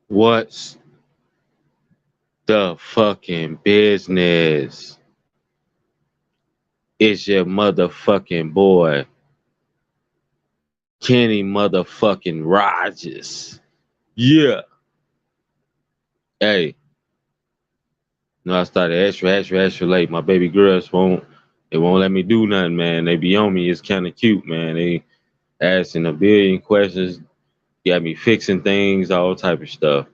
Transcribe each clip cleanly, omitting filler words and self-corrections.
What's the fucking business? It's your motherfucking boy, Kenny motherfucking Rogers. Yeah. Hey, no, I started extra late. My baby girls won't let me do nothing, man. They be on me. It's kind of cute, man. They asking a billion questions, got me fixing things, all type of stuff.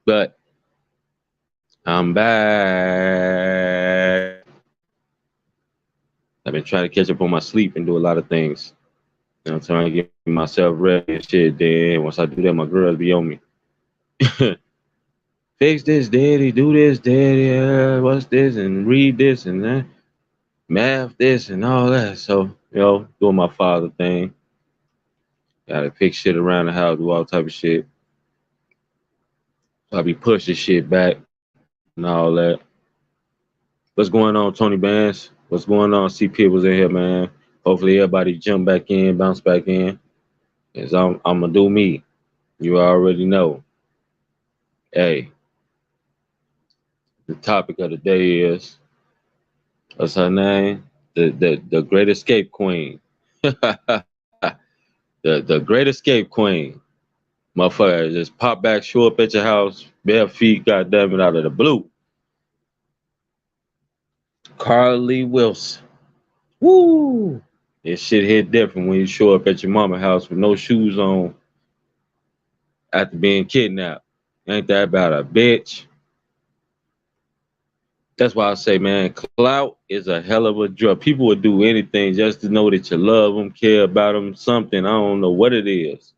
But I'm back. I've been trying to catch up on my sleep and do a lot of things. You know, I'm trying to get myself ready and shit. Then once I do that, my girls be on me. Fix this, daddy. Do this, daddy. What's this? And read this and that. Math this and all that. So, doing my father thing. Gotta fix shit around the house, do all type of shit. So I be pushing shit back and all that. What's going on, Tony Bands? What's going on? CP was in here, man. Hopefully everybody jump back in, bounce back in. Cause I'm gonna do me. You already know. Hey, the topic of the day is what's her name? The Great Escape Queen. the Great Escape Queen. Motherfucker just pop back, show up at your house, bare feet, goddamn it, out of the blue. Carlee Wilson. Woo! This shit hit different when you show up at your mama house with no shoes on after being kidnapped. Ain't that about a bitch? That's why I say, man, clout is a hell of a drug. People would do anything just to know that you love them, care about them, something. I don't know what it is.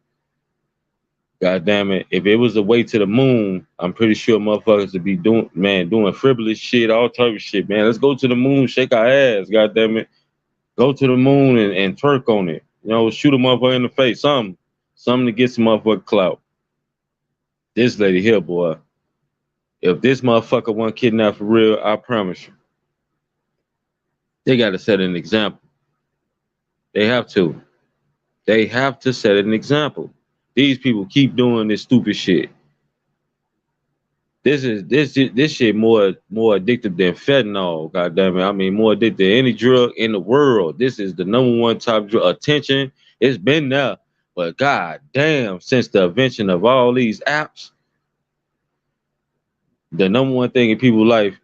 God damn it. If it was a way to the moon, I'm pretty sure motherfuckers would be doing frivolous shit, all type of shit, man. Let's go to the moon, shake our ass, god damn it. Go to the moon and twerk on it. Shoot a motherfucker in the face. Something to get some motherfucker clout. This lady here, boy. If this motherfucker want kidnapped for real, I promise you, they gotta set an example. They have to. They have to set an example. These people keep doing this stupid shit. This shit more addictive than fentanyl. God damn it! I mean, more addictive than any drug in the world. This is the number one top drug. Attention, it's been there, but god damn, since the invention of all these apps, the number one thing in people's life,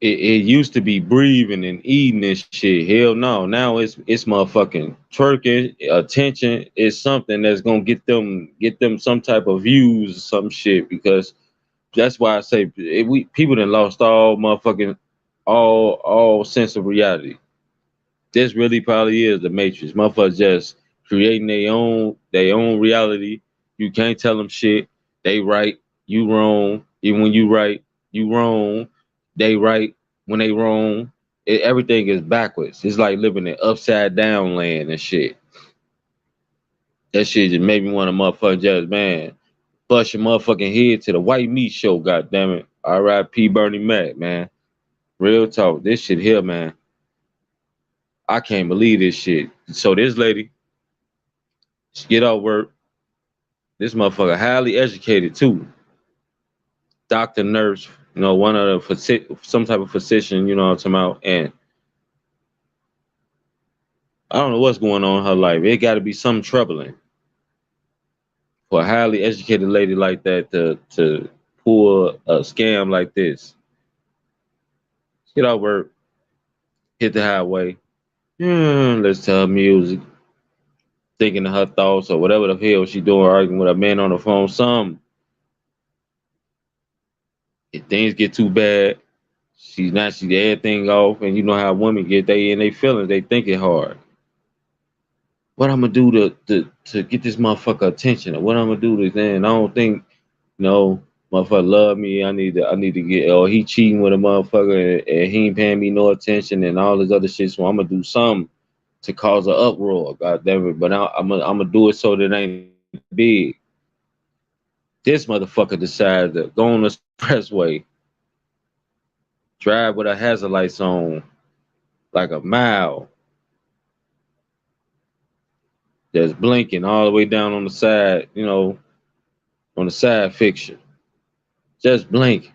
it used to be breathing and eating and shit. Hell no, now it's motherfucking twerking. Attention is something that's gonna get them some type of views or some shit because. That's why I say we people done lost all motherfucking all sense of reality. This really probably is the Matrix. Motherfuckers just creating their own reality. You can't tell them shit. They right, you wrong. Even when you right, you wrong. They right when they wrong. Everything is backwards. It's like living in upside down land and shit. That shit just made me want to motherfucker just man. Bust your motherfucking head to the white meat show, goddamn it. R.I.P. Bernie Mac, man. Real talk. This shit here, man. I can't believe this shit. So this lady, she get off work. This motherfucker highly educated too. Doctor, nurse, one of the some type of physician, you know what I'm talking about. And I don't know what's going on in her life. It got to be something troubling for a highly educated lady like that to pull a scam like this. Get off work, hit the highway. Let's tell her music, thinking of her thoughts or whatever the hell she doing, arguing with a man on the phone. Some if things get too bad, she everything off, and you know how women get they in their feelings, they think it hard. What I'm gonna do to get this motherfucker attention, or what I'm gonna do to then I don't think motherfucker love me. I need to get or he cheating with a motherfucker and he ain't paying me no attention and all this other shit. So I'm gonna do something to cause an uproar. God damn it! But I'm gonna do it so that it ain't big. This motherfucker decided to go on the expressway, drive with her hazard lights on, like a mile. Just blinking all the way down on the side, you know, on the side fixture. Just blink.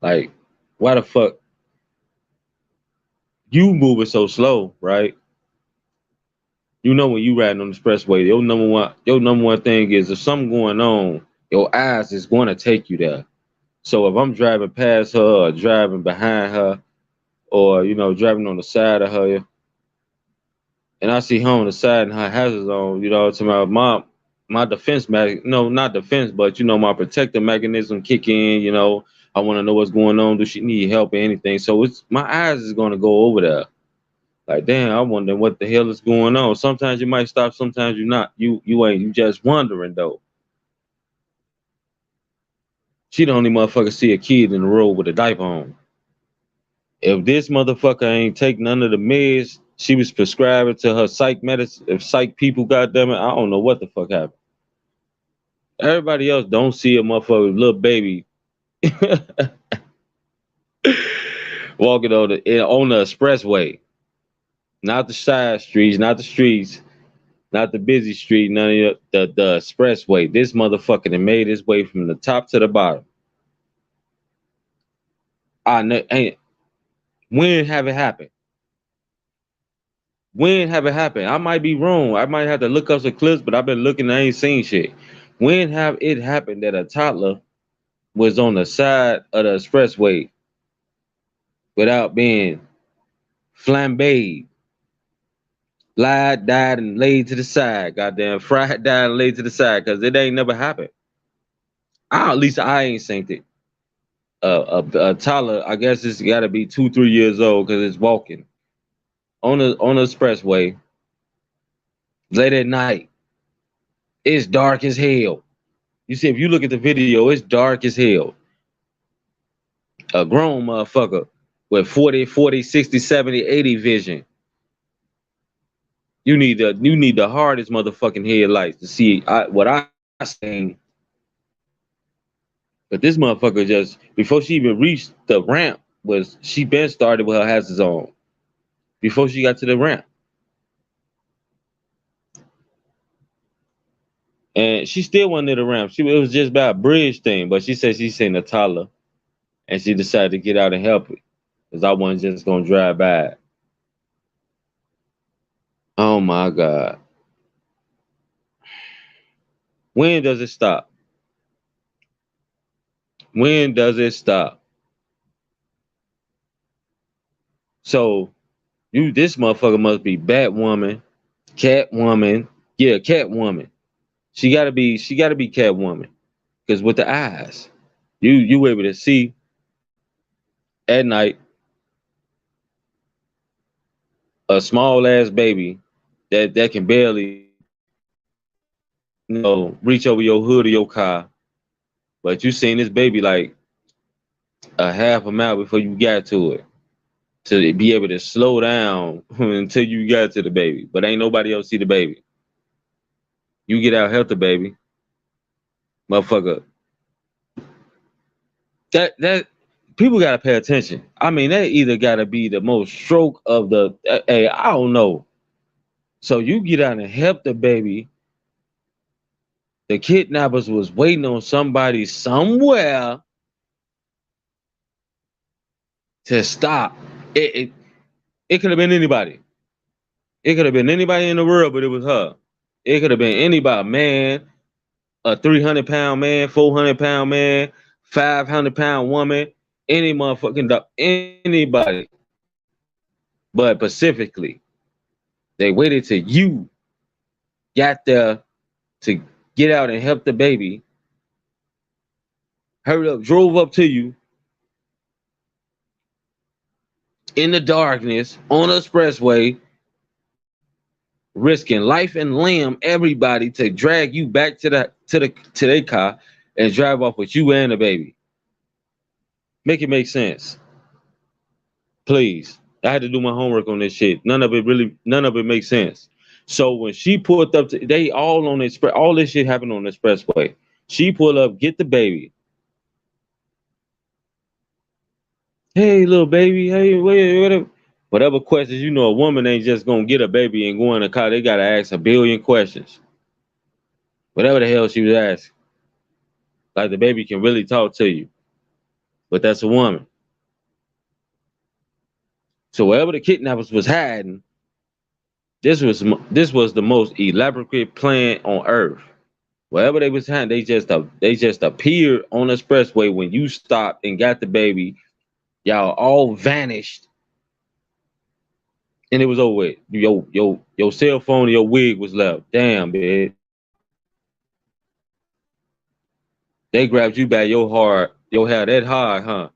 Like, why the fuck you moving so slow, right? You know when you riding on the expressway, your number one thing is if something going on, your eyes is going to take you there. So if I'm driving past her or driving behind her or driving on the side of her and I see her on the side and her hazards on, to my defense no, not defense, but my protective mechanism kick in, I want to know what's going on. Do she need help or anything? So it's my eyes is gonna go over there. Like, damn, I wonder what the hell is going on. Sometimes you might stop, sometimes you're not. You just wondering though. She the only motherfucker see a kid in the road with a diaper on. If this motherfucker ain't take none of the meds she was prescribing to her psych medicine, if psych people, goddamn it, I don't know what the fuck happened. Everybody else don't see a motherfucker little baby walking on the expressway, not the side streets, not the streets, not the busy street, none of the expressway. This motherfucker that made his way from the top to the bottom. I know, ain't when have it happened? When have it happened? I might be wrong. I might have to look up some clips, but I've been looking. I ain't seen shit. When have it happened that a toddler was on the side of the expressway without being flambéed, lied, died, and laid to the side? Goddamn, fried, died, and laid to the side, because it ain't never happened. At least I ain't seen it. A toddler, I guess it's got to be 2, 3 years old because it's walking on the expressway late at night. It's dark as hell. You see, if you look at the video, it's dark as hell. A grown motherfucker with 40, 60, 70, 80 vision. You need the hardest motherfucking headlights to see what I seen. But this motherfucker just before she even reached the ramp she been started with her hazards on before she got to the ramp. And she still wasn't near the ramp. It was just about a bridge thing, but she said she seen a toddler and she decided to get out and help it. Because I wasn't just gonna drive by it. Oh my God. When does it stop? When does it stop? So this motherfucker must be Batwoman, Catwoman. Yeah, Catwoman. She gotta be Catwoman. Because with the eyes, you able to see at night a small ass baby that can barely reach over your hood of your car, but you seen this baby like a half a mile before you got to it to be able to slow down until you got to the baby, but ain't nobody else see the baby. You get out, help the baby, motherfucker. That people gotta pay attention. I mean, that either gotta be the most stroke of the. Hey, I don't know. So you get out and help the baby. The kidnappers was waiting on somebody somewhere to stop. It could have been anybody. It could have been anybody in the world, but it was her. It could have been anybody, man, a 300-pound man, 400-pound man, 500-pound woman, any motherfucking dog, anybody. But specifically, they waited till you got there to get out and help the baby. Hurried up, drove up to you in the darkness on the expressway, risking life and limb, everybody to drag you back to their car and drive off with you and the baby. Make it make sense, please. I had to do my homework on this shit. None of it makes sense. So when she pulled up, they all on the express. All this shit happened on the expressway. She pulled up, get the baby. Hey, little baby. Hey, wait. Whatever questions, you know, a woman ain't just gonna get a baby and go in the car. They gotta ask a billion questions. Whatever the hell she was asking. Like the baby can really talk to you. But that's a woman. So wherever the kidnappers was hiding, this was the most elaborate plan on earth. Wherever they was hiding, they just appeared on the expressway when you stopped and got the baby. Y'all all vanished, and it was over with. Your cell phone and your wig was left. Damn, bitch. They grabbed you by your hair that hard, huh?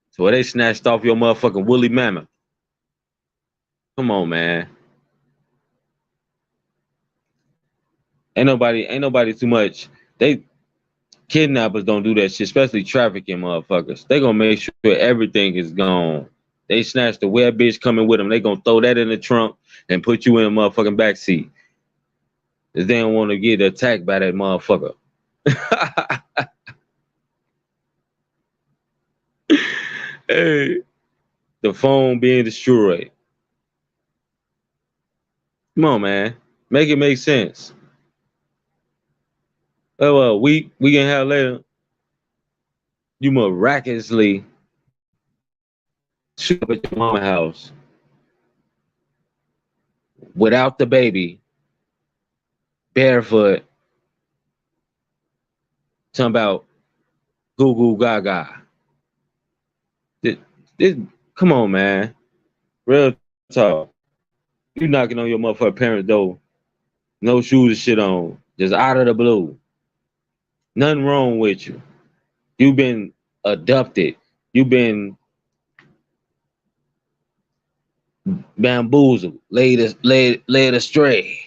So they snatched off your motherfucking woolly mammoth. Come on, man. Ain't nobody too much. They kidnappers don't do that shit, especially trafficking motherfuckers. They gonna make sure everything is gone. They snatch the web bitch coming with them. They gonna throw that in the trunk and put you in a motherfucking backseat. Cause they don't want to get attacked by that motherfucker. Hey, the phone being destroyed. Come on, man. Make it make sense. Oh, well, we can have later. You miraculously shoot up at your mama's house without the baby, barefoot, talking about goo goo gaga. This, this, come on, man. Real talk. You knocking on your motherfucking parents' door, no shoes and shit on, just out of the blue. Nothing wrong with you. You've been abducted. You've been bamboozled, laid astray.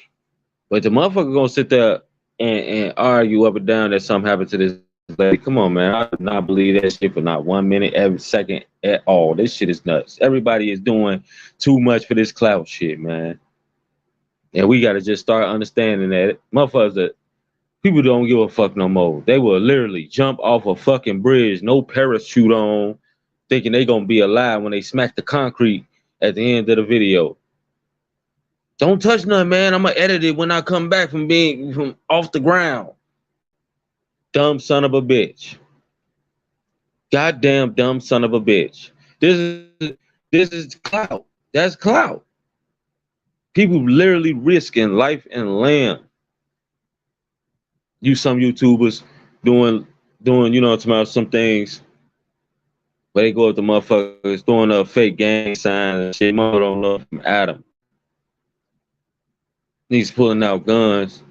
But the motherfucker gonna sit there and argue up and down that something happened to this lady. Come on, man. I do not believe that shit for not 1 minute, every second at all. This shit is nuts. Everybody is doing too much for this clout shit, man. And we gotta just start understanding that motherfuckers, people don't give a fuck no more. They will literally jump off a fucking bridge, no parachute on, thinking they gonna be alive when they smack the concrete at the end of the video. Don't touch nothing, man. I'm gonna edit it when I come back from off the ground. Dumb son of a bitch. Goddamn dumb son of a bitch. This is clout. That's clout. People literally risking life and limb. Some YouTubers doing you know about some things where they go up to motherfuckers throwing up fake gang signs and shit. Mother don't love from Adam. He's pulling out guns,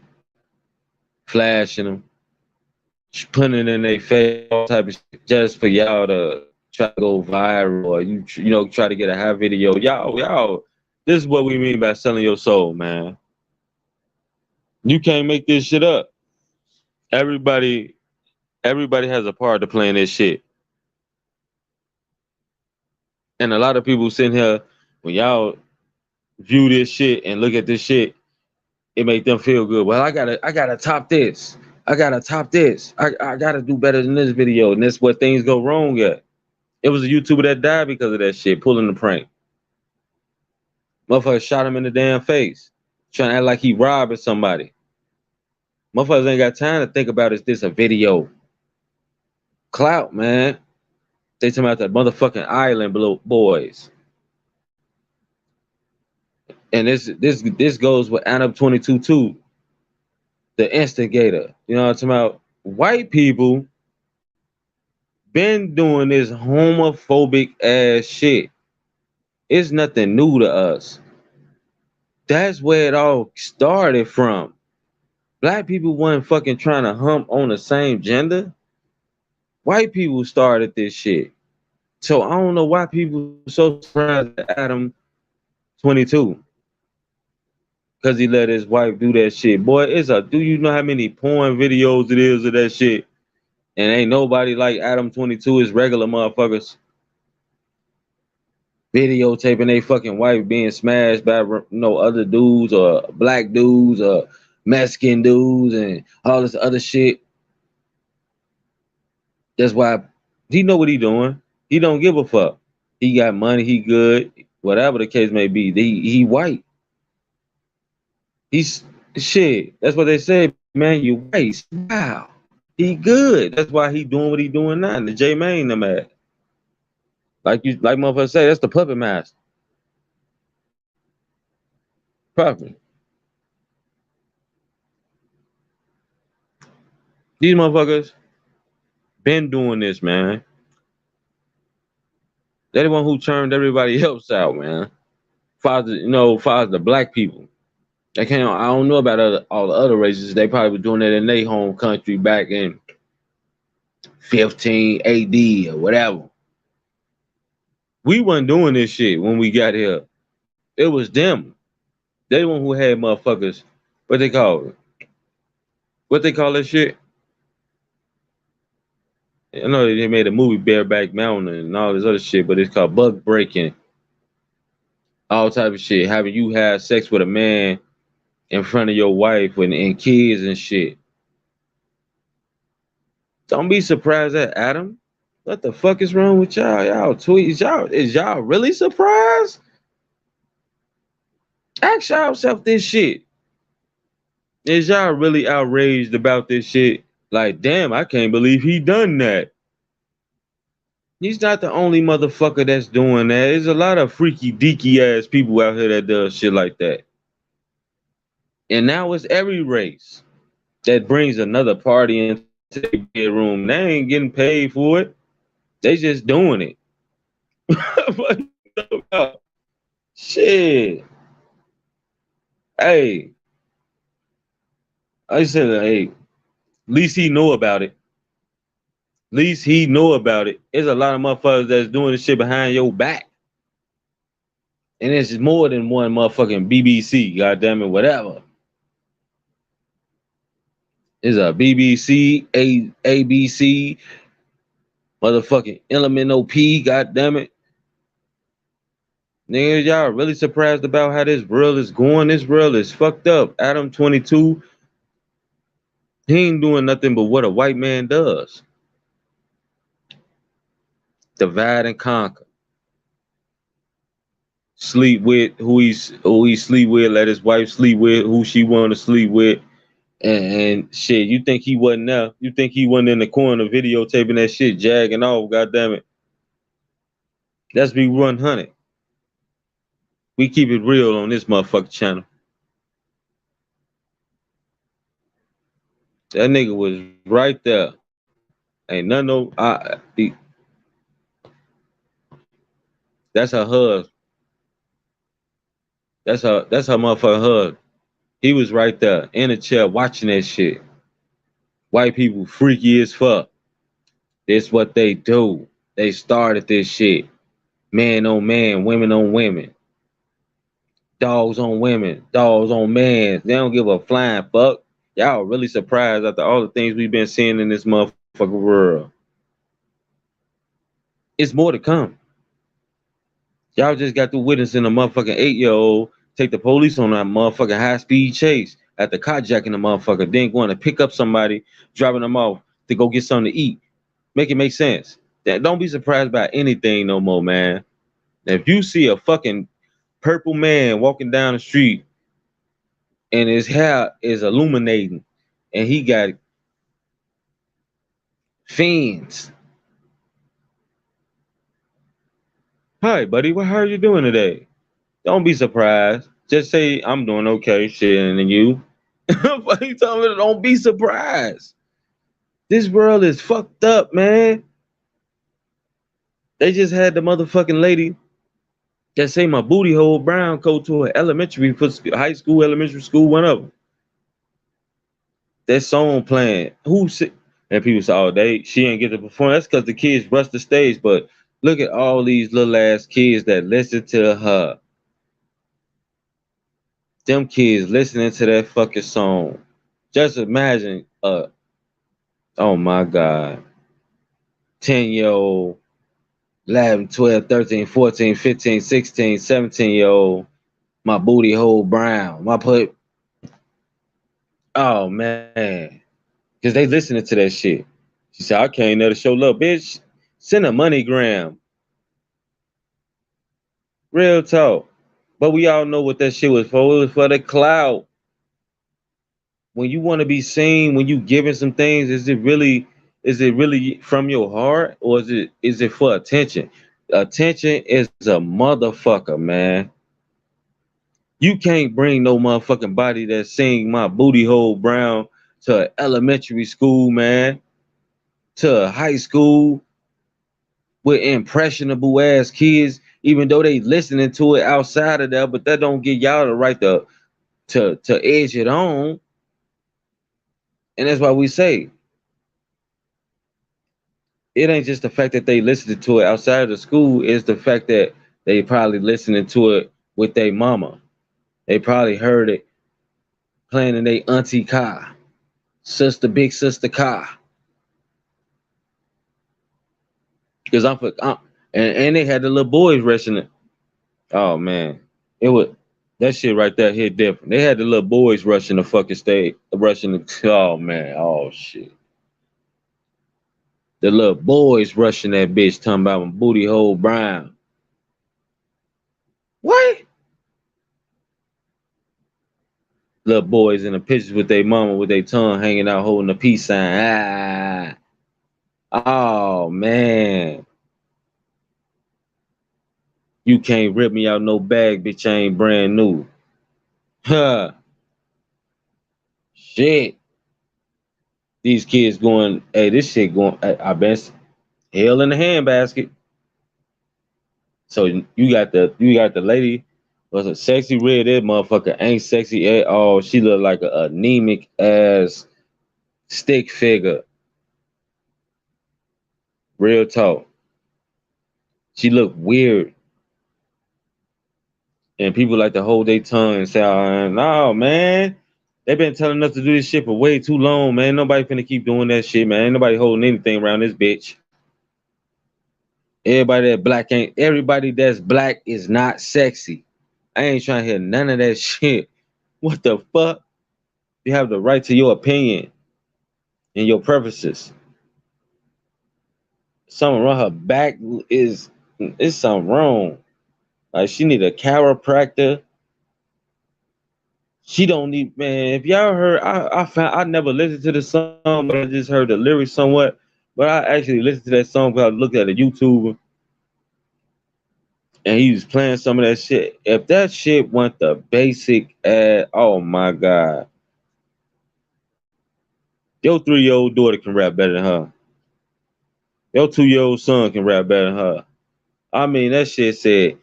flashing them, putting it in their face, all type of shit, just for y'all to try to go viral or you know try to get a high video. Y'all, this is what we mean by selling your soul, man. You can't make this shit up. Everybody has a part to play in this shit. And a lot of people sitting here, when y'all view this shit and look at this shit, it make them feel good. Well, I gotta top this. I gotta top this. I gotta do better than this video. And that's where things go wrong at. It was a YouTuber that died because of that shit, pulling the prank. Motherfucker shot him in the damn face, trying to act like he robbing somebody. Motherfuckers ain't got time to think about is this a video. Clout, man. They talking about that motherfucking island boys. And this goes with Adam 22 too. The Instigator. You know what I'm talking about? White people been doing this homophobic ass shit. It's nothing new to us. That's where it all started from. Black people weren't fucking trying to hump on the same gender. White people started this shit. So I don't know why people are so surprised at Adam 22. Because he let his wife do that shit. Boy, do you know how many porn videos it is of that shit? And ain't nobody like Adam 22 is regular motherfuckers videotaping they fucking wife being smashed by other dudes or black dudes or Mexican dudes and all this other shit. That's why he know what he doing. He don't give a fuck. He got money, he good. whatever the case may be. He white. He's shit. That's what they say, man. You white. Wow. He good. That's why he doing what he doing now. The J Main them at. Like motherfuckers say, that's the puppet master. Puppet. These motherfuckers been doing this, man. They're the one who turned everybody else out, man. Father, father the black people. I don't know about all the other races. They probably were doing that in their home country back in 15 AD or whatever. We wasn't doing this shit when we got here. It was them. They the one who had motherfuckers. What they call it? What they call that shit? I know they made a movie Bareback Mountain and all this other shit, but it's called bug breaking. All type of shit. Having you have sex with a man in front of your wife and kids and shit. Don't be surprised at Adam. What the fuck is wrong with y'all? Y'all tweet. Is y'all really surprised? Ask yourself this shit. Is y'all really outraged about this shit? Like, damn, I can't believe he done that. He's not the only motherfucker that's doing that. There's a lot of freaky deaky ass people out here that does shit like that. And now it's every race that brings another party into the bedroom. They ain't getting paid for it. They just doing it. Shit. Hey. I said, hey, at least he know about it. At least he know about it. There's a lot of motherfuckers that's doing this shit behind your back. And it's more than one motherfucking BBC, goddamn it, whatever. It's a BBC, ABC, motherfucking Element OP, goddamn it. Niggas, y'all really surprised about how this world is going? This world is fucked up. Adam 22, he ain't doing nothing but what a white man does. Divide and conquer. Sleep with who he sleep with, let his wife sleep with who she want to sleep with, and shit. You think he wasn't there? You think he wasn't in the corner videotaping that shit, jagging off? Goddamn it! Let's be 100. We keep it real on this motherfucking channel. That nigga was right there. Ain't nothing. That's her husband. That's her motherfucking husband. He was right there in the chair watching that shit. White people freaky as fuck. This what they do. They started this shit. Man on man, women on women. Dogs on women, dogs on man. They don't give a flying fuck. Y'all really surprised after all the things we've been seeing in this motherfucking world. It's more to come. Y'all just got through witnessing a motherfucking 8-year-old take the police on that motherfucking high-speed chase after carjacking the motherfucker, then going to pick up somebody, driving them off to go get something to eat. Make it make sense. Don't be surprised by anything no more, man. If you see a fucking purple man walking down the street and his hair is illuminating and he got fins. Hi, buddy. How are you doing today? Don't be surprised. Just say, I'm doing okay, shit, and you. What you telling me? Don't be surprised. This world is fucked up, man. They just had the motherfucking lady that say my booty hole brown coat to her elementary, high school, elementary school, one of them. That song playing. And people say, oh, she ain't get to perform. That's because the kids rushed the stage. But look at all these little ass kids that listen to her. Them kids listening to that fucking song. Just imagine, oh my God, 10-year-old, 11, 12, 13, 14, 15, 16, 17-year-old, my booty hole brown. Oh man, because they listening to that shit. She said, I came there to show love, bitch. Send a MoneyGram. Real talk. But we all know what that shit was for. It was for the clout. When you want to be seen, when you giving some things, is it really from your heart, or is it for attention? Attention is a motherfucker, man. You can't bring no motherfucking body that sing my booty hole brown to elementary school, man, to high school with impressionable ass kids, even though they listening to it outside of that, but that don't get y'all the right to edge it on. And that's why we say it ain't just the fact that they listened to it outside of the school, it's the fact that they probably listening to it with their mama. They probably heard it playing in their auntie car, sister, big sister car. Because and they had the little boys rushing it. Oh man, it was that shit right there hit different. They had the little boys rushing the fucking stage, rushing the. Oh man, oh shit. The little boys rushing that bitch, talking about my booty hole brown. What? Little boys in the pictures with their mama with their tongue hanging out, holding a peace sign. Oh man, you can't rip me out no bag, bitch. I ain't brand new. Huh? Shit. These kids going, hey, this shit going. I bet hell in the handbasket. So you got the lady was a sexy red. That motherfucker ain't sexy at all. She look like a anemic ass stick figure. Real talk. She look weird, and people like to hold their tongue and say, oh, "No, man, they been telling us to do this shit for way too long, man. Nobody finna keep doing that shit, man. Ain't nobody holding anything around this bitch. Everybody that's black is not sexy. I ain't trying to hear none of that shit. What the fuck? You have the right to your opinion and your preferences. Something wrong. Her back is something wrong. Like she need a chiropractor. She don't need, man. If y'all heard, I never listened to the song, but I just heard the lyrics somewhat. But I actually listened to that song because I looked at a YouTuber and he was playing some of that shit. If that shit went the basic oh my god, your 3-year-old daughter can rap better than her. Your 2-year-old son can rap better than her. I mean, that shit said,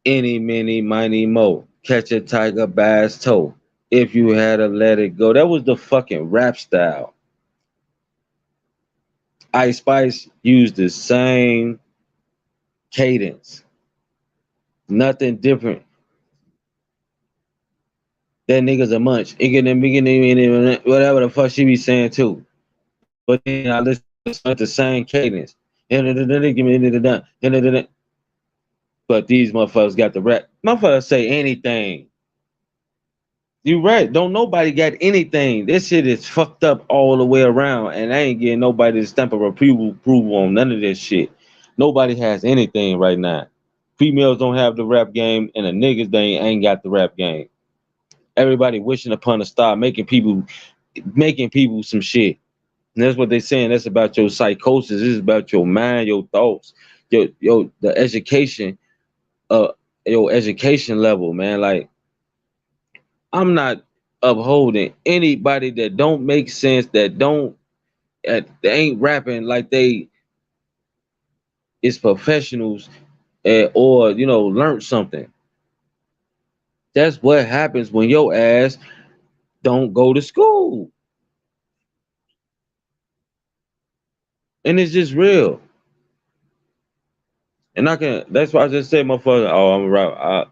any, mini, miny, mo. Catch a tiger bass toe. If you had to let it go. That was the fucking rap style. Ice Spice used the same cadence. Nothing different. That nigga's a munch. Whatever the fuck she be saying too. But then I listen to the same cadence. But these motherfuckers got the rap. Motherfuckers say anything. You right. Don't nobody got anything. This shit is fucked up all the way around, and I ain't getting nobody to stamp of approval on none of this shit. Nobody has anything right now. Females don't have the rap game, and the niggas they ain't got the rap game. Everybody wishing upon a star, making people some shit. And that's what they saying. That's about your psychosis. This is about your mind, your thoughts, the education, uh, your education level, man. Like I'm not upholding anybody that don't make sense, that don't they ain't rapping like they is professionals, or learn something. That's what happens when your ass don't go to school, and it's just real. And that's why I just said, motherfucker. Oh, I'm a rapper.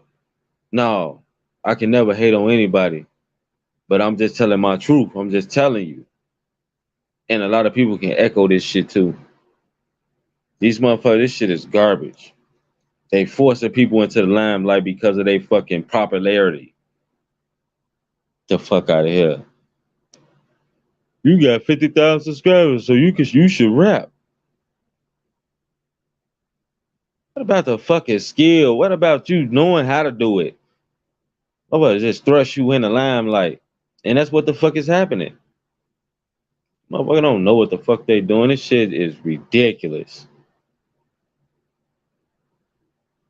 No, I can never hate on anybody, but I'm just telling my truth. I'm just telling you, and a lot of people can echo this shit too. These motherfuckers, this shit is garbage. They forcing people into the limelight because of their fucking popularity. The fuck out of here. You got 50,000 subscribers, so you should rap. What about the fucking skill? What about you knowing how to do it? Nobody just thrust you in the limelight. And that's what the fuck is happening. Motherfucker don't know what the fuck they doing. This shit is ridiculous.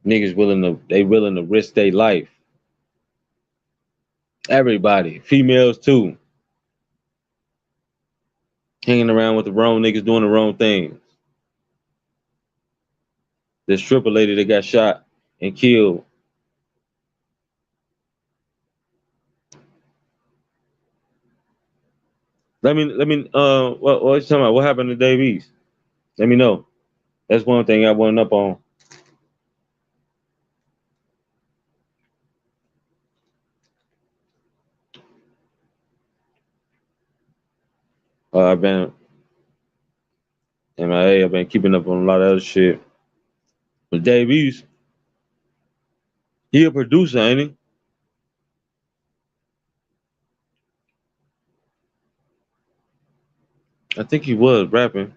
Niggas willing to risk their life. Everybody, females too, hanging around with the wrong niggas doing the wrong things. This stripper lady that got shot and killed. What you talking about? What happened to Dave East? Let me know. That's one thing I wasn't up on. I've been MIA. I've been keeping up on a lot of other shit. But Dave East, he a producer, ain't he? I think he was rapping.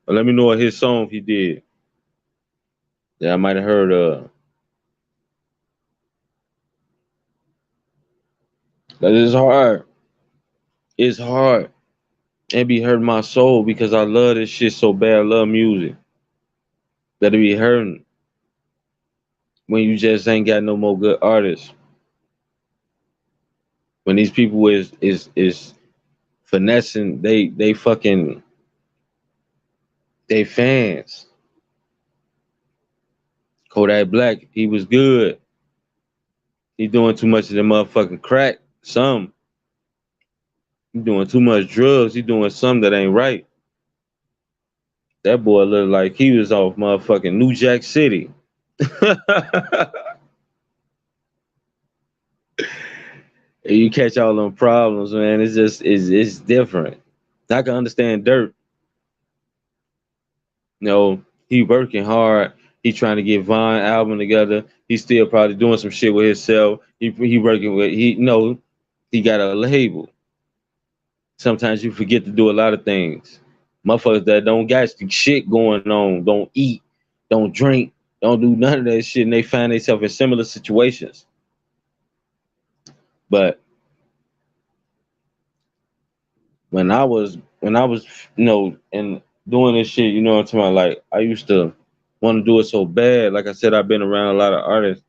But let me know what his song he did. Yeah, I might have heard that is hard. It's hard. It be hurting my soul because I love this shit so bad. I love music. That it be hurting when you just ain't got no more good artists. When these people is finessing they fucking they fans. Kodak Black, he was good. He doing too much of the motherfucking crack. He doing too much drugs. He doing something that ain't right. That boy looked like he was off motherfucking New Jack City. You catch all them problems, man. It's just it's different. I can understand Dirt. You know, he working hard. He trying to get Vine album together. He's still probably doing some shit with himself. He working with he got a label. Sometimes you forget to do a lot of things. Motherfuckers that don't got shit going on, don't eat, don't drink, don't do none of that shit, and they find themselves in similar situations. But when I was, and doing this shit, you know what I'm talking about? Like, I used to want to do it so bad. Like I said, I've been around a lot of artists,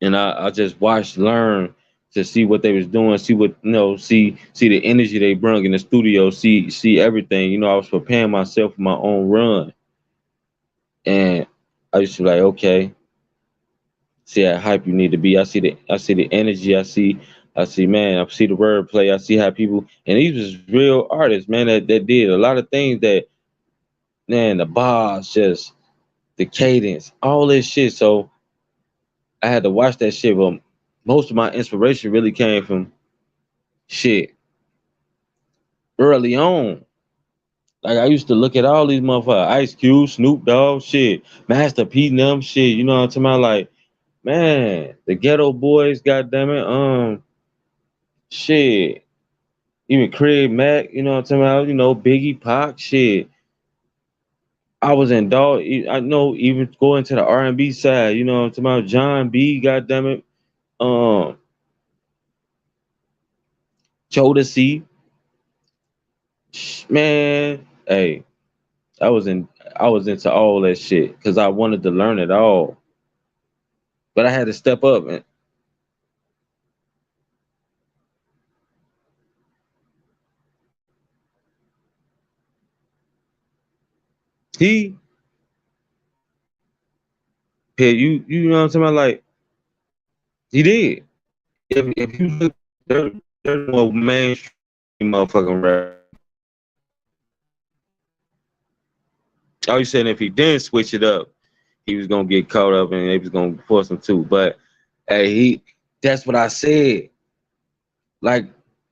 and I just watched, learn to see what they was doing, see what see the energy they bring in the studio, see everything. You know, I was preparing myself for my own run, and I used to be like, okay, see how hype you need to be. I see the energy. Man, I see the wordplay. I see how people, and these was real artists, man, that did a lot of things that, man, the bars, just the cadence, all this shit. So I had to watch that shit. But most of my inspiration really came from shit early on. Like, I used to look at all these motherfuckers, Ice Cube, Snoop Dogg, shit, Master P, them shit. You know what I'm talking about? Like, man, the Ghetto Boys, goddamn it, shit. Even Craig Mack, you know what I'm talking about? You know, Biggie, Pac, shit. I was in dog. I know, even going to the R&B side, you know what I'm talking about? John B, goddamn it. Um, Jodeci, man. Hey, I was into all that shit because I wanted to learn it all. But I had to step up, and he, yeah, you know what I'm talking about? Like, he did. If you look, there's more mainstream motherfucking rap. I was saying if he didn't switch it up, he was gonna get caught up and they was gonna force him to. But hey, that's what I said. Like,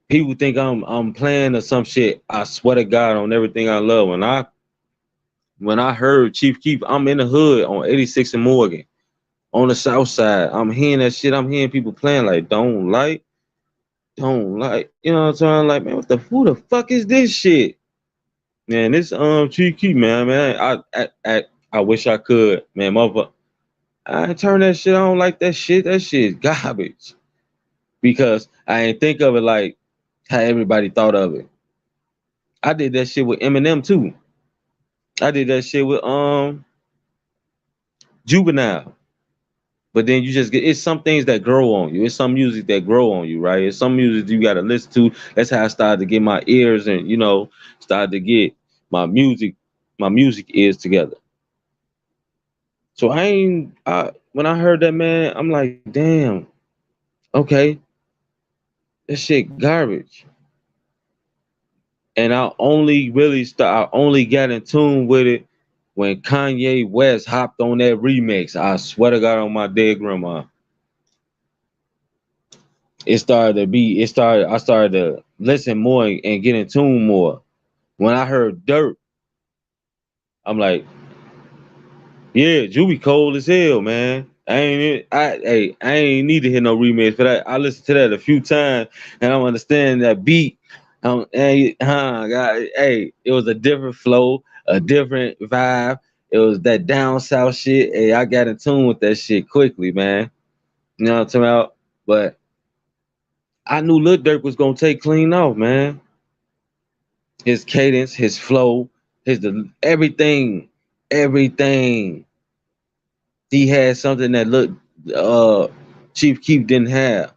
people think I'm playing or some shit. I swear to God on everything I love. When I heard Chief Keef, I'm in the hood on 86 and Morgan on the south side. I'm hearing that shit. I'm hearing people playing like don't like, you know what I'm saying? Like, man, who the fuck is this shit? Man, this cheeky man, I wish I could, man, motherfucker. I ain't turn that shit on like that shit. That shit garbage. Because I ain't think of it like how everybody thought of it. I did that shit with Eminem too. I did that shit with Juvenile. But then you just get it's some things that grow on you. It's some music that grow on you, right? It's some music you gotta listen to. That's how I started to get my ears and started to get my music ears together. So when I heard that, man, I'm like, damn, okay, that shit garbage. And I only got in tune with it when Kanye West hopped on that remix. I swear to God on my dead grandma. I started to listen more and get in tune more. When I heard Dirt, I'm like, yeah, Juby cold as hell, man. I ain't need to hear no remix for that. I listened to that a few times and I'm understanding that beat. God, hey, it was a different flow, a different vibe. It was that down south shit. Hey, I got in tune with that shit quickly, man. You know what I'm talking about? But I knew Lil Durk was gonna take clean off, man. His cadence, his flow, everything, everything. He had something that looked Chief Keef didn't have.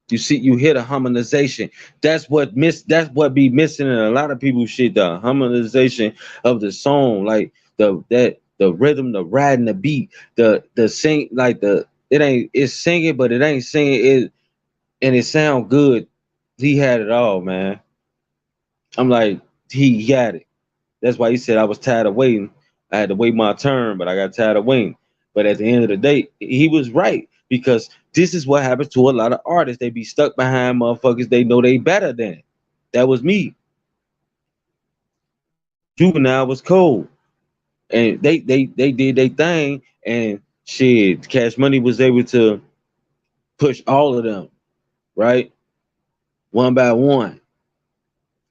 You see, you hear the harmonization. That's what be missing in a lot of people's shit, the harmonization of the song, like the rhythm, the riding the beat, the sing like it's singing, but it ain't singing it and it sound good. He had it all, man. I'm like, he got it. That's why he said I was tired of waiting. I had to wait my turn, but I got tired of waiting. But at the end of the day, he was right because this is what happens to a lot of artists. They be stuck behind motherfuckers they know they better than. That was me. Juvenile was cold, and they did their thing, and shit. Cash Money was able to push all of them right one by one,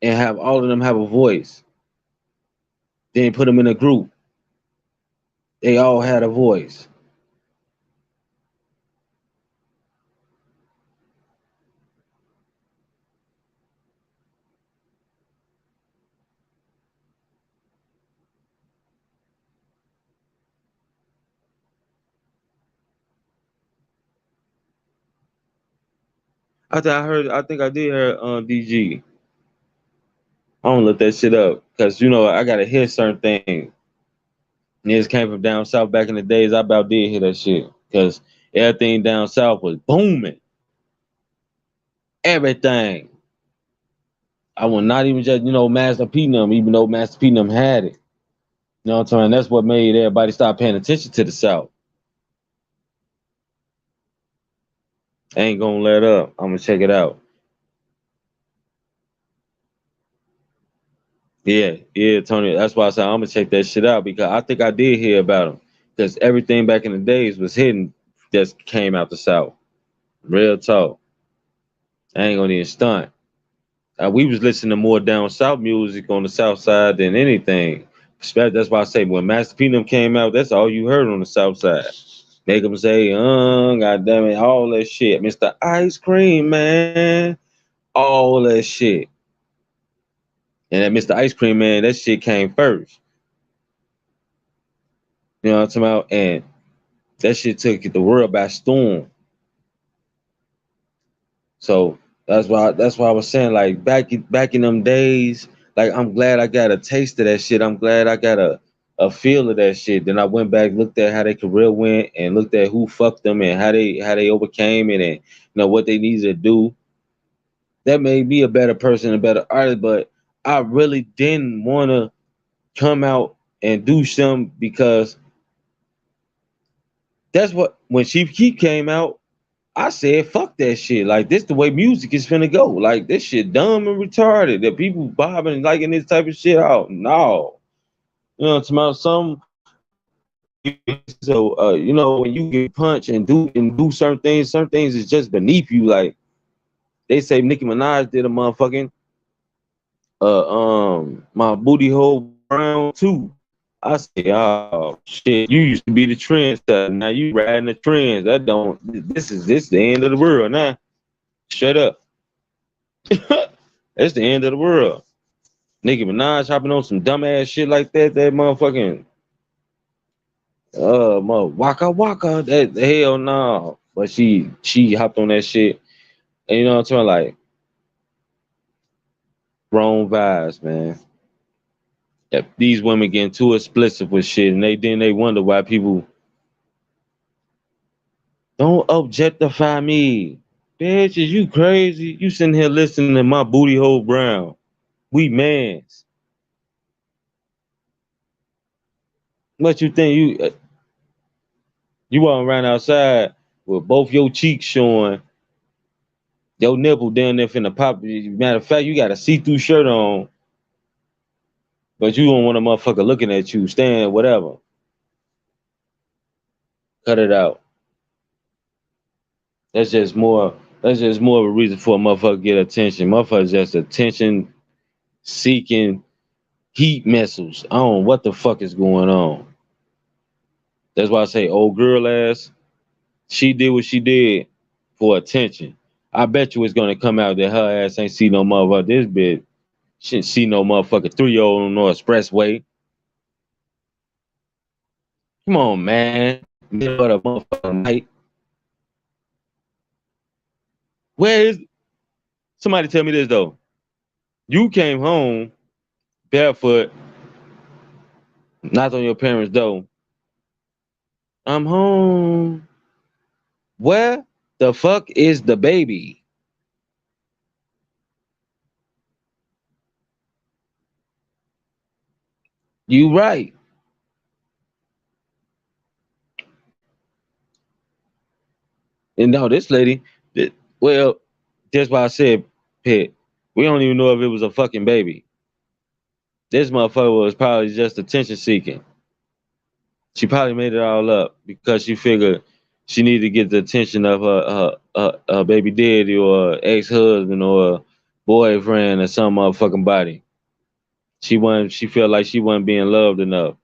and have all of them have a voice. Then put them in a group. They all had a voice. I think I did hear DG. I don't look that shit up because I gotta hear certain things. Niggas came from down south back in the days. I about did hear that shit because everything down south was booming. Everything. I was not even just Master P num, even though Master P num had it. You know what I'm saying? That's what made everybody stop paying attention to the south. I ain't gonna let up. I'm gonna check it out. Yeah, Tony. That's why I said I'm gonna check that shit out because I think I did hear about him because everything back in the days was hidden. Just came out the south. Real talk. I ain't gonna even stunt. We was listening to more down south music on the south side than anything. That's why I say when Master P came out, that's all you heard on the south side. Make them say, God damn it, all that shit. Mr. Ice Cream, man. All that shit. And that Mr. Ice Cream, man, that shit came first. You know what I'm talking about? And that shit took the world by storm. So that's why I was saying like back in them days, like I'm glad I got a taste of that shit. I'm glad I got a feel of that shit. Then I went back, looked at how their career went, and looked at who fucked them and how they overcame it, and what they needed to do. That made me a better person, a better artist. But I really didn't want to come out and do something because that's what when Chief Keef came out. I said, fuck that shit. Like, this the way music is finna go. Like, this shit dumb and retarded. That people bobbing and liking this type of shit out. No. You know, it's about so when you get punched and do certain things is just beneath you. Like, they say Nicki Minaj did a motherfucking my booty hole brown too. I say, oh shit, you used to be the trendsetter. Now you riding the trends. That don't. This the end of the world now. Shut up. It's the end of the world. Nicki Minaj hopping on some dumbass shit like that. That motherfucking waka waka. That hell no. But she hopped on that shit. And you know what I'm talking like wrong vibes, man. That these women getting too explicit with shit, and they wonder why people don't objectify me. Bitch, is you crazy? You sitting here listening to my booty hole brown. We mans. What you think you walking around outside with both your cheeks showing, your nipple down there finna pop. Matter of fact, you got a see-through shirt on, but you don't want a motherfucker looking at you, stand whatever. Cut it out. That's just more. That's just more of a reason for a motherfucker to get attention. Motherfuckers just attention seeking heat missiles. I don't know what the fuck is going on. That's why I say old girl ass. She did what she did for attention. I bet you it's gonna come out that her ass ain't see no motherfucker. This bitch shouldn't see no motherfucker 3-year-old on no expressway. Come on, man. Middle of the motherfucking night. Where is somebody tell me this though? You came home barefoot, knocked on your parents' door. I'm home. Where the fuck is the baby? You right. And no, this lady, well, that's why I said, Pit, we don't even know if it was a fucking baby. This motherfucker was probably just attention seeking. She probably made it all up because she figured she needed to get the attention of her baby daddy or ex husband or boyfriend or some motherfucking body. She felt like she wasn't being loved enough.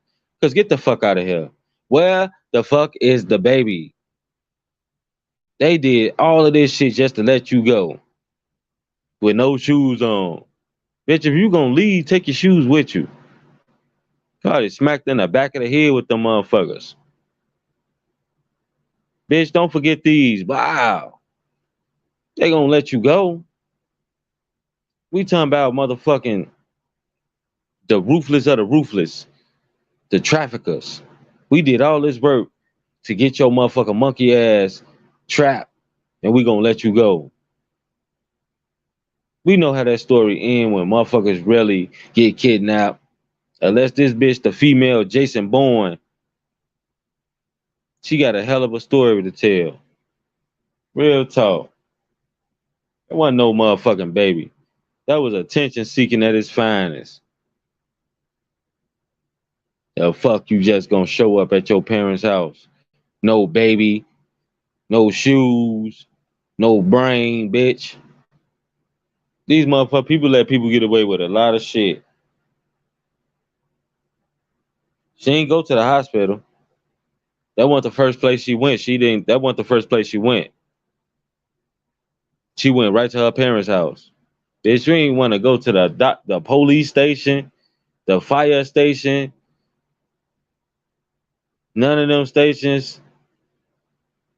Cause get the fuck out of here. Where the fuck is the baby? They did all of this shit just to let you go with no shoes on. Bitch, if you gonna leave, take your shoes with you. Probably smacked in the back of the head with them motherfuckers. Bitch, don't forget these. Wow. They gonna let you go. We talking about motherfucking the ruthless of the ruthless, the traffickers. We did all this work to get your motherfucking monkey ass trapped, and we gonna let you go. We know how that story end when motherfuckers really get kidnapped. Unless this bitch, the female Jason Bourne, she got a hell of a story to tell. Real talk. That wasn't no motherfucking baby. That was attention seeking at its finest. The fuck you just gonna show up at your parents' house? No baby, no shoes, no brain, bitch. These motherfuckers, people let people get away with a lot of shit. She ain't go to the hospital. That wasn't the first place she went. She didn't. That wasn't the first place she went. She went right to her parents' house. Bitch, you ain't want to go to the police station, the fire station, none of them stations.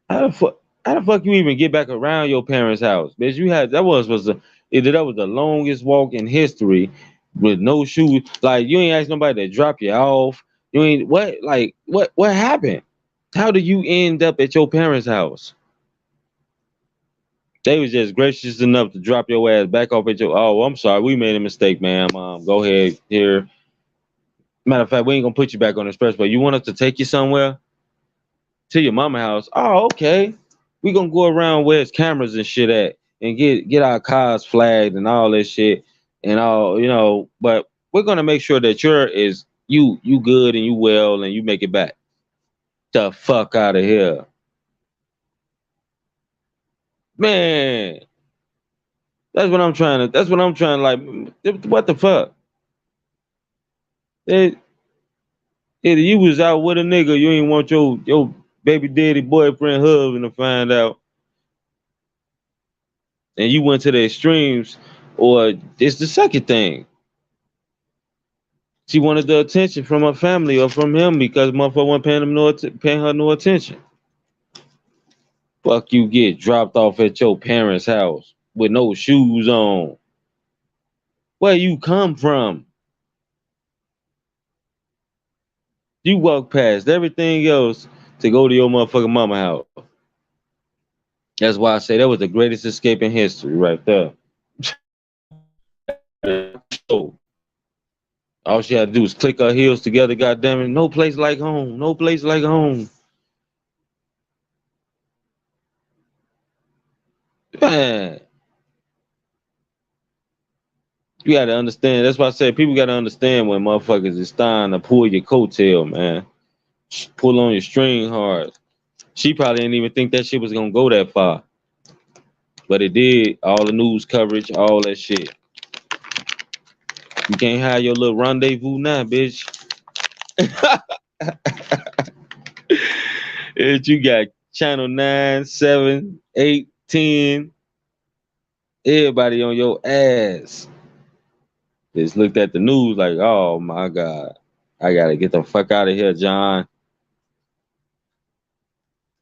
How the fuck? How the fuck you even get back around your parents' house, bitch? You had that was the longest walk in history with no shoes. Like you ain't asked nobody to drop you off. You ain't what happened? How did you end up at your parents' house? They was just gracious enough to drop your ass back off at your. Oh, I'm sorry, we made a mistake, ma'am. Go ahead here. Matter of fact, we ain't gonna put you back on the expressway. You want us to take you somewhere to your mama house? Oh, okay. We gonna go around where it's cameras and shit at, and get our cars flagged and all this shit and all But we're gonna make sure that you good and you well and you make it back. The fuck out of here, man. That's what I'm trying to. That's what I'm trying to like. What the fuck? It, you was out with a nigga, you ain't want your baby daddy boyfriend husband to find out, and you went to the extremes, or it's the second thing. She wanted the attention from her family or from him because motherfucker wasn't paying her no attention. Fuck you get dropped off at your parents' house with no shoes on. Where you come from? You walk past everything else to go to your motherfucking mama house. That's why I say that was the greatest escape in history right there. So, all she had to do was click her heels together, goddamn it. No place like home. No place like home. Man, you gotta understand. That's why I said people gotta understand when motherfuckers is starting to pull your coattail, man. Pull on your string hard. She probably didn't even think that shit was gonna go that far. But it did. All the news coverage, all that shit. You can't have your little rendezvous now, bitch. You got channel 9, 7, 8, 10. Everybody on your ass. Just looked at the news like, oh my God. I gotta get the fuck out of here, John.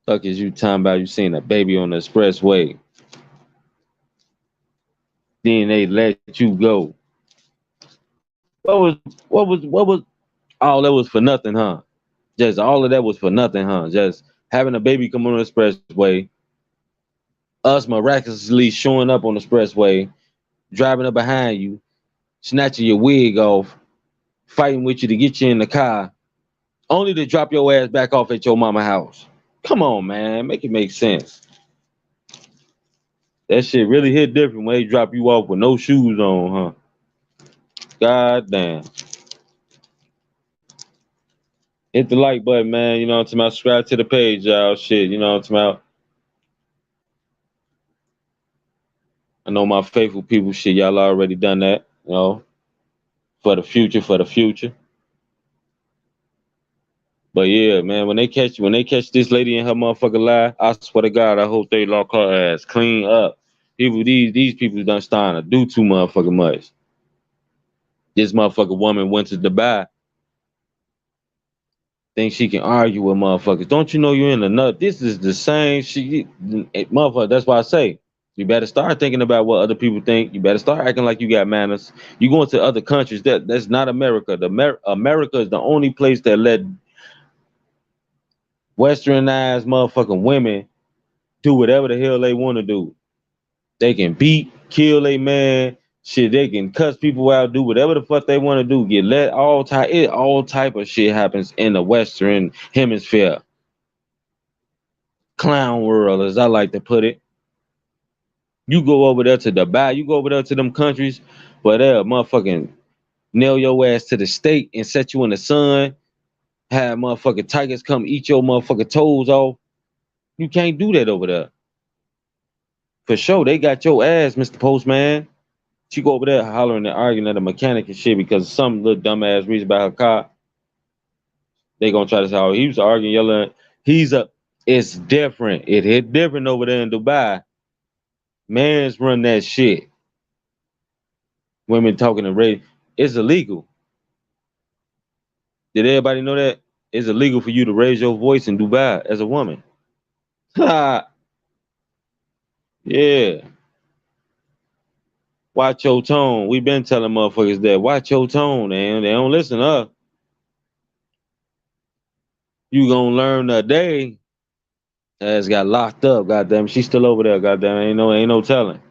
Fuck is you talking about? You seen a baby on the expressway. Then they let you go. What was all that was for nothing, huh? Just all of that was for nothing, huh? Just having a baby come on the expressway, us miraculously showing up on the expressway, driving up behind you, snatching your wig off, fighting with you to get you in the car, only to drop your ass back off at your mama house. Come on, man, make it make sense. That shit really hit different when they drop you off with no shoes on, huh? God damn. Hit the like button, man. You know what I'm talking about? Subscribe to the page, y'all. Shit, you know what I'm talking about? I know my faithful people, shit, y'all already done that, you know, for the future, for the future. But yeah, man, when they catch this lady in her motherfucking lie, I swear to God, I hope they lock her ass clean up. These people done starting to do too motherfucking much. This motherfucking woman went to Dubai, think she can argue with motherfuckers. Don't you know you're in a nut? This is the same shit, motherfucker. That's why I say you better start thinking about what other people think. You better start acting like you got manners. You going to other countries that's not America. America is the only place that let westernized motherfucking women do whatever the hell they want to do. They can beat, kill a man, shit. They can cuss people out, do whatever the fuck they want to do. Get let all type of shit happens in the Western hemisphere, clown world, as I like to put it. You go over there to Dubai, you go over there to them countries where they'll motherfucking nail your ass to the stake and set you in the sun. Have motherfucking tigers come eat your motherfucking toes off. You can't do that over there. For sure, they got your ass, Mr. Postman. She go over there hollering and arguing at a mechanic and shit because some little dumbass reason about her car. They gonna try to say, oh, he was arguing, yelling. It's different. It hit different over there in Dubai. Mans run that shit. Women talking to rape. It's illegal. Did everybody know that? It's illegal for you to raise your voice in Dubai as a woman. Ha! Yeah. Watch your tone. We been telling motherfuckers that. Watch your tone, man. They don't listen up. You gonna learn today. Ass got locked up, goddamn. She's still over there, goddamn. Ain't no telling.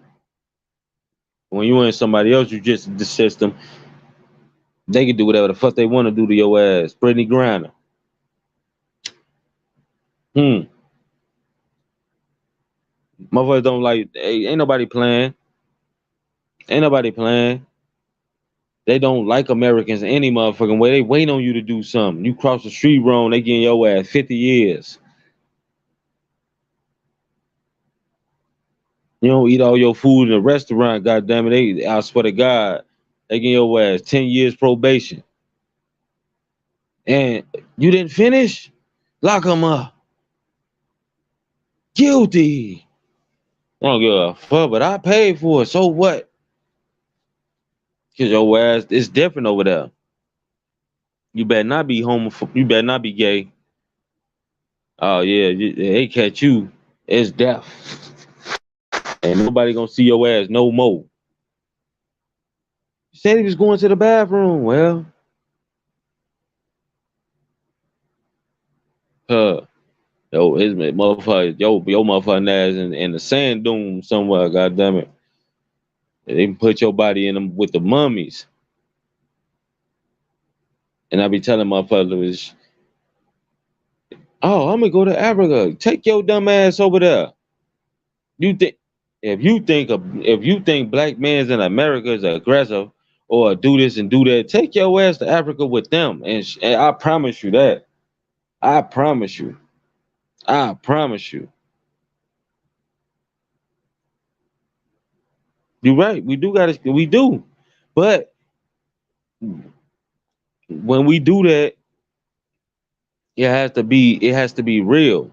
When you in somebody else, you just the system. They can do whatever the fuck they want to do to your ass. Brittany Griner. Motherfuckers don't like. Ain't nobody playing. Ain't nobody playing. They don't like Americans any motherfucking way. They wait on you to do something. You cross the street wrong, they getting your ass 50 years. You don't eat all your food in a restaurant, goddamn it. I swear to God, they give your ass 10 years probation. And you didn't finish? Lock them up. Guilty. I don't give a fuck, but I paid for it. So what? Cause your ass, it's different over there. You better not be homophobic. You better not be gay. Oh yeah, they catch you. It's death. Ain't nobody gonna see your ass no more. He said he was going to the bathroom. Well, uh, yo, his motherfucker, your motherfucking ass in the sand dune somewhere. God damn it, they can put your body in them with the mummies. And I be telling motherfuckers, oh, I'm gonna go to Africa. Take your dumb ass over there. You think if you think black men's in America is aggressive or do this and do that, take your ass to Africa with them, and I promise you that. I promise you. I promise you. You're right. We do gotta. We do, but when we do that, it has to be. It has to be real.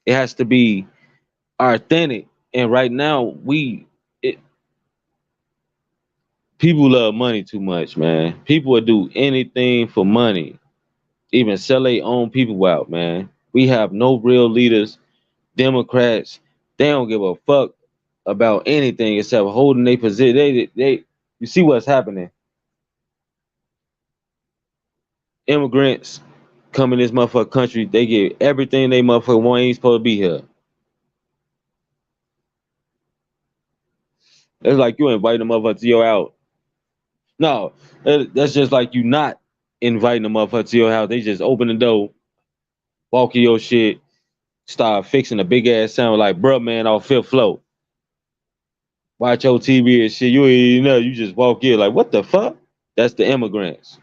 It has to be authentic. And right now, it, people love money too much, man. People will do anything for money, even sell their own people out, man. We have no real leaders. Democrats, they don't give a fuck about anything except holding their position. You see what's happening. Immigrants come in this motherfucker country, they get everything they motherfucker want, ain't supposed to be here. It's like you inviting a motherfucker to your house. No, that's just like you not inviting a motherfucker to your house. They just open the door, walk in your shit, start fixing a big ass sound like, bruh, man, off fifth floor. Watch your TV and shit. You ain't even know. You just walk in like, what the fuck? That's the immigrants.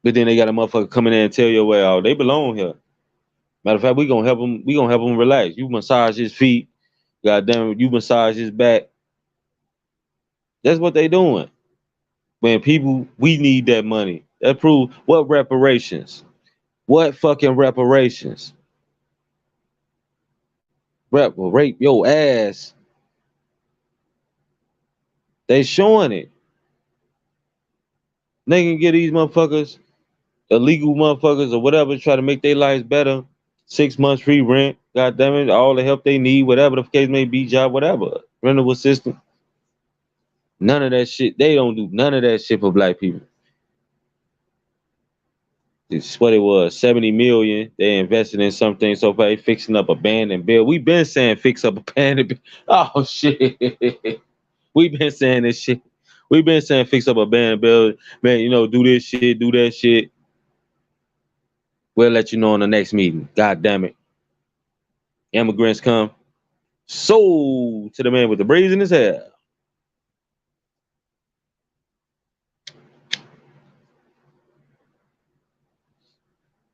But then they got a motherfucker coming in and tell you, well, they belong here. Matter of fact, we gonna help him. We gonna help him relax. You massage his feet. Goddamn, you massage his back. That's what they doing. Man, people, we need that money. That prove what reparations? What fucking reparations? Rape your ass. They showing it. They can get these motherfuckers, illegal motherfuckers or whatever, try to make their lives better. 6 months free rent. God damn it, all the help they need, whatever the case may be, job, whatever. Rental assistance. None of that shit. They don't do none of that shit for black people. It's what it was, 70 million. They invested in something so far. They fixing up abandoned build. We've been saying fix up abandoned. Oh shit. We've been saying this shit. We've been saying fix up abandoned build. Man, do this shit, do that shit. We'll let you know in the next meeting. God damn it. Immigrants come. Sold to the man with the braids in his hair.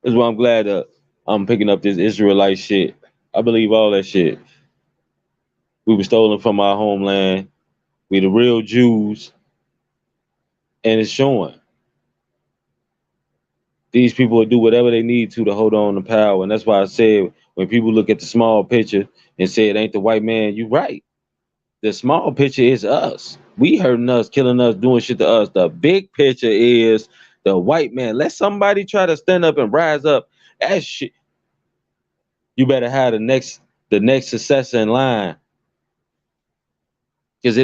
That's why I'm glad I'm picking up this Israelite shit. I believe all that shit. We were stolen from our homeland. We the real Jews, and it's showing. These people will do whatever they need to hold on to power, and that's why I said when people look at the small picture and say it ain't the white man, you right. The small picture is us. We hurting us, killing us, doing shit to us. The big picture is the white man. Let somebody try to stand up and rise up. That shit. You better have the next successor in line. Because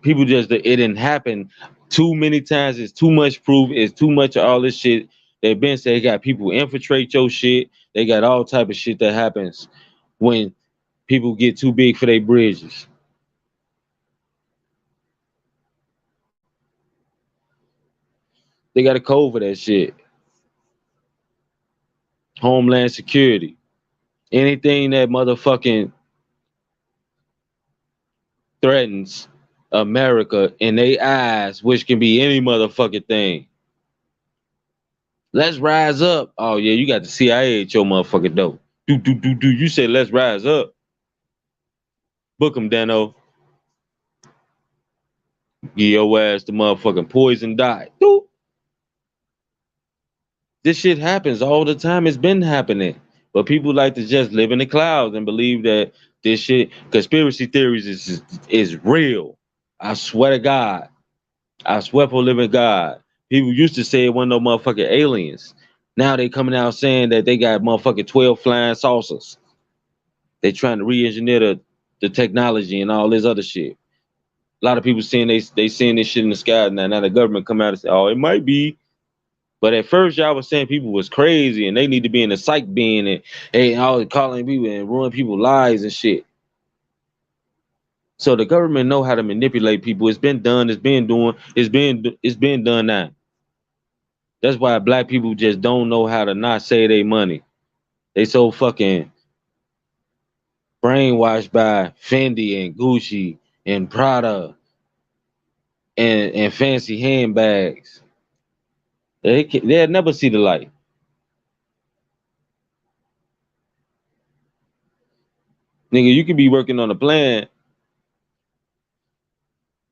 people just it didn't happen too many times. It's too much proof. It's too much of all this shit. They've been saying they got people infiltrate your shit. They got all type of shit that happens when people get too big for their bridges. They got a code for that shit. Homeland Security. Anything that motherfucking threatens America in their eyes, which can be any motherfucking thing. Let's rise up. Oh yeah, you got the CIA at your motherfucking door. Do. You say let's rise up. Book him, Dano. Give your ass the motherfucking poison dot. Doop. This shit happens all the time. It's been happening. But people like to just live in the clouds and believe that this shit, conspiracy theories is real. I swear to God. I swear for living God. People used to say it wasn't no motherfucking aliens. Now they coming out saying that they got motherfucking 12 flying saucers. They trying to re-engineer the technology and all this other shit. A lot of people saying they seeing this shit in the sky now. Now the government come out and say, oh, it might be. But at first y'all was saying people was crazy and they need to be in the psych bin and hey, all calling people and ruin people's lives and shit. So the government know how to manipulate people. It's been done. It's been done now. That's why black people just don't know how to not save their money. They so fucking brainwashed by Fendi and Gucci and Prada and fancy handbags. They'll never see the light. Nigga, you could be working on a plan,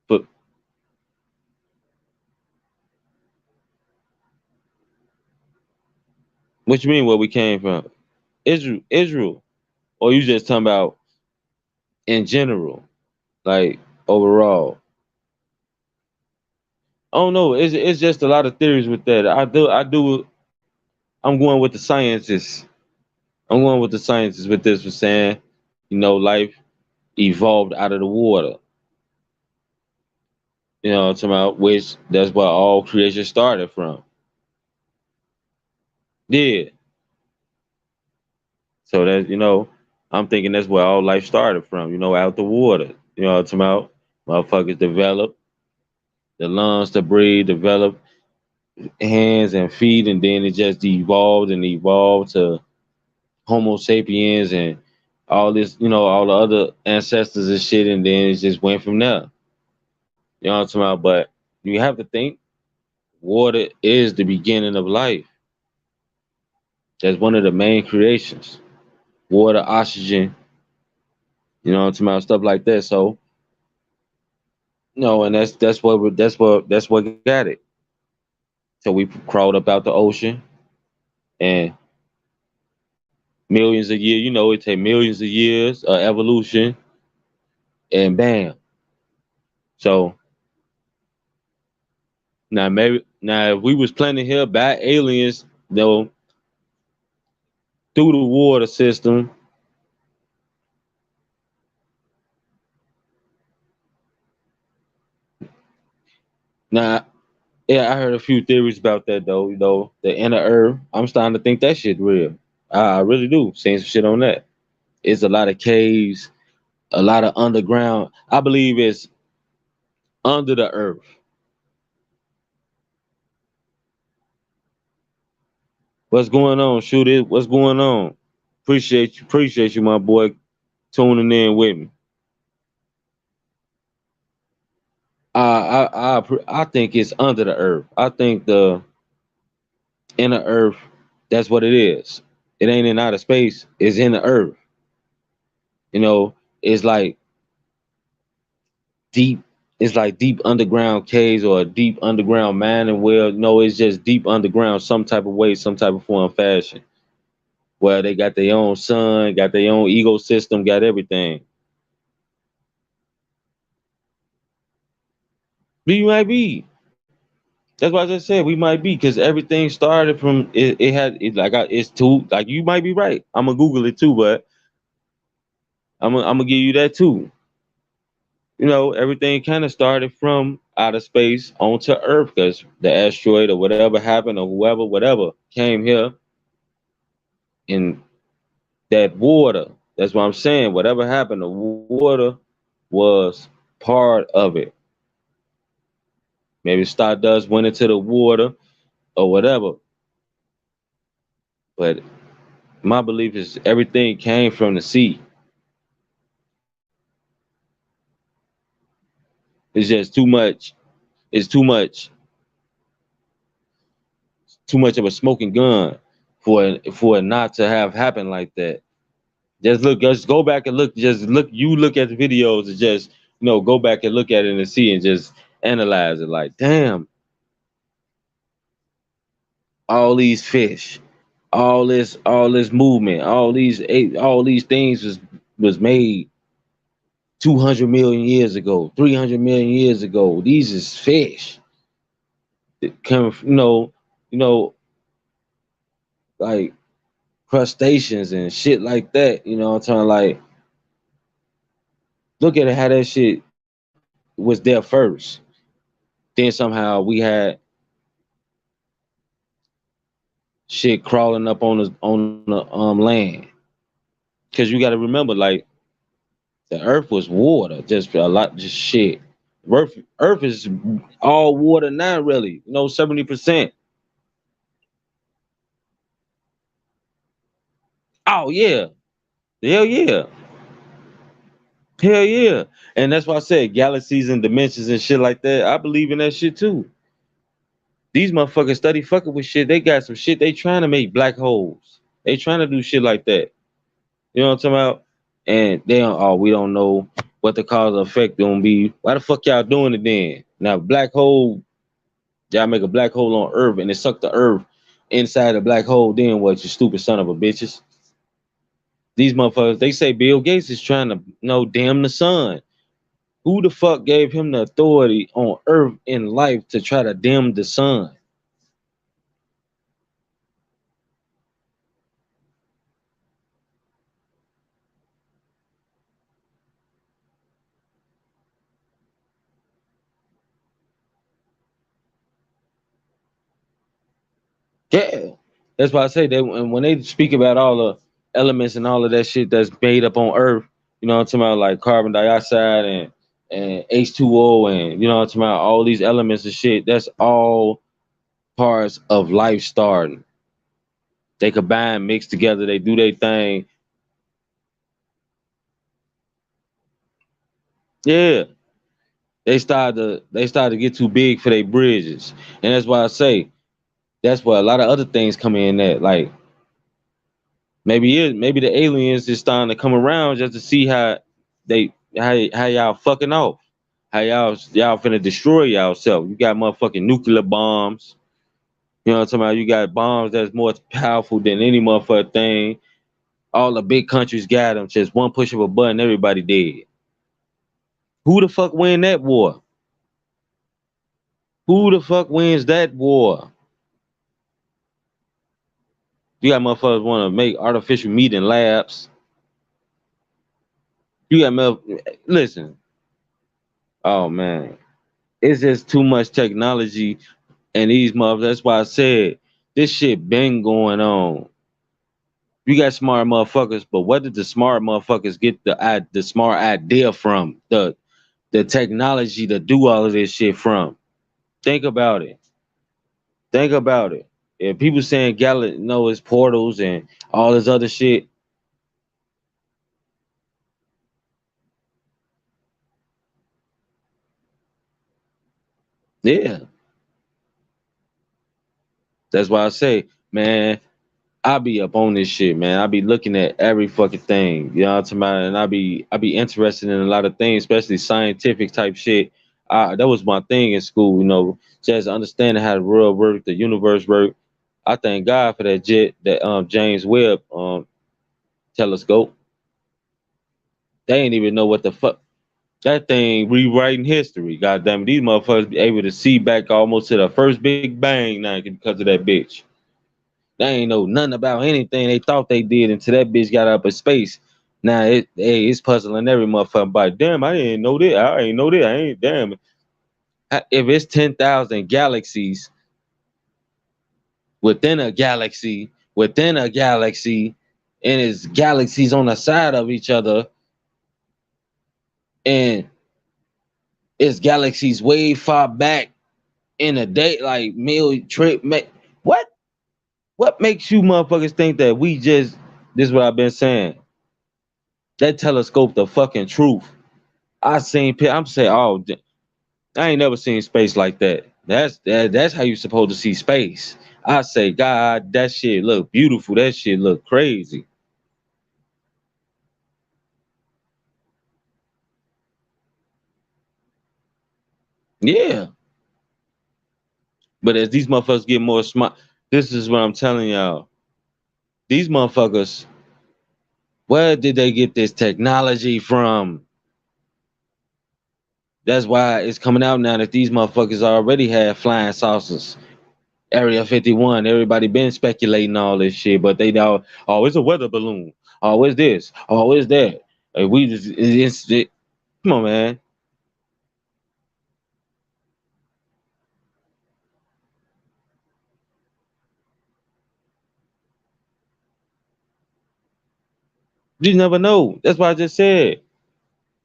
but what you mean where we came from? Israel. Or you just talking about in general, like overall. I don't know. It's just a lot of theories with that. I'm going with the scientists. I'm going with the scientists with this for saying, life evolved out of the water. Talking about which that's where all creation started from. Yeah. So that I'm thinking that's where all life started from, out the water. Talking about motherfuckers develop the lungs to breathe, develop hands and feet, and then it just evolved and evolved to Homo sapiens and all this, all the other ancestors and shit, and then it just went from there. You know what I'm talking about? But you have to think water is the beginning of life. That's one of the main creations. Water, oxygen, what I'm talking about, stuff like that. So, and that's what got it. So we crawled up out the ocean and millions of years, it take millions of years of evolution and bam. So now if we was planted here by aliens, through the water system. Now, yeah, I heard a few theories about that though. The inner earth. I'm starting to think that shit real. I really do. Seeing some shit on that. It's a lot of caves, a lot of underground. I believe it's under the earth. What's going on? Shoot it. What's going on? Appreciate you, my boy, tuning in with me. I think it's under the earth. I think the inner earth. That's what it is. It ain't in outer space. It's in the earth. It's like deep. It's like deep underground caves or a deep underground mining well. No, it's just deep underground, some type of way, some type of form, fashion. Where they got their own sun, got their own ecosystem, got everything. We might be. That's what I just said. We might be because everything started from it. It had it like it's too like you might be right. I'm gonna Google it too, but I'm gonna give you that too. Everything kind of started from outer space onto Earth because the asteroid or whatever happened or whoever, whatever came here in that water. That's what I'm saying. Whatever happened, the water was part of it. Maybe stardust went into the water or whatever. But my belief is everything came from the sea. It's just too much. It's too much too much of a smoking gun for it not to have happened like that. Just go back and look. Just look. You look at the videos and just go back and look at it and see and just analyze it. Like, damn, all these fish, all this movement, all these things was made 200 million years ago, 300 million years ago. These is fish that come, you know, like crustaceans and shit like that. You know, what I'm talking like look at how that shit was there first. Then somehow we had shit crawling up on the land. Cause you got to remember, like the Earth was water, just a lot, just shit. Earth is all water now, really. 70%. Oh yeah, hell yeah, hell yeah. And that's why I said galaxies and dimensions and shit like that. I believe in that shit too. These motherfuckers study fucking with shit. They got some shit. They trying to make black holes. They trying to do shit like that. You know what I'm talking about? And they don't, oh, we don't know what the cause or effect gonna be. Why the fuck y'all doing it then? Now black hole, y'all make a black hole on Earth and it suck the Earth inside the black hole. Then what? You stupid son of a bitches. These motherfuckers. They say Bill Gates is trying to damn the sun. Who the fuck gave him the authority on Earth in life to try to dim the sun? Yeah, that's why I say that when they speak about all the elements and all of that shit that's made up on Earth, I'm talking about like carbon dioxide and H2O and I'm talking about all these elements and shit. That's all parts of life starting. They combine, mix together, they do their thing. Yeah, they started to get too big for their bridges, and that's why I say that's where a lot of other things come in. That like maybe the aliens is starting to come around just to see how y'all fucking off, how y'all finna destroy y'allself. You got motherfucking nuclear bombs. You know what I'm talking about? You got bombs that's more powerful than any motherfucking thing. All the big countries got them. Just one push of a button, everybody dead. Who the fuck win that war? Who the fuck wins that war? You got motherfuckers want to make artificial meat in labs. You got listen. Oh man, it's just too much technology and these motherfuckers. That's why I said this shit been going on. You got smart motherfuckers, but where did the smart motherfuckers get the smart idea from? The technology to do all of this shit from? Think about it. Think about it. If people saying no, it's portals and all this other shit, yeah. That's why I say, man, I be up on this shit, man. I be looking at every fucking thing, you know what I'm talking about? And I be interested in a lot of things, especially scientific type shit. That was my thing in school, just understanding how the world worked, the universe worked. I thank God for that that James Webb telescope. They ain't even know what the fuck that thing rewriting history. God damn it, these motherfuckers be able to see back almost to the first Big Bang now because of that bitch. They ain't know nothing about anything they thought they did until that bitch got up in space. Now it's puzzling every motherfucker. But damn, I didn't know that. I ain't know that. I ain't damn. If it's 10,000 galaxies within a galaxy, and it's galaxies on the side of each other, and it's galaxies way far back in a day, like million trip. What? What makes you motherfuckers think that we just? This is what I've been saying. That telescope, the fucking truth. I seen. I'm saying, oh, I ain't never seen space like that. That's how you supposed to see space. I say, God, that shit look beautiful. That shit look crazy. Yeah. But as these motherfuckers get more smart, this is what I'm telling y'all. These motherfuckers, where did they get this technology from? That's why it's coming out now that these motherfuckers already had flying saucers. Area 51, everybody been speculating all this shit, but they know, oh, it's a weather balloon. Oh, it's this. Oh, it's that. Like, we just, come on, man. You never know. That's why I just said.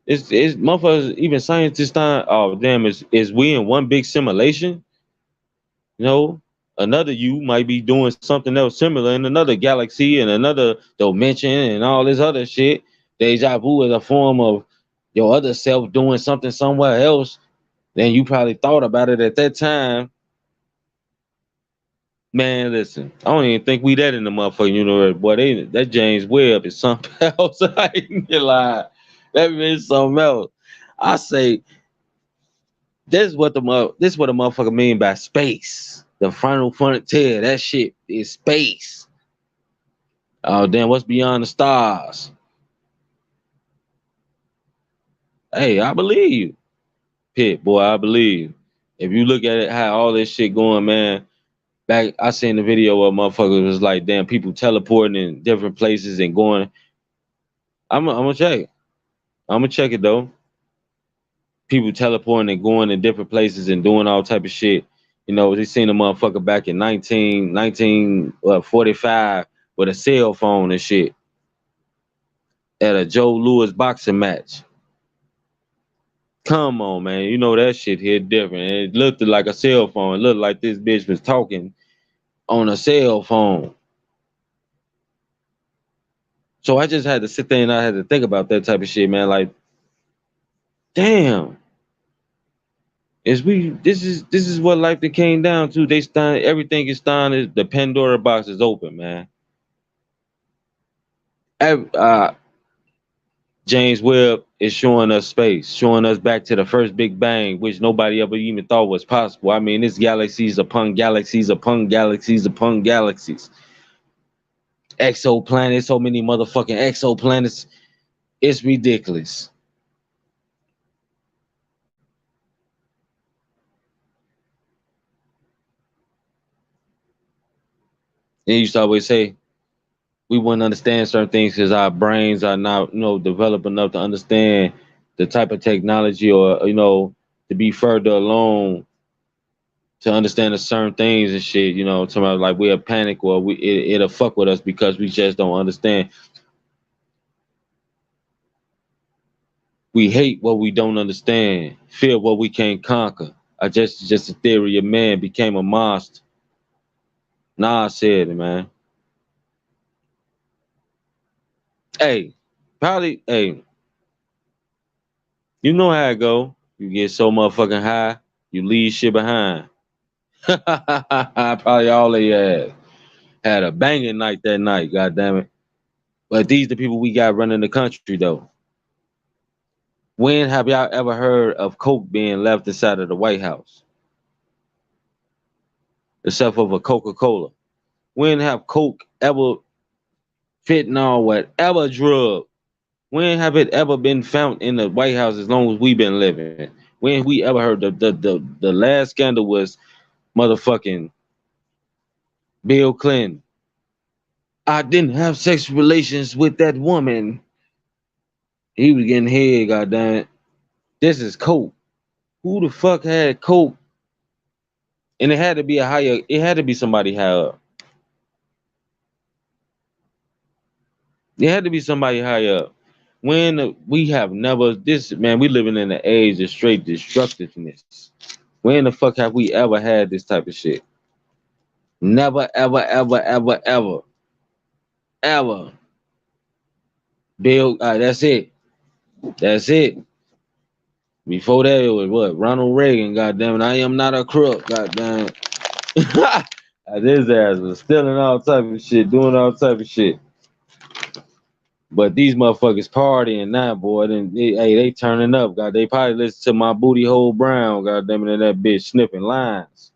It's motherfuckers, even scientists, oh, damn, is we in one big simulation? You know, another you might be doing something else similar in another galaxy and another dimension and all this other shit. Deja vu is a form of your other self doing something somewhere else. Then you probably thought about it at that time. Man, listen, I don't even think we that in the motherfucking universe. Boy, that James Webb is something else. I ain't gonna lie. That means something else. I say this is what a motherfucker mean by space. The final frontier, that shit is space. Oh damn, what's beyond the stars? Hey, I believe you. Pit, boy, I believe. If you look at it, how all this shit going, man. Back, I seen the video where motherfuckers was like, damn, people teleporting in different places and going. I'm gonna check. I'm gonna check it though. People teleporting and going in different places and doing all type of shit. You know, they seen a motherfucker back in 1945 with a cell phone and shit at a Joe Louis boxing match. Come on, man. You know that shit here different. It looked like a cell phone. It looked like this bitch was talking on a cell phone. So I just had to sit there and I had to think about that type of shit, man. Like, damn. This is what life that came down to. Everything is done. The Pandora box is open, man. Uh, James Webb is showing us space, showing us back to the first Big Bang, which nobody ever even thought was possible. I mean, it's galaxies upon galaxies upon galaxies upon galaxies. Exoplanets, so many motherfucking exoplanets. It's ridiculous. And you used to always say we wouldn't understand certain things because our brains are not, developed enough to understand the type of technology or, to be further along to understand the certain things and shit, talking about like we'll panic or it'll fuck with us because we just don't understand. We hate what we don't understand, fear what we can't conquer. I just a theory of man became a monster. Nah, I said it, man. Hey, probably, hey, you know how it go. You get so motherfucking high, you leave shit behind. Probably all they had a banging night that night, god damn it. But these the people we got running the country though. When have y'all ever heard of Coke being left inside of the White House? Except for a Coca-Cola. When have Coke ever, fentanyl, whatever drug, when have it ever been found in the White House as long as we've been living? When have we ever heard the last scandal was motherfucking Bill Clinton. I didn't have sexual relations with that woman. He was getting head, goddamn it. This is Coke. Who the fuck had Coke? And it had to be somebody higher up. It had to be somebody higher up. When we have never, this man, we living in an age of straight destructiveness. When the fuck have we ever had this type of shit? Never, ever, ever, ever, ever, ever. Bill, that's it. That's it. Before that, it was what? Ronald Reagan, goddamn it. I am not a crook, goddamn it. I His ass was stealing all type of shit, doing all type of shit. But these motherfuckers partying now, boy. Then they turning up. God, they probably listen to my booty hole brown. God damn it, and that bitch sniffing lines.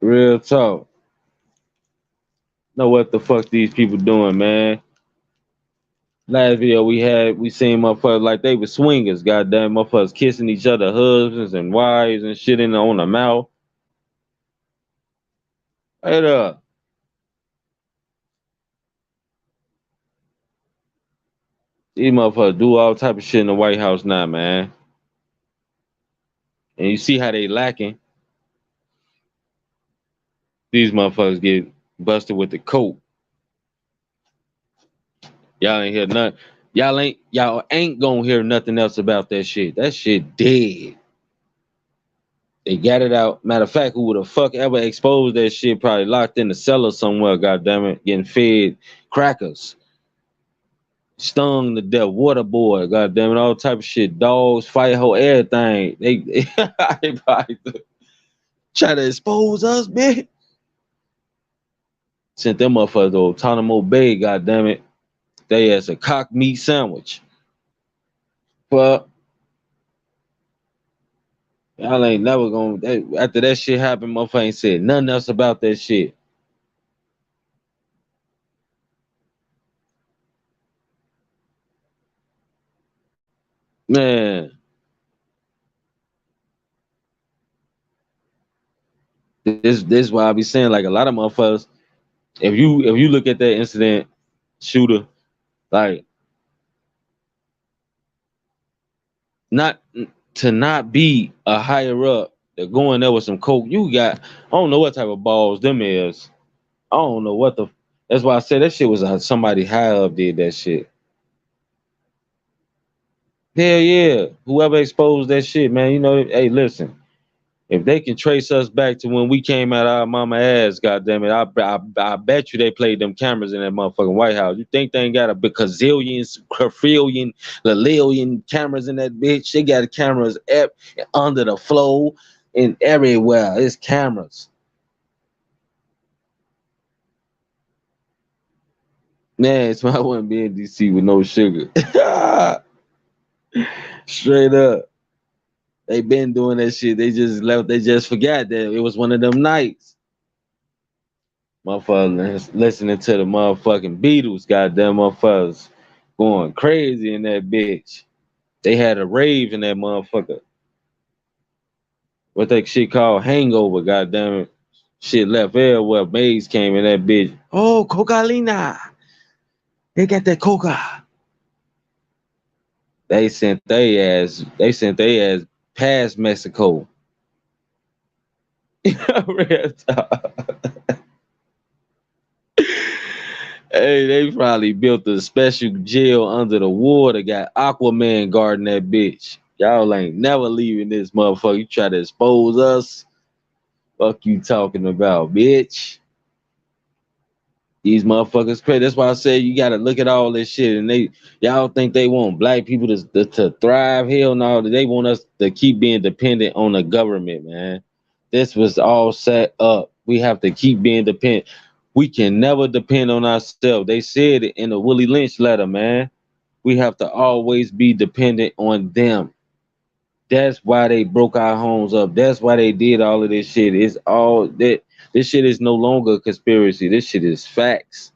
Real talk. Know what the fuck these people doing, man? Last video we seen motherfuckers like they were swingers. Goddamn, motherfuckers kissing each other, husbands and wives and shit on the mouth. Right up. These motherfuckers do all type of shit in the White House now, man. And you see how they lacking. These motherfuckers get busted with the coat. Y'all ain't hear nothing. Y'all ain't gonna hear nothing else about that shit. That shit dead. They got it out. Matter of fact, who would the fuck ever exposed that shit? Probably locked in the cellar somewhere, goddamn it, getting fed crackers. Stung to death, water boy, goddamn it, all type of shit. Dogs, fight hoe, everything. They probably try to expose us, man. Sent them motherfuckers to Guantanamo Bay, goddamn it. They as a cock meat sandwich. But y'all ain't never gonna. After that shit happened, motherfucker ain't said nothing else about that shit. Man, this why I be saying like a lot of motherfuckers. If you look at that incident, shooter, like not to not be a higher up, to go in there with some coke. You got I don't know what type of balls them is. I don't know what the. That's why I said that shit was somebody high up did that shit. Hell yeah, whoever exposed that shit, man. You know, hey, listen. If they can trace us back to when we came out our mama ass, goddamn it, I bet you they played them cameras in that motherfucking White House. You think they ain't got a gazillion, quadrillion, lillion cameras in that bitch? They got cameras under the floor and everywhere. It's cameras. Man, so I wouldn't be in DC with no sugar. Straight up. They been doing that shit. They just left. They just forgot that it was one of them nights. Motherfuckers listening to the motherfucking Beatles. Goddamn motherfuckers going crazy in that bitch. They had a rave in that motherfucker. What that shit called hangover. Goddamn it. Shit left everywhere. Maze came in that bitch. Oh, Coca-Lina. They got that coca. They sent they ass. They sent they ass past Mexico. Real talk. Hey, they probably built a special jail under the water. Got Aquaman guarding that bitch. Y'all ain't never leaving this motherfucker. You try to expose us. Fuck you talking about, bitch. These motherfuckers crazy. That's why I say you gotta look at all this shit. And y'all think they want black people to thrive? Hell no. They want us to keep being dependent on the government, man. This was all set up. We have to keep being dependent. We can never depend on ourselves. They said it in the Willie Lynch letter, man. We have to always be dependent on them. That's why they broke our homes up. That's why they did all of this shit. It's all that. This shit is no longer a conspiracy. This shit is facts.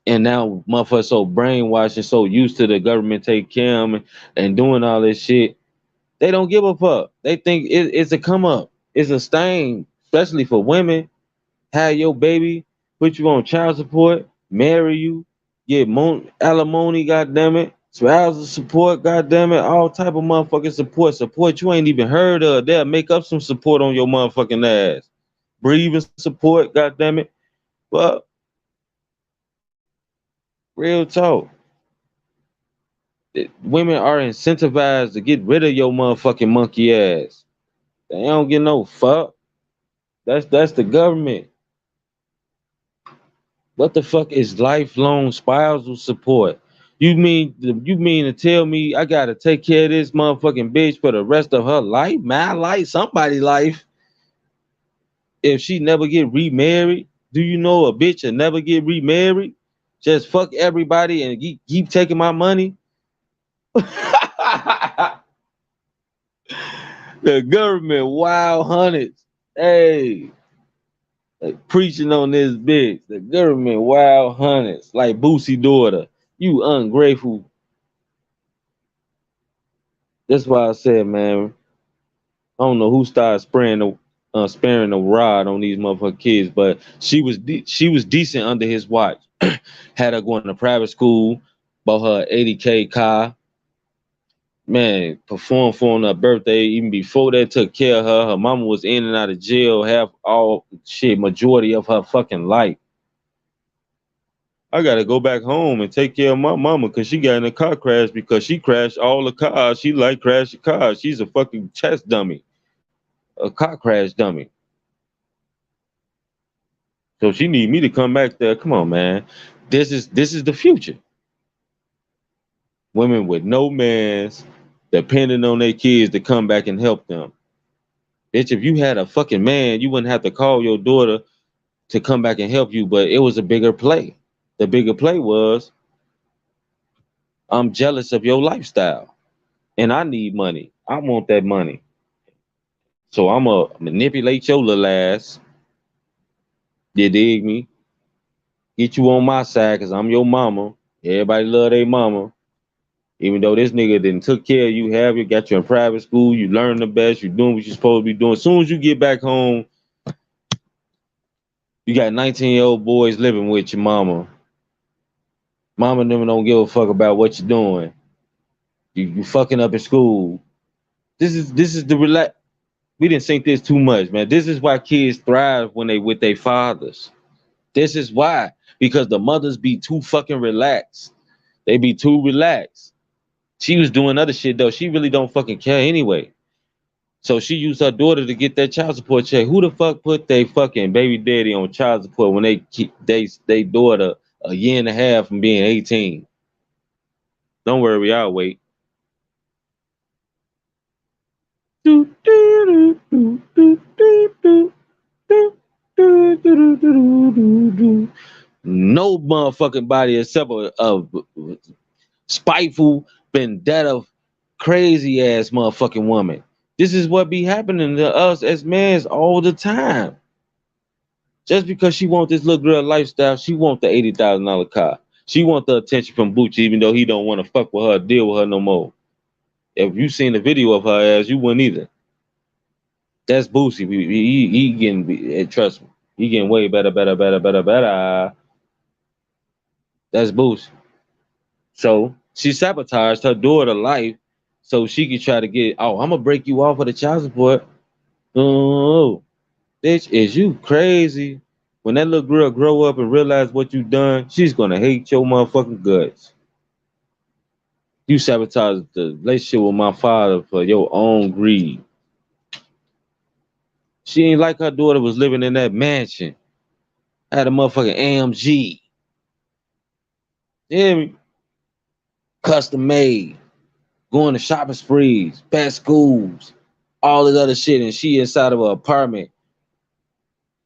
And now motherfuckers so brainwashed and so used to the government take care of them and doing all this shit. They don't give a fuck. They think it's a come up. It's a stain, especially for women. Have your baby, put you on child support, marry you, get alimony, goddamn it, spousal support, goddamn it, all type of motherfucking support you ain't even heard of. They'll make up some support on your motherfucking ass. Breathing support, goddamn it. But real talk, women are incentivized to get rid of your motherfucking monkey ass. They don't get no fuck. That's the government. What the fuck is lifelong spousal support? You mean to tell me I gotta take care of this motherfucking bitch for the rest of her life? My life, somebody's life. If she never get remarried, do you know a bitch will never get remarried? Just fuck everybody and keep taking my money. The government wild hundreds. Hey, like preaching on this bitch. The government wild hundreds. Like Boosie daughter. You ungrateful. That's why I said, man, I don't know who started sparing the rod on these motherfucking kids, but she was decent under his watch. Had her going to private school, bought her 80K car, man, performed for her on her birthday. Even before that, took care of her. Her mama was in and out of jail, half all shit, majority of her fucking life. I gotta go back home and take care of my mama because she got in a car crash because she crashed all the cars. She like crashing cars. She's a fucking test dummy, a car crash dummy. So she need me to come back there. Come on, man. This is the future. Women with no mans depending on their kids to come back and help them. Bitch, if you had a fucking man, you wouldn't have to call your daughter to come back and help you, but it was a bigger play. The bigger play was I'm jealous of your lifestyle and I need money. I want that money. So I'm going to manipulate your little ass. You dig me? Get you on my side because I'm your mama. Everybody love their mama. Even though this nigga didn't took care of you, have you, got you in private school, you learn the best, you doing what you're supposed to be doing. As soon as you get back home, you got 19-year-old boys living with your mama. Mama and them don't give a fuck about what you're doing. You fucking up in school. This is the relax. We didn't think this too much, man. This is why kids thrive when they with their fathers. This is why. Because the mothers be too fucking relaxed. They be too relaxed. She was doing other shit though. She really don't fucking care anyway. So she used her daughter to get that child support check. Who the fuck put their fucking baby daddy on child support when they daughter a year and a half from being 18? Don't worry, I'll wait. No motherfucking body except a spiteful, vendetta, crazy ass motherfucking woman. This is what be happening to us as men all the time. Just because she want this little girl lifestyle, she want the $80,000 car. She want the attention from Bucci, even though he don't want to fuck with her, deal with her no more. If you seen the video of her ass, you wouldn't either. That's Boosie. He getting, trust me, he getting way better. That's Boosie. So she sabotaged her daughter's life so she could try to get, oh, I'm gonna break you off of the child support. Oh, bitch, is you crazy? When that little girl grow up and realize what you done, she's gonna hate your motherfucking guts. You sabotaged the relationship with my father for your own greed. She ain't like her daughter was living in that mansion. Had a motherfucking AMG. You hear me? Custom made. Going to shopping sprees, best schools, all this other shit. And she inside of an apartment.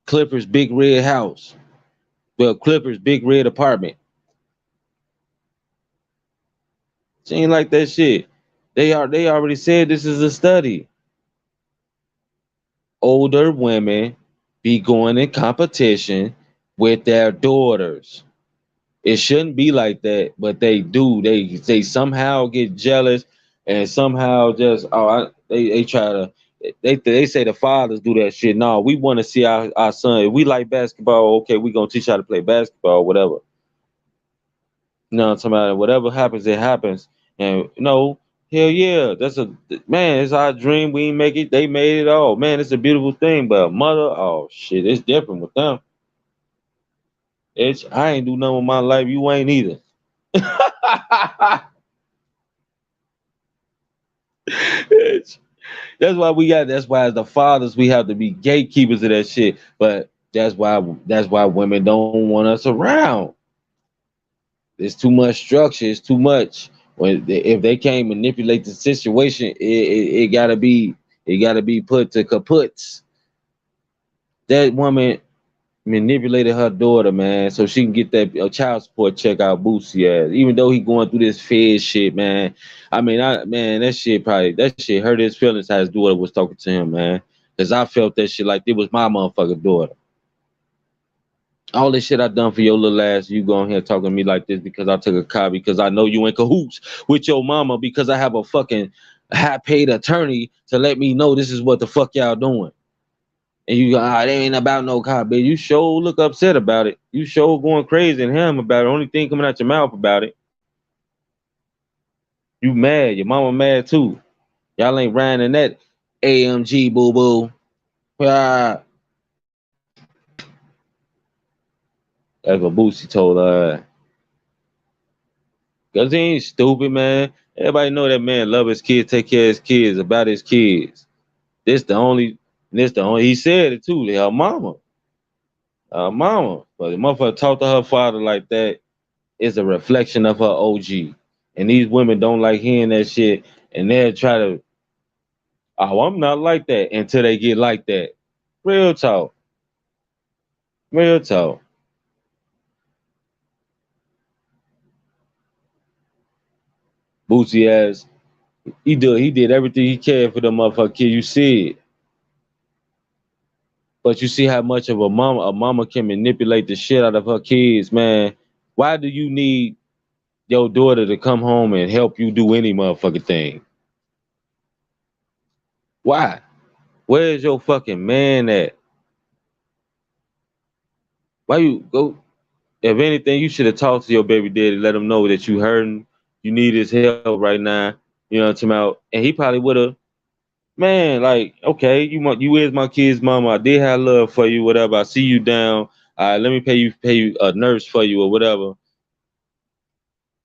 Clippers big red house. Well, Clippers big red apartment. She ain't like that shit. They already said this is a study. Older women be going in competition with their daughters. It shouldn't be like that, but they do. They somehow get jealous and somehow just they try to they say the fathers do that shit. No, we want to see our son. If we like basketball, okay, we gonna teach how to play basketball, whatever. No, I'm talking about whatever happens, it happens. And hell yeah, that's a man. It's our dream. We ain't make it. They made it all. Man, it's a beautiful thing. But mother, oh shit, it's different with them. I ain't do nothing with my life. You ain't either. That's why we got. That's why as the fathers we have to be gatekeepers of that shit. But that's why women don't want us around. It's too much structure. It's too much. If they can't manipulate the situation, it gotta be put to kaputs. That woman manipulated her daughter, man, so she can get that child support check out Boosie ass. Even though he going through this Fed shit, man. I mean, man, that shit hurt his feelings how his daughter was talking to him, man. Cause I felt that shit like it was my motherfucking daughter. All this shit I done for your little ass, you going here talking to me like this because I took a car, because I know you in cahoots with your mama, because I have a fucking high paid attorney to let me know this is what the fuck y'all doing. And you go, it ain't about no car, bitch. You sure look upset about it. You sure going crazy and him about it. Only thing coming out your mouth about it. You mad. Your mama mad too. Y'all ain't riding in that AMG, boo-boo. Ah. That's what Boosie told her. Cause he ain't stupid, man. Everybody know that man love his kids, take care of his kids, about his kids. This the only, he said it too, her mama. But the motherfucker talk to her father like that is a reflection of her OG. And these women don't like hearing that shit, and they'll try to, oh, I'm not like that until they get like that. Real talk. Real talk. Boosie ass, he did everything he can for the motherfucker kid. You see it. But you see how much of a mama can manipulate the shit out of her kids, man. Why do you need your daughter to come home and help you do any motherfucking thing? Why? Where's your fucking man at? Why you go? If anything, you should have talked to your baby daddy, let him know that you hurting, you need his help right now. You know what I'm talking about? And he probably would have, man, like, okay, you is my kid's mama. I did have love for you, whatever. I see you down. Let me pay you a nurse for you or whatever.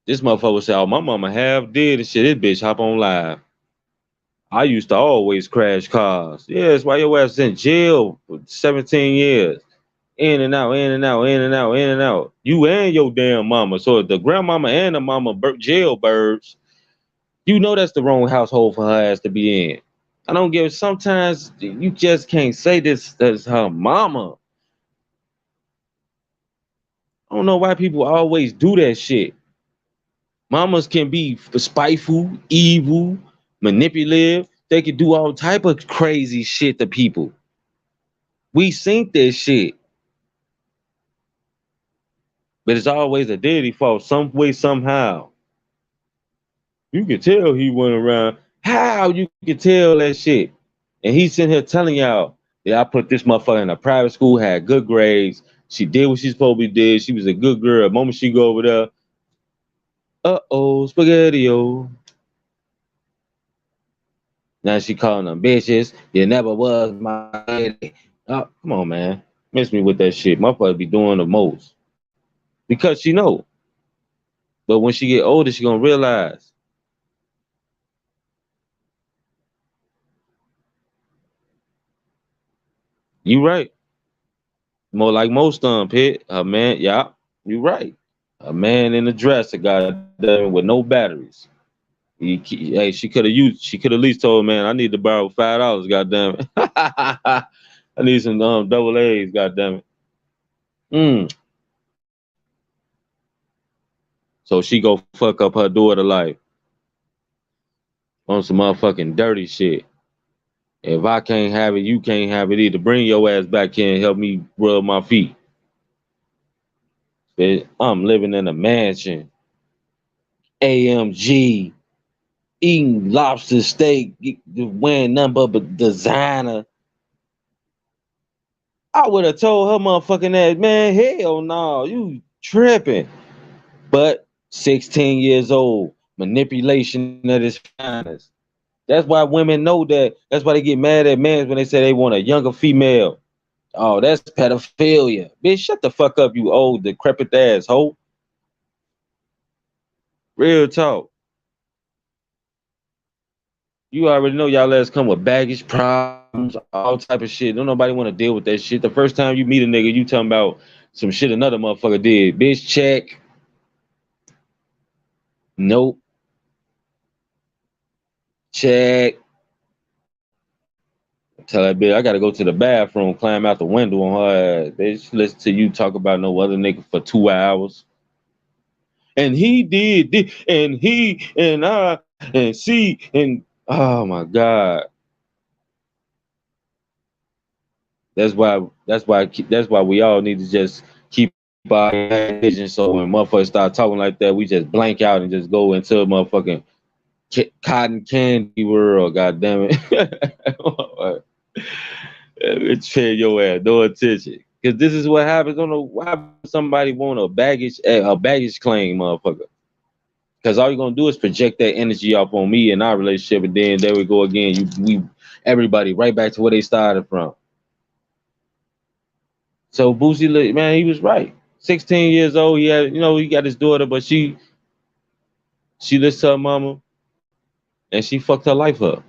This motherfucker say, oh, my mama half dead and shit. This bitch hop on live. I used to always crash cars. Yes, why your ass in jail for 17 years? In and out, in and out, in and out, in and out. You and your damn mama. So the grandmama and the mama jailbirds, you know that's the wrong household for her ass to be in. I don't give, sometimes you just can't say this as her mama. I don't know why people always do that shit. Mamas can be spiteful, evil, manipulative. They can do all type of crazy shit to people. We seen this shit. But it's always a daddy fault, some way, somehow. You can tell he went around. How you can tell that shit? And he's sitting here telling y'all that I put this motherfucker in a private school, had good grades. She did what she's supposed to be did. She was a good girl. The moment she go over there, spaghetti-o. Now she calling them bitches. You never was my lady. Oh, come on, man. Miss me with that shit. Motherfucker be doing the most. Because she know. But when she get older, she gonna realize. You right. More like most Pit. A man, yeah, you right. A man in a dress, a goddamn with no batteries. Hey, she could have at least told man, I need to borrow $5, goddamn it. I need some double A's, goddamn it. So she go fuck up her daughter life on some motherfucking dirty shit. If I can't have it, you can't have it either. Bring your ass back here and help me rub my feet. Bitch, I'm living in a mansion. AMG. Eating lobster steak. Wearing nothing but designer. I would have told her motherfucking ass, man, hell no, you tripping. But 16 years old, manipulation at its finest. That's why women know that. That's why they get mad at men when they say they want a younger female. Oh, that's pedophilia. Bitch, shut the fuck up, you old decrepit asshole. Real talk. You already know y'all ass come with baggage problems, all type of shit. Don't nobody want to deal with that shit. The first time you meet a nigga, you talking about some shit another motherfucker did. Bitch, check. Nope. Check. Tell that bitch I gotta go to the bathroom, climb out the window on her ass. Bitch, listen to you talk about no other nigga for 2 hours. And he did, and he and I and she and oh my God. That's why we all need to just keep our vision. So when motherfuckers start talking like that, we just blank out and just go into a motherfucking cotton candy world. God damn it. It's pay your ass no attention. Cause this is what happens. I don't know why somebody want a baggage claim, motherfucker. Cause all you're gonna do is project that energy off on me and our relationship, and then there we go again. Everybody right back to where they started from. So Boosie, man, he was right. 16 years old, he got his daughter, but she listened to her mama and she fucked her life up.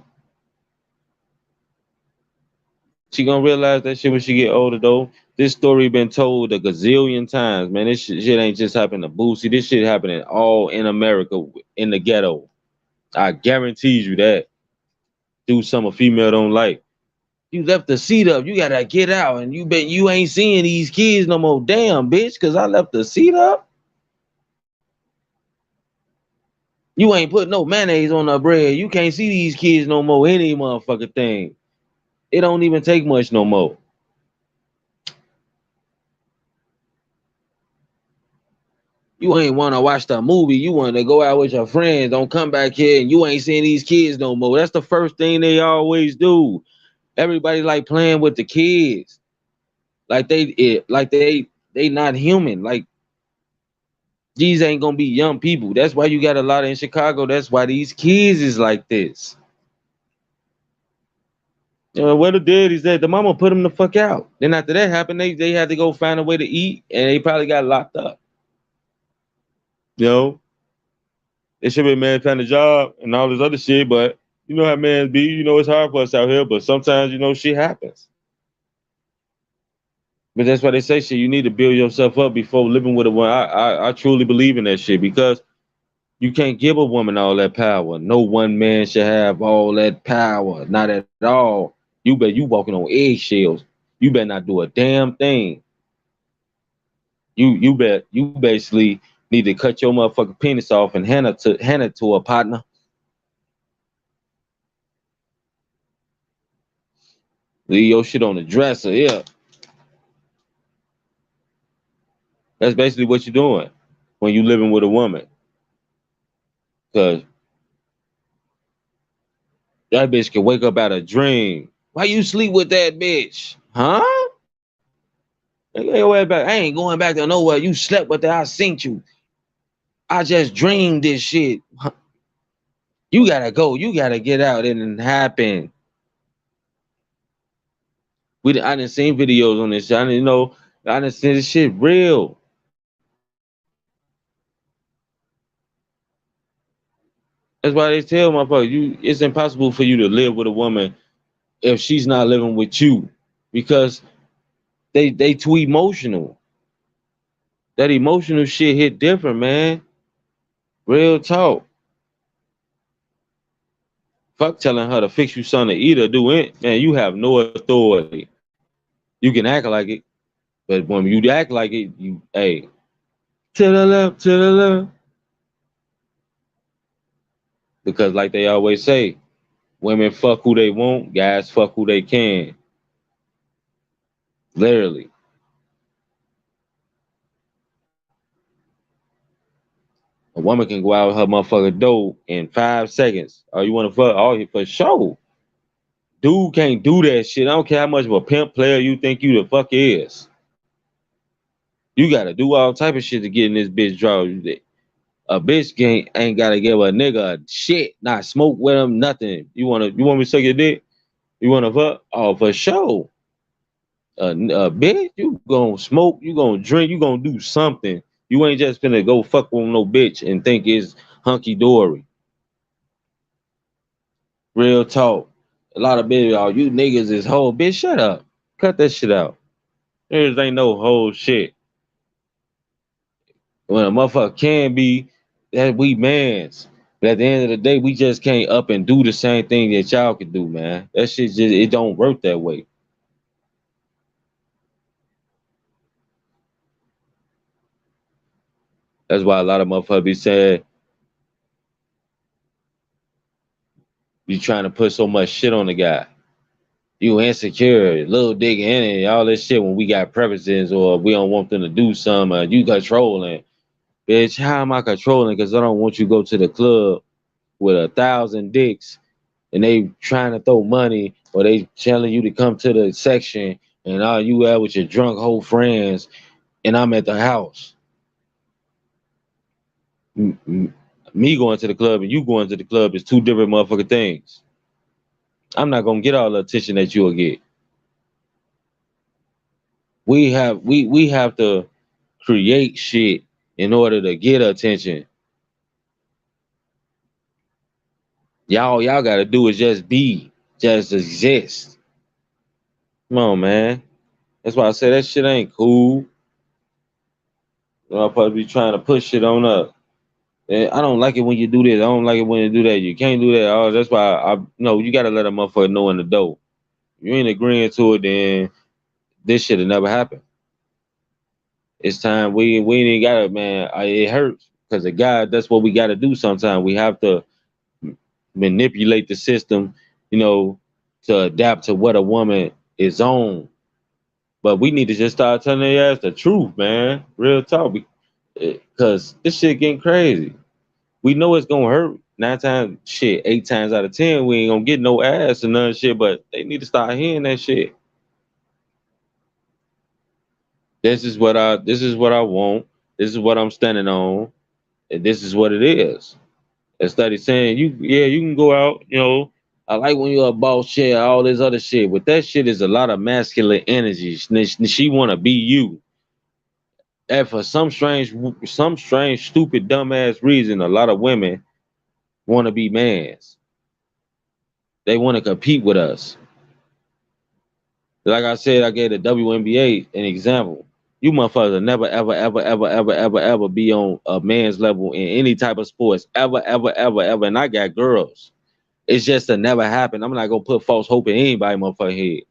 She gonna realize that shit when she get older though. This story been told a gazillion times, man. This shit ain't just happened to Boosie. This shit happening all in America, in the ghetto. I guarantee you that. Do something a female don't like. You left the seat up. You gotta get out, and you ain't seeing these kids no more. Damn, bitch, cause I left the seat up. You ain't put no mayonnaise on the bread. You can't see these kids no more. Any motherfucking thing. It don't even take much no more. You ain't want to watch the movie. You want to go out with your friends. Don't come back here and you ain't seeing these kids no more. That's the first thing they always do. Everybody like playing with the kids. Like they not human. Like these ain't gonna be young people. That's why you got a lot in Chicago. That's why these kids is like this. Where the daddy's at, the mama put them the fuck out. Then after that happened, they had to go find a way to eat, and they probably got locked up. You know, they should be a man find a job and all this other shit, but you know how men be. You know it's hard for us out here, but sometimes shit happens. But that's why they say shit. You need to build yourself up before living with a woman. I truly believe in that shit because you can't give a woman all that power. No one man should have all that power. Not at all. You walking on eggshells. You better not do a damn thing. You basically need to cut your motherfucking penis off and hand it to a partner. Leave your shit on the dresser. Yeah, that's basically what you're doing when you living with a woman. Cause that bitch can wake up out of a dream. Why you sleep with that bitch? Huh? I ain't going back to nowhere. You slept with that. I seen you. I just dreamed this shit. You gotta go. You gotta get out. It didn't happen. I didn't see videos on this shit. I didn't see this shit real. That's why they tell motherfuckers, it's impossible for you to live with a woman if she's not living with you. Because they too emotional. That emotional shit hit different, man. Real talk. Fuck telling her to fix you something to eat or do it. Man, you have no authority. You can act like it, but when you act like it, hey, to the left, to the left. Because like they always say, women fuck who they want, guys fuck who they can. Literally. A woman can go out her motherfucking door in 5 seconds. Oh, you want to fuck? Oh, for sure. Dude can't do that shit. I don't care how much of a pimp player you think you the fuck is. You gotta do all type of shit to get in this bitch draw. A bitch ain't gotta give a nigga a shit, not smoke with him, nothing. You want me to suck your dick? You wanna fuck? Oh, for sure. Bitch, you gonna smoke, you gonna drink, you gonna do something. You ain't just finna go fuck with no bitch and think it's hunky dory. Real talk. A lot of bitches, oh, you niggas is whole. Bitch, shut up. Cut that shit out. There ain't no whole shit. When a motherfucker can be, that we mans. But at the end of the day, we just can't up and do the same thing that y'all can do, man. That shit just it don't work that way. That's why a lot of motherfuckers be saying you trying to put so much shit on the guy. You insecure, little dick in it, all this shit when we got preferences or we don't want them to do something. You controlling. Bitch, how am I controlling? Because I don't want you to go to the club with 1,000 dicks and they trying to throw money or they telling you to come to the section and all you out with your drunk whole friends and I'm at the house. Me going to the club and you going to the club is two different motherfucking things. I'm not gonna get all the attention that you'll get. We have to create shit in order to get attention. Y'all gotta do is just be, just exist. Come on, man. That's why I say that shit ain't cool. I'm supposed to be trying to push shit on up. And I don't like it when you do this. I don't like it when you do that. You can't do that. Oh, that's why I no. You gotta let a motherfucker know in the door. You ain't agreeing to it, then this shit'll never happen. It's time we ain't got it, man. It hurts because the guy. That's what we got to do. Sometimes we have to manipulate the system, you know, to adapt to what a woman is on. But we need to just start telling their ass the truth, man. Real talk, because this shit getting crazy. We know it's gonna hurt. 9 times, shit, 8 times out of 10, we ain't gonna get no ass and none shit. But they need to start hearing that shit. This is what I want. This is what I'm standing on, and this is what it is. Instead of saying you can go out, I like when you're a boss shit, all this other shit. But that shit is a lot of masculine energy. She wanna be you. And for some strange, stupid, dumbass reason, a lot of women wanna be mans. They wanna compete with us. Like I said, I gave the WNBA an example. You motherfuckers will never, ever, ever, ever, ever, ever, ever be on a man's level in any type of sports. Ever, ever, ever, ever. And I got girls. It's just to never happen. I'm not gonna put false hope in anybody motherfucking head.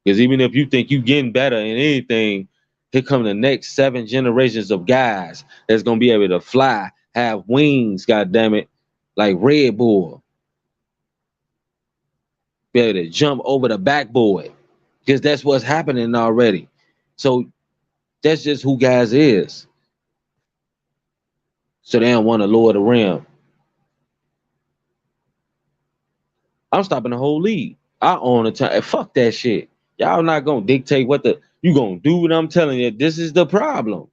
Because even if you think you getting better in anything, here come the next 7 generations of guys that's gonna be able to fly, have wings, god damn it, like Red Bull, be able to jump over the backboard. Because that's what's happening already. So that's just who guys is. So they don't want to lower the rim. I'm stopping the whole league. I own the time. Fuck that shit. Y'all not gonna dictate what you gonna do. What I'm telling you, this is the problem.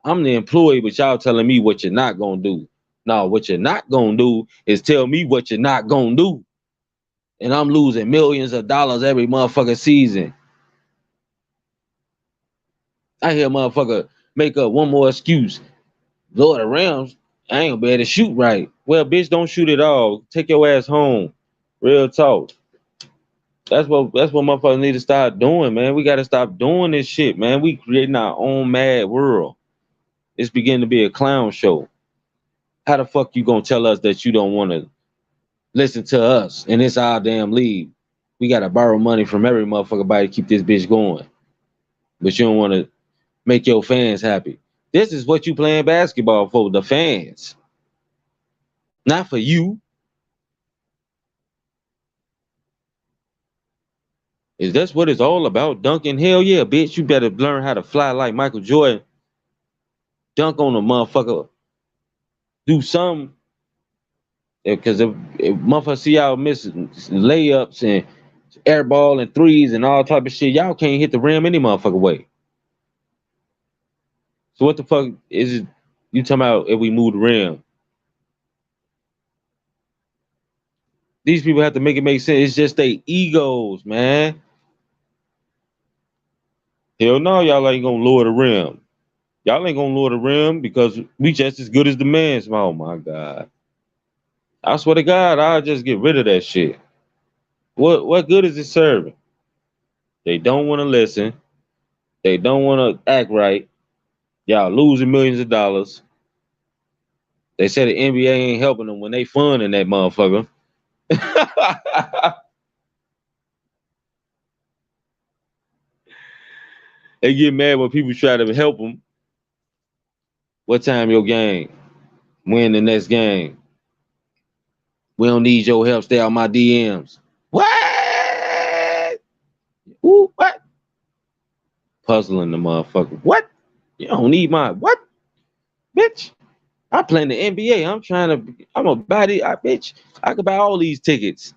I'm the employee, but y'all telling me what you're not gonna do. No, what you're not gonna do is tell me what you're not gonna do. And I'm losing millions of dollars every motherfucking season. I hear a motherfucker make up one more excuse. Lord of Rams, I ain't gonna be able to shoot right. Well, bitch, don't shoot at all. Take your ass home. Real talk. That's what motherfuckers need to start doing, man. We gotta stop doing this shit, man. We creating our own mad world. It's beginning to be a clown show. How the fuck you gonna tell us that you don't wanna listen to us and it's our damn league? We gotta borrow money from every motherfucker body to keep this bitch going. But you don't wanna make your fans happy. This is what you playing basketball for, the fans. Not for you. Is that's what it's all about? Dunking? Hell yeah, bitch. You better learn how to fly like Michael Jordan. Dunk on a motherfucker. Do something. Because if motherfuckers see y'all miss layups and air ball and threes and all type of shit, y'all can't hit the rim any motherfucker way. So what the fuck is it you talking about if we move the rim? These people have to make it make sense. It's just they egos, man. Hell no, y'all ain't gonna lower the rim. Y'all ain't gonna lower the rim because we just as good as the men's. Oh my God. I swear to God, I'll just get rid of that shit. What good is it serving? They don't want to listen. They don't want to act right. Y'all losing millions of dollars. They said the NBA ain't helping them when they funding that motherfucker. They get mad when people try to help them. What time your game? Win the next game. We don't need your help. Stay out my DMs. What? Ooh, what? Puzzling the motherfucker. What? You don't need my what? Bitch. I play in the NBA. I'm a body. Bitch. I could buy all these tickets.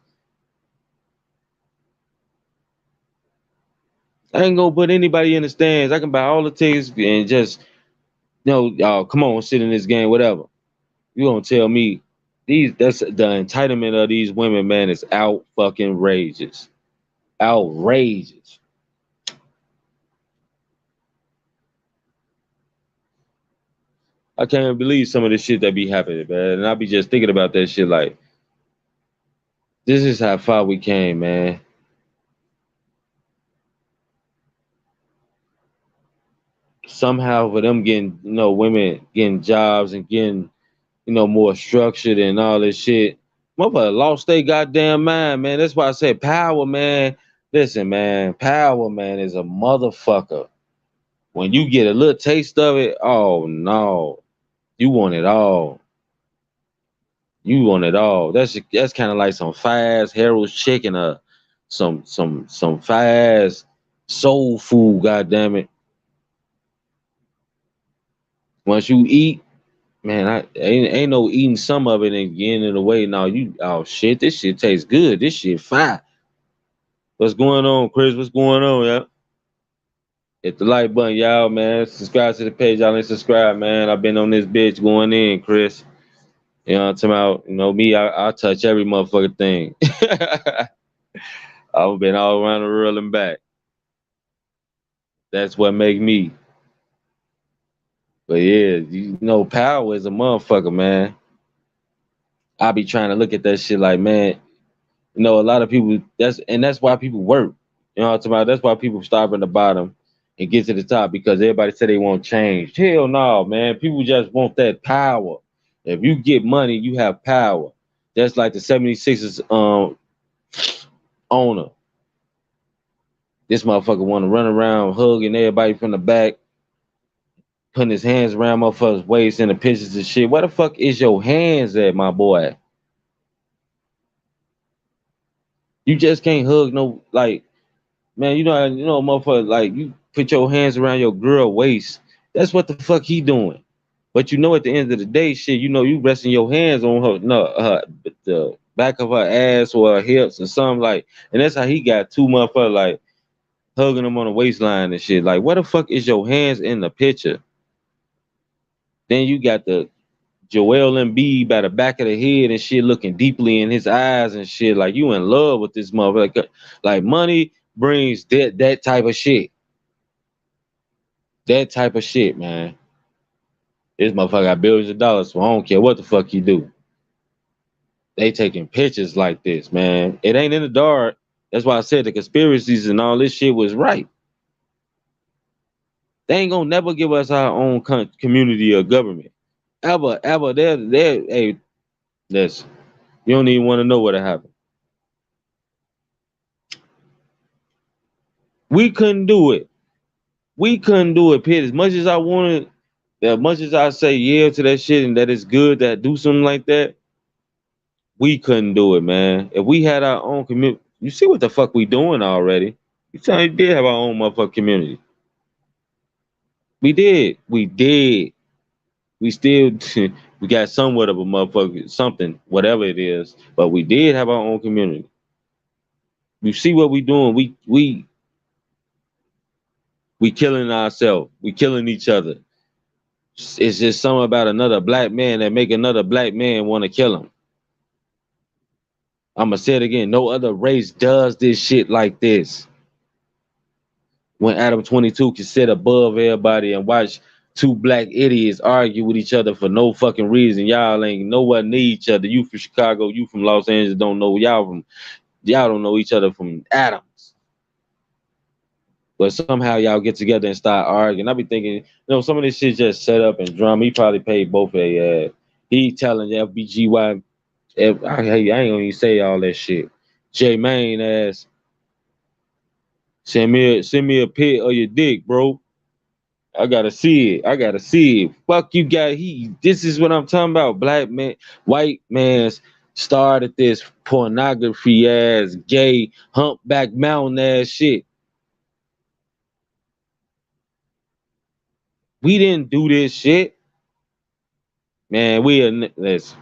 I ain't gonna put anybody in the stands. I can buy all the tickets and just, y'all, come on, sit in this game, whatever. You gonna tell me that's the entitlement of these women, man, is out fucking rageous. Outrageous. I can't believe some of the shit that be happening, man. And I be just thinking about that shit like, this is how far we came, man. Somehow for them getting, women getting jobs and getting, more structured and all this shit. Motherfucker lost their goddamn mind, man. That's why I said power, man. Listen, man, power, man, is a motherfucker. When you get a little taste of it, oh no, you want it all. You want it all. That's kind of like some fast Harold's chicken, some fast soul food. God damn it! Once you eat, man, I ain't no eating some of it and getting it away. Now oh shit, this shit tastes good. This shit fire. What's going on, Chris? What's going on, yeah? Hit the like button, y'all, man. Subscribe to the page. Y'all ain't subscribe, man. I've been on this bitch going in, Chris. You know what I'm talking about? Me, I touch every motherfucking thing. I've been all around the world and back. That's what make me. But yeah, power is a motherfucker, man. I be trying to look at that shit like, man, a lot of people, that's why people work. You know what I'm talking about? That's why people start at the bottom and get to the top, because everybody said they want change. Hell no, man. People just want that power. If you get money, you have power. That's like the 76ers owner. This motherfucker want to run around hugging everybody from the back, putting his hands around motherfuckers' waist in the pictures and shit. Where the fuck is your hands at, my boy? You just can't hug no, like, man, motherfucker, like, you put your hands around your girl waist. That's what the fuck he doing. But at the end of the day, shit, you resting your hands on her, the back of her ass or her hips or something, like, and that's how he got two motherfuckers, like, hugging him on the waistline and shit. Like, what the fuck is your hands in the picture? Then you got the Joel Embiid by the back of the head and shit, looking deeply in his eyes and shit. Like, you in love with this motherfucker. Like money brings that type of shit. That type of shit, man. This motherfucker got billions of dollars, so I don't care what the fuck he do. They taking pictures like this, man. It ain't in the dark. That's why I said the conspiracies and all this shit was right. They ain't gonna never give us our own community or government. Ever. Hey, listen, you don't even want to know what happened. We couldn't do it. We couldn't do it, Pete. As much as I wanted, as much as I say yeah to that shit and that it's good that do something like that, we couldn't do it, man. If we had our own community, you see what the fuck we doing already. We did have our own motherfucking community. We did. We did. We still we got somewhat of a motherfucker, something, whatever it is, but we did have our own community. You see what we doing? We killing ourselves. We killing each other. It's just something about another black man that make another black man want to kill him. I'm gonna say it again. No other race does this shit like this. When Adam 22 can sit above everybody and watch two black idiots argue with each other for no fucking reason. Y'all ain't nowhere near each other. You from Chicago, you from Los Angeles, don't know y'all don't know each other from Adams. But somehow y'all get together and start arguing. I be thinking, some of this shit just set up and drama. He probably paid both of their ass. He telling the FBGY, I ain't gonna even say all that shit. J Main ass, send me a pic of your dick, bro. I gotta see it. I gotta see it. Fuck you guys. This is what I'm talking about. Black man, white man's started this pornography ass, gay, humpback mountain ass shit. We didn't do this shit. Man, listen.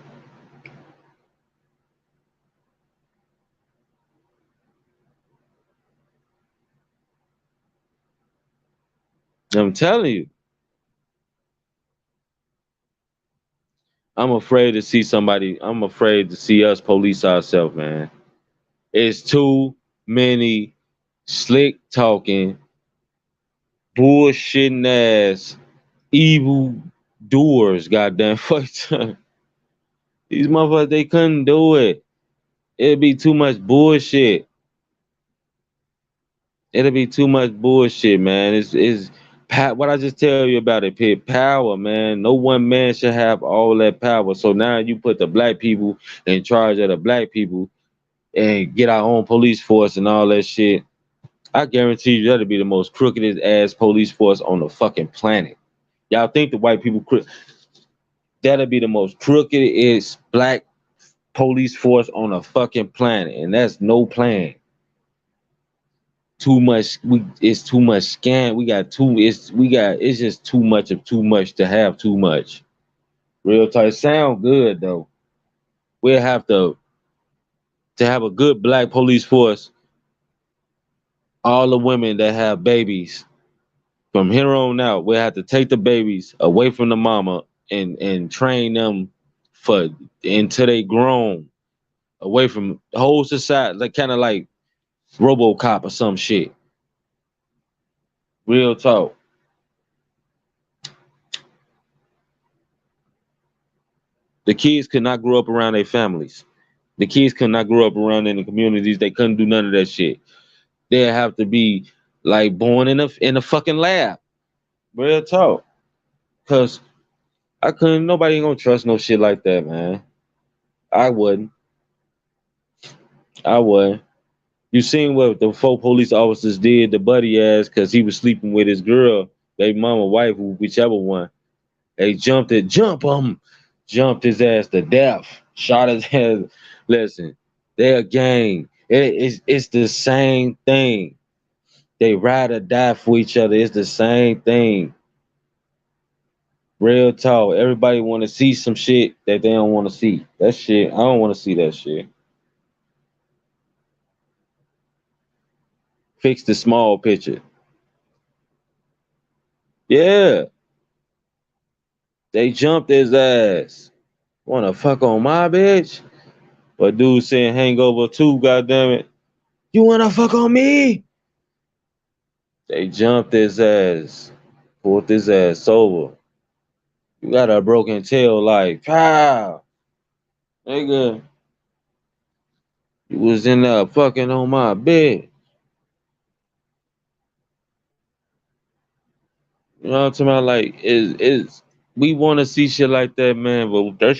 I'm telling you, I'm afraid to see somebody. I'm afraid to see us police ourselves, man. It's too many slick talking, bullshitting ass, evil doers. Goddamn, fuck. These motherfuckers, they couldn't do it. It'd be too much bullshit. It'll be too much bullshit, man. What I just tell you about it, Pit. Power, man. No one man should have all that power. So now you put the black people in charge of the black people and get our own police force and all that shit. I guarantee you that'll be the most crookedest ass police force on the fucking planet. Y'all think the white people that'll be the most crookedest black police force on the fucking planet, and that's no plan. Too much. It's too much scam. It's just too much of too much to have too much. Real talk. Sound good though. We'll have to have a good black police force. All the women that have babies from here on out, we'll have to take the babies away from the mama and train them for until they grown away from the whole society, like kind of like RoboCop or some shit. Real talk. The kids could not grow up around their families. The kids could not grow up around in the communities. They couldn't do none of that shit. They'd have to be like born in a fucking lab. Real talk. Cause I couldn't. Nobody ain't gonna trust no shit like that, man. I wouldn't. I wouldn't. You seen what the four police officers did to Buddy ass because he was sleeping with his girl, their mama, wife, whichever one. They jumped his ass to death, shot his head. Listen, they're a gang. It's the same thing. They ride or die for each other. It's the same thing. Real talk. Everybody want to see some shit that they don't want to see. That shit, I don't want to see that shit. Fix the small picture. Yeah, they jumped his ass. Wanna fuck on my bitch? But dude saying Hangover 2, goddamn it. You wanna fuck on me? They jumped his ass. Pulled his ass over. You got a broken tail like, pow. Nigga, you was in there fucking on my bed. You know what I'm talking about? Like, is we want to see shit like that, man. But that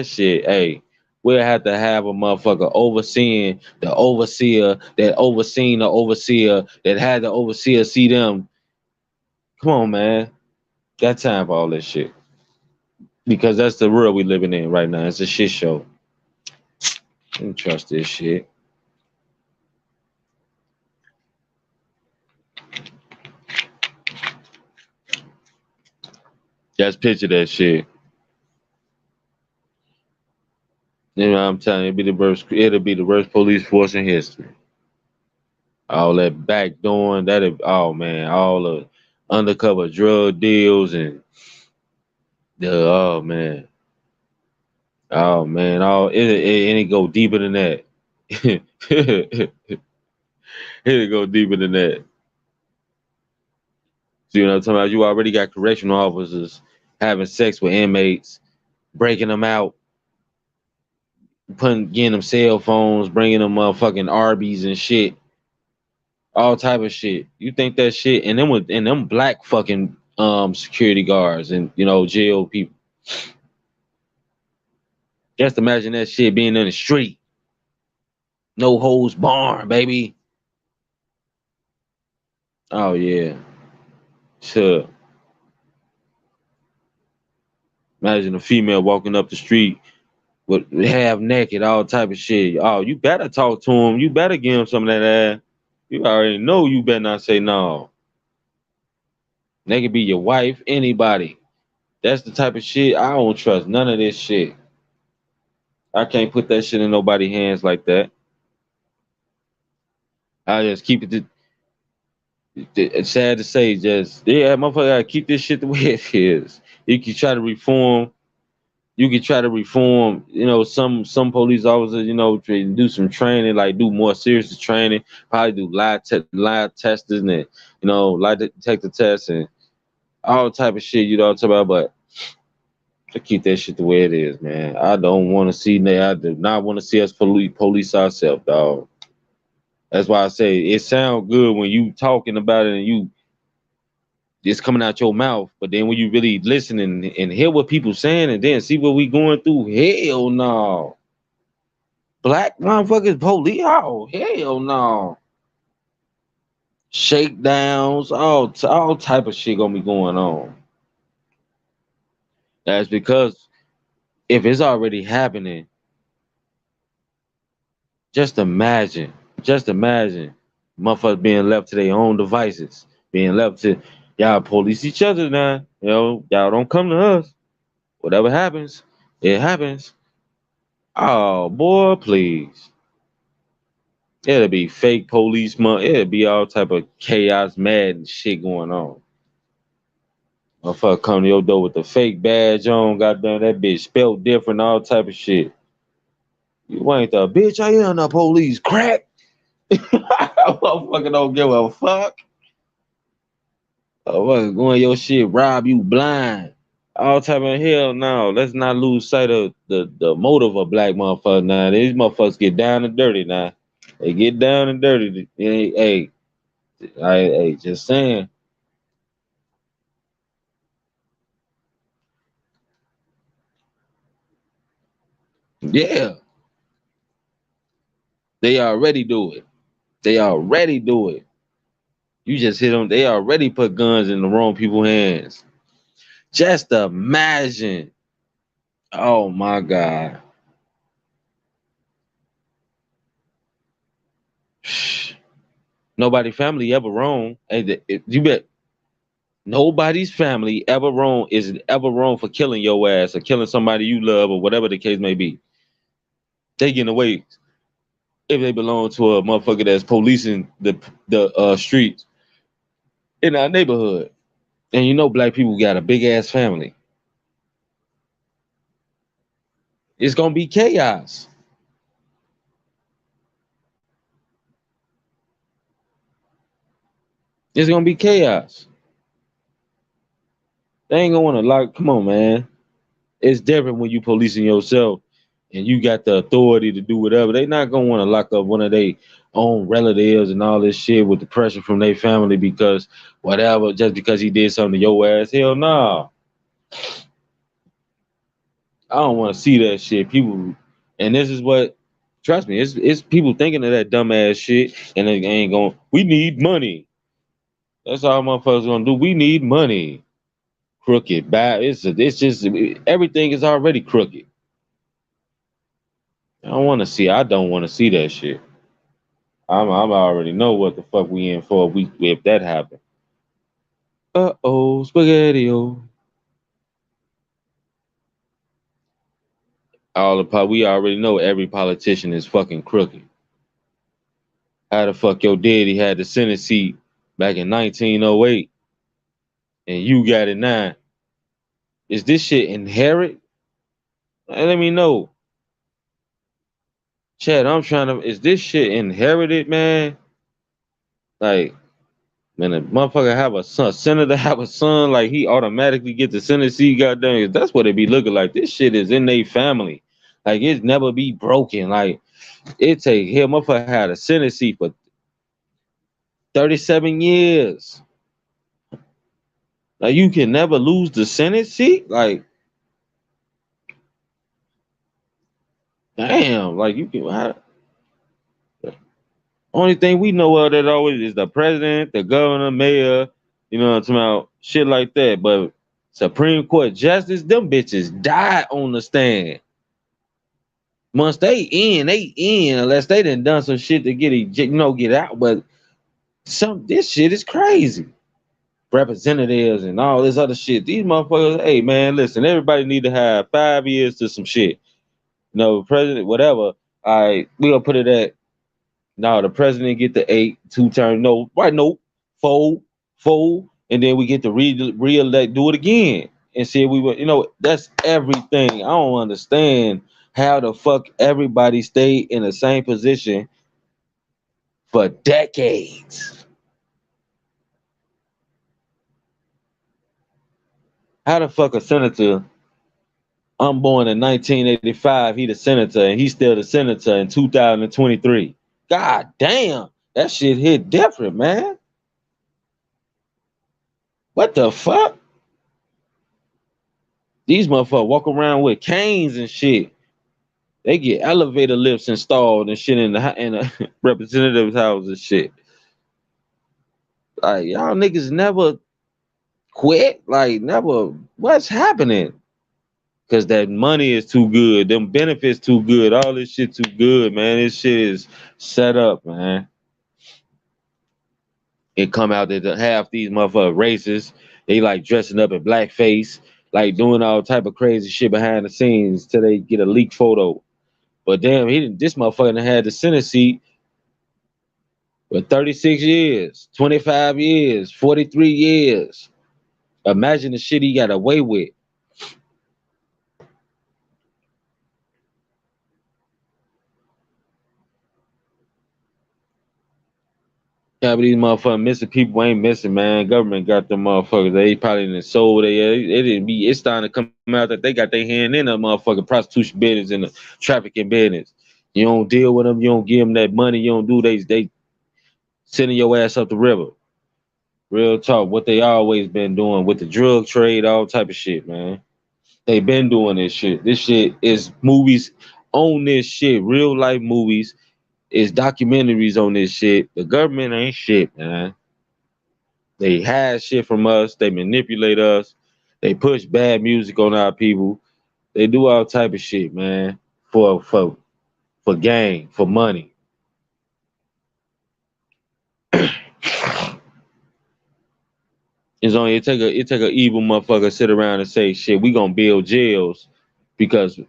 shit. Hey, we'll have to have a motherfucker overseeing the overseer that overseen the overseer that had the overseer see them. Come on, man. Got time for all this shit because that's the world we living in right now. It's a shit show. Don't trust this shit. Just picture that shit. You know what I'm telling you, it'll be the worst police force in history. All that backdooring, oh man, all the undercover drug deals and oh man, all it go deeper than that. It'll go deeper than that. So you know what I'm talking about? You already got correctional officers having sex with inmates, breaking them out, getting them cell phones, bringing them motherfucking Arby's and shit, all type of shit. You think that shit and them black fucking security guards and jail people. Just imagine that shit being in the street. No holds barn, baby. Oh yeah. Sure. Imagine a female walking up the street with half naked, all type of shit. Oh, you better talk to him. You better give him some of that ass. You already know you better not say no. They could be your wife, anybody. That's the type of shit I don't trust. None of this shit. I can't put that shit in nobody's hands like that. I just keep it. It's sad to say, just yeah, motherfucker, gotta keep this shit the way it is. You can try to reform. You can try to reform. You know, some police officers, you know, do some training, like do more serious training. Probably do lie testing and lie detector tests and all type of shit. You know what I'm talking about? But to keep that shit the way it is, man. I don't want to see. I do not want to see us police ourselves, dog. That's why I say it sounds good when you talking about it and you it's coming out your mouth, but then when you really listen and hear what people saying and then see what we going through, hell no. Black motherfuckers police, oh hell no. Shakedowns, all type of shit gonna be going on. That's because if it's already happening, just imagine, just imagine motherfuckers being left to their own devices, being left to y'all police each other now. Y'all don't come to us. Whatever happens, it happens. Oh boy, please. It'll be fake police month. It'll be all type of chaos, mad and shit going on. Motherfucker come to your door with the fake badge on, goddamn that bitch spelled different, all type of shit. You ain't the bitch, I am the police. Crack. Motherfucker don't give a fuck. Motherfucker going your shit, rob you blind. All type of hell no. Let's not lose sight of the motive of black motherfuckers now. These motherfuckers get down and dirty now. They get down and dirty. Hey, just saying. Yeah, they already do it. They already do it. You just hit them. They already put guns in the wrong people's hands. Just imagine. Oh my God. Nobody family ever wrong. You bet nobody's family ever wrong is ever wrong for killing your ass or killing somebody you love or whatever the case may be. They getting away if they belong to a motherfucker that's policing the streets in our neighborhood. And you know black people got a big ass family. It's gonna be chaos. It's gonna be chaos. They ain't gonna wanna lock. Come on, man. It's different when you policing yourself and you got the authority to do whatever. They not gonna want to lock up one of their own relatives and all this shit with the pressure from their family because whatever, just because he did something to your ass. Hell nah. I don't want to see that shit. People, and this is what. Trust me, it's people thinking of that dumbass shit, and they ain't going. We need money. That's all motherfuckers gonna do. We need money. Crooked, bad. It's just everything is already crooked. I don't want to see that shit. I'm already know what the fuck we in for if that happen. Spaghetti-O. We already know every politician is fucking crooked. How the fuck your daddy had the Senate seat back in 1908 and you got it now? Is this shit inherit? Let me know. Chad, is this shit inherited, man? Like, man, a motherfucker have a son, senator have a son, like he automatically get the Senate seat, goddamn. That's what it be looking like. This shit is in their family. Like, it's never be broken. Like, motherfucker had a Senate seat for 37 years. Like, you can never lose the Senate seat? Like, Damn, like you can. Only thing we know of that always is the president, the governor, mayor. You know what I'm talking about? Shit like that. But Supreme Court justice, them bitches died on the stand. Once they in unless they done some shit to get out. But this shit is crazy. Representatives and all this other shit. These motherfuckers, hey man, listen, everybody need to have 5 years to some shit. President, whatever. All right, we gonna put it at no, the president get the 8, 2 term. No, right? No, 4, and then we get to re-elect, do it again, and see if we were. That's everything. I don't understand how the fuck everybody stayed in the same position for decades. How the fuck a senator? I'm born in 1985. He the senator, and he's still the senator in 2023. God damn, that shit hit different, man. What the fuck? These motherfuckers walk around with canes and shit. They get elevator lifts installed and shit in the representative's house and shit. Like y'all niggas never quit. Like never. What's happening? Cause that money is too good. Them benefits too good. All this shit too good, man. This shit is set up, man. It come out that half these motherfuckers racist. They like dressing up in blackface, like doing all type of crazy shit behind the scenes till they get a leaked photo. But damn, this motherfucker done had the Senate seat for 36 years, 25 years, 43 years. Imagine the shit he got away with. Yeah, but these motherfuckers missing people ain't missing, man. Government got them motherfuckers. They probably done sold. It's starting to come out that they got their hand in the motherfucking prostitution business and the trafficking business. You don't deal with them. You don't give them that money. You don't do they sending your ass up the river. Real talk. What they always been doing with the drug trade, all type of shit, man. They been doing this shit. This shit is movies on this shit. Real life movies. Is documentaries on this shit. The government ain't shit, man. They hide shit from us. They manipulate us. They push bad music on our people. They do all type of shit, man. For gain, for money. It take a evil motherfucker sit around and say shit. We gonna build jails because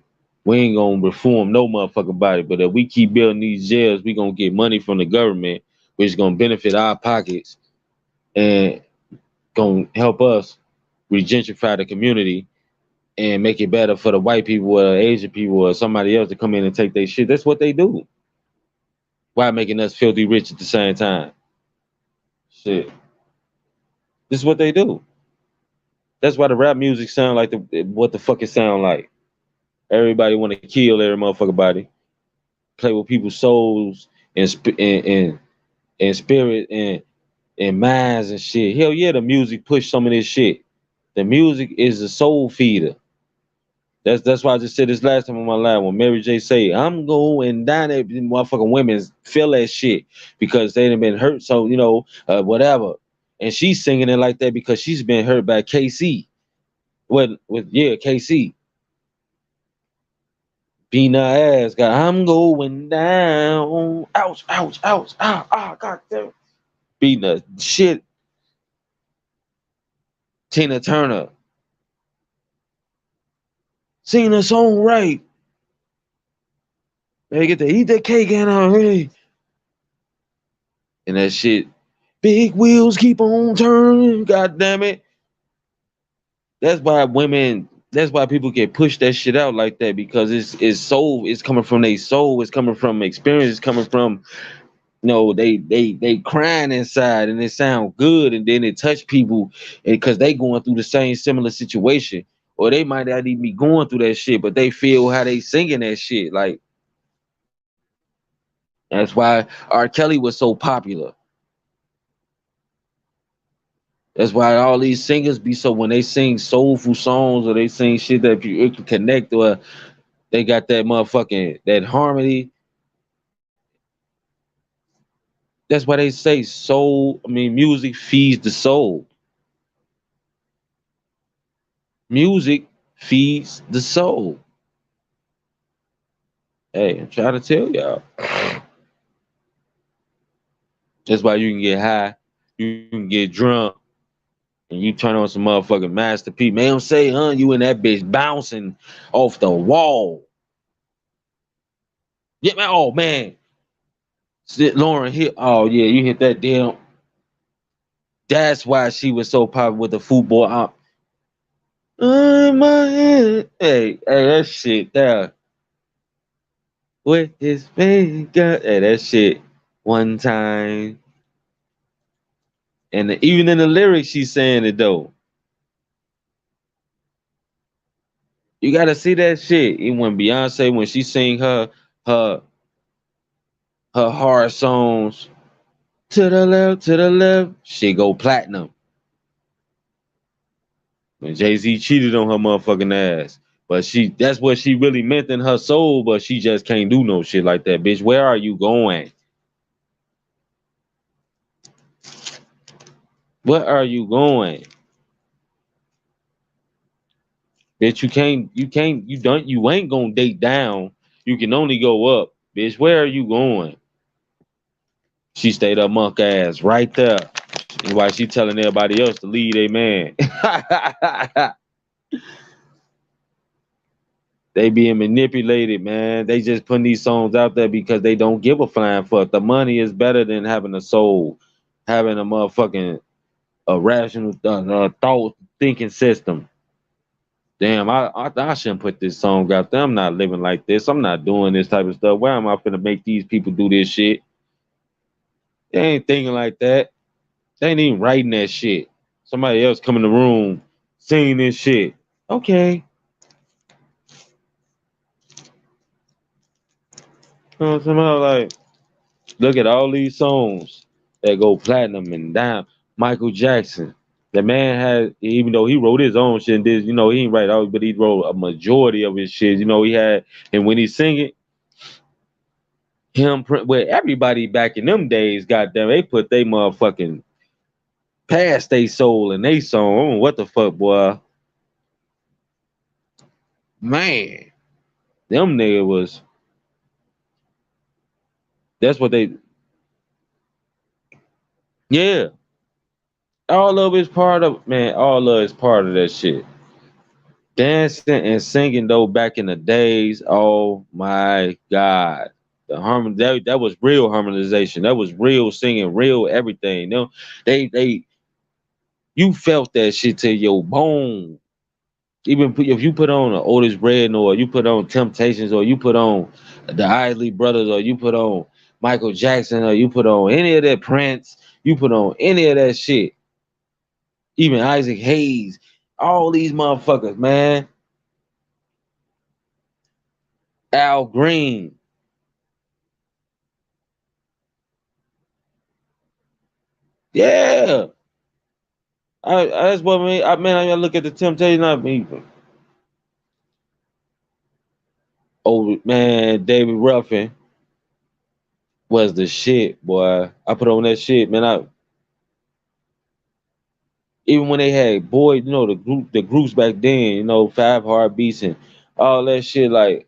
we ain't gonna reform no motherfucking body. But if we keep building these jails, we gonna get money from the government, which is gonna benefit our pockets and gonna help us regentrify the community and make it better for the white people or Asian people or somebody else to come in and take their shit. That's what they do. Why making us filthy rich at the same time? Shit. This is what they do. That's why the rap music sound like what the fuck it sound like. Everybody want to kill every motherfucker body, play with people's souls and spirit and minds and shit. Hell yeah, the music push some of this shit. The music is a soul feeder. That's why I just said this last time on my live when Mary J say, I'm going down there, motherfucking women feel that shit because they done been hurt, so whatever. And she's singing it like that because she's been hurt by KC. KC. Beating her ass, God, I'm going down. Ouch, ouch, ouch, god damn. Beating the shit. Tina Turner. Singing the song right. They get to eat that cake and already. And that shit, big wheels keep on turning. God damn it. That's why people get pushed that shit out like that because it's soul. It's coming from their soul. It's coming from experience. It's coming from they crying inside and it sound good and then it touch people because they going through the same similar situation or they might not even be going through that shit, but they feel how they singing that shit. Like that's why R. Kelly was so popular. That's why all these singers be so when they sing soulful songs or they sing shit that you can connect or They got that motherfucking that harmony. That's why they say soul. I mean, music feeds the soul. Music feeds the soul. Hey, I'm trying to tell y'all. That's why you can get high, you can get drunk, and you turn on some motherfucking Master P. Man, don't say, you and that bitch bouncing off the wall. Yeah, man. Oh man, Lauren hit. Oh yeah, you hit that damn. That's why she was so popular with the football. My head. Hey, that shit there. With his finger. Hey, that shit. One time. And even in the lyrics, she's saying it though. You gotta see that shit. Even when Beyonce, when she sing her her hard songs, to the left, she go platinum. When Jay-Z cheated on her motherfucking ass. But that's what she really meant in her soul, but she just can't do no shit like that, bitch. Where are you going? Where are you going? Bitch, you ain't gonna date down. You can only go up. Bitch, where are you going? She stayed her monk ass right there. And while she telling everybody else to leave a man. They being manipulated, man. They just putting these songs out there because they don't give a flying fuck. The money is better than having a soul, having a motherfucking a rational thought thinking system. Damn, I shouldn't put this song out there. I'm not living like this. I'm not doing this type of stuff. Why am I finna make these people do this shit? They ain't thinking like that. They ain't even writing that shit. Somebody else come in the room singing this shit. Okay. Somehow like look at all these songs that go platinum and down. Michael Jackson. The man had, even though he wrote his own shit and did, he didn't write all, but he wrote a majority of his shit. He had, and when he sing it, where everybody back in them days, goddamn, they put they motherfucking past they soul in they song. I don't know what the fuck, boy. Man, them nigga was, that's what they, yeah. All of it's part of, man, all of it's part of that shit. Dancing and singing though back in the days, oh my God. The harmon that was real harmonization. That was real singing, real everything. They you felt that shit to your bone. Even if you put on an Otis Redding or you put on Temptations or you put on the Isley Brothers or you put on Michael Jackson or you put on any of that Prince, you put on any of that shit. Even Isaac Hayes, all these motherfuckers, man. Al Green. Yeah. That's what I look at the Temptation. I mean, oh man, David Ruffin was the shit, boy. I put on that shit, man. Even when they had boy, the groups back then, Five Heartbeats and all that shit, like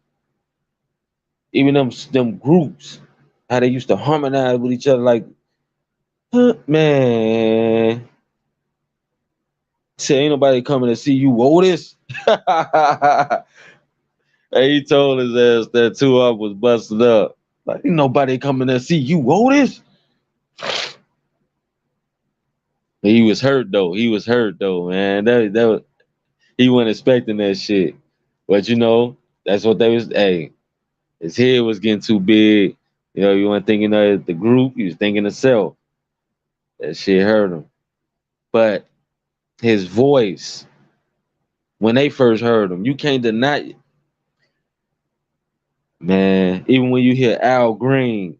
even them groups, how they used to harmonize with each other, like, man. Say ain't nobody coming to see you, Otis. And he told his ass that 2 Up was busted up. Like, ain't nobody coming to see you, Otis. He was hurt though. He was hurt though, man. That was, he wasn't expecting that shit. But that's what they was. Hey, his head was getting too big. You weren't thinking of the group. He was thinking of self. That shit hurt him. But his voice, when they first heard him, you can't deny it. Man, even when you hear Al Green,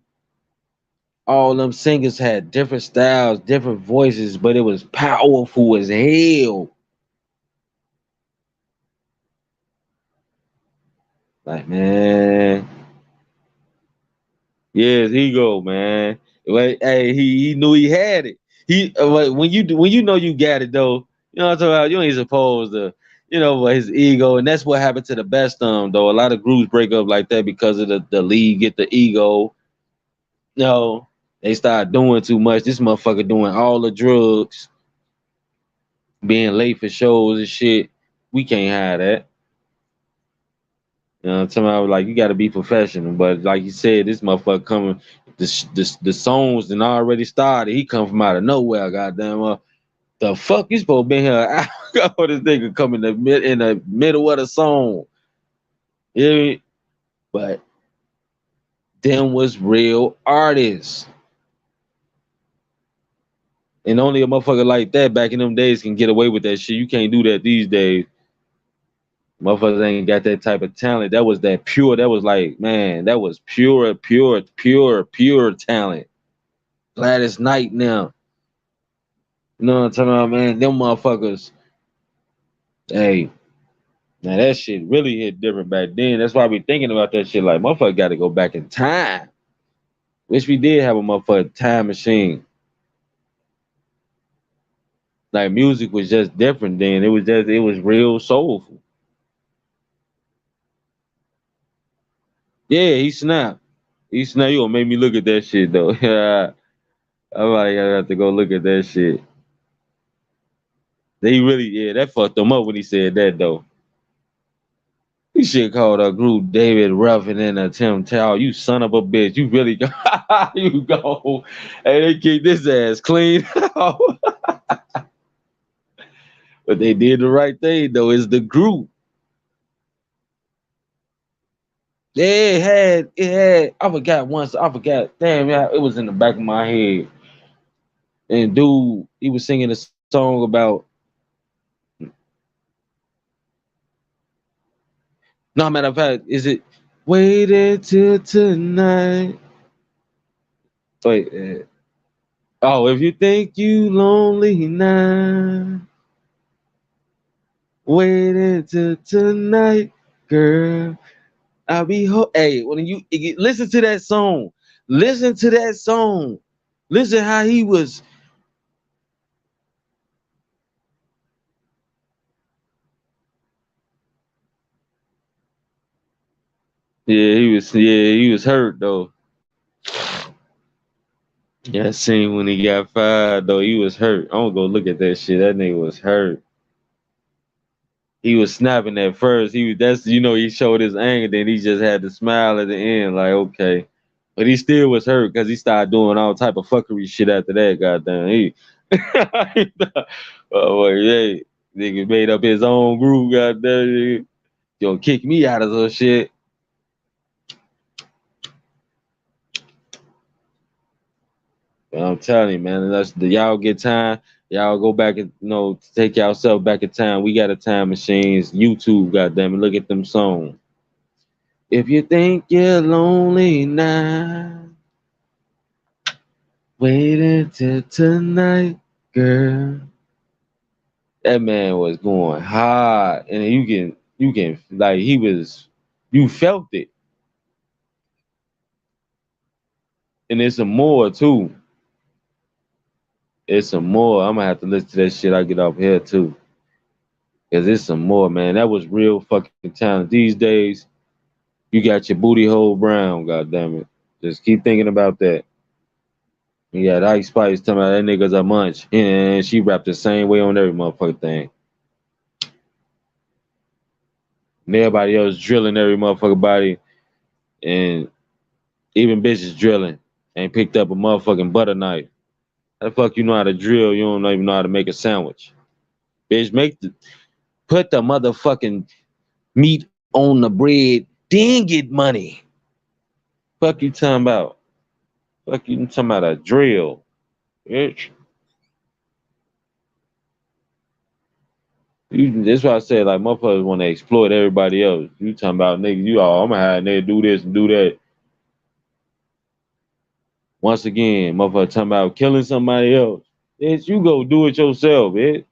all them singers had different styles, different voices, but it was powerful as hell. Like, man, yeah, his ego, man. Well, hey, he knew he had it. When you know you got it though, you know what I'm talking about. You ain't supposed to, but his ego, and that's what happened to the best of them though. A lot of groups break up like that because of the lead get the ego. No, they start doing too much. This motherfucker doing all the drugs, being late for shows and shit. We can't have that. You know what I'm talking about? Like, you got to be professional. But like you said, this motherfucker coming, the songs done already started. He come from out of nowhere. Goddamn, the fuck you supposed to be here? An hour ago, this nigga come in the middle of the song. Yeah, but them was real artists. And only a motherfucker like that back in them days can get away with that shit. You can't do that these days. Motherfuckers ain't got that type of talent. That was that pure. That was like, man, that was pure talent. Gladys Knight now. You know what I'm talking about, man? Them motherfuckers. Hey, now that shit really hit different back then. That's why we thinking about that shit. Like, motherfucker got to go back in time. Wish we did have a motherfucking time machine. Like, music was just different then. It was real soulful. Yeah, he snapped. He snapped. You gonna make me look at that shit though. Yeah, I'm like, I have to go look at that shit. They really, yeah, that fucked him up when he said that though. You should call the group David Ruffin and Tim Towel. You son of a bitch. You really go. You go. Hey, they keep this ass clean. But they did the right thing though. It's the group. It had. I forgot once. I forgot. Damn, yeah, it was in the back of my head. And dude, he was singing a song about. No, matter of fact, is it waited till tonight? Wait. Oh, if you think you lonely now, wait until tonight, girl. I'll be hey, when you listen to that song, listen to that song, listen how he was. Yeah, he was. Yeah, he was hurt though. Yeah, I seen when he got fired though, he was hurt. I'm gonna go look at that shit. That nigga was hurt. He was snapping at first. He showed his anger, then he just had to smile at the end, like okay. But he still was hurt because he started doing all type of fuckery shit after that. Goddamn, he. Oh boy, yeah, nigga made up his own group. Goddamn, gonna kick me out of some shit. But I'm telling you, man, y'all get time. Y'all go back and take yourself back in time. We got a time machines. YouTube, goddamn it, look at them songs. If you think you're lonely now, wait until tonight, girl. That man was going hard, and you can like you felt it, and it's some more too. It's some more. I'm gonna have to listen to that shit. I get off here too, cause it's some more, man. That was real fucking talent. These days, you got your booty hole brown. God damn it, just keep thinking about that. You got Ice Spice talking about that nigga's a munch, and she rapped the same way on every motherfucking thing. And everybody else drilling every motherfucking body, and even bitches drilling. Ain't picked up a motherfucking butter knife. How the fuck you know how to drill? You don't even know how to make a sandwich. Bitch, put the motherfucking meat on the bread, then get money. Fuck you talking about? Fuck you talking about a drill, bitch. That's why I said like motherfuckers want to exploit everybody else. You talking about niggas? I'm gonna have niggas do this and do that. Once again, motherfucker talking about killing somebody else. Bitch, you go do it yourself, bitch.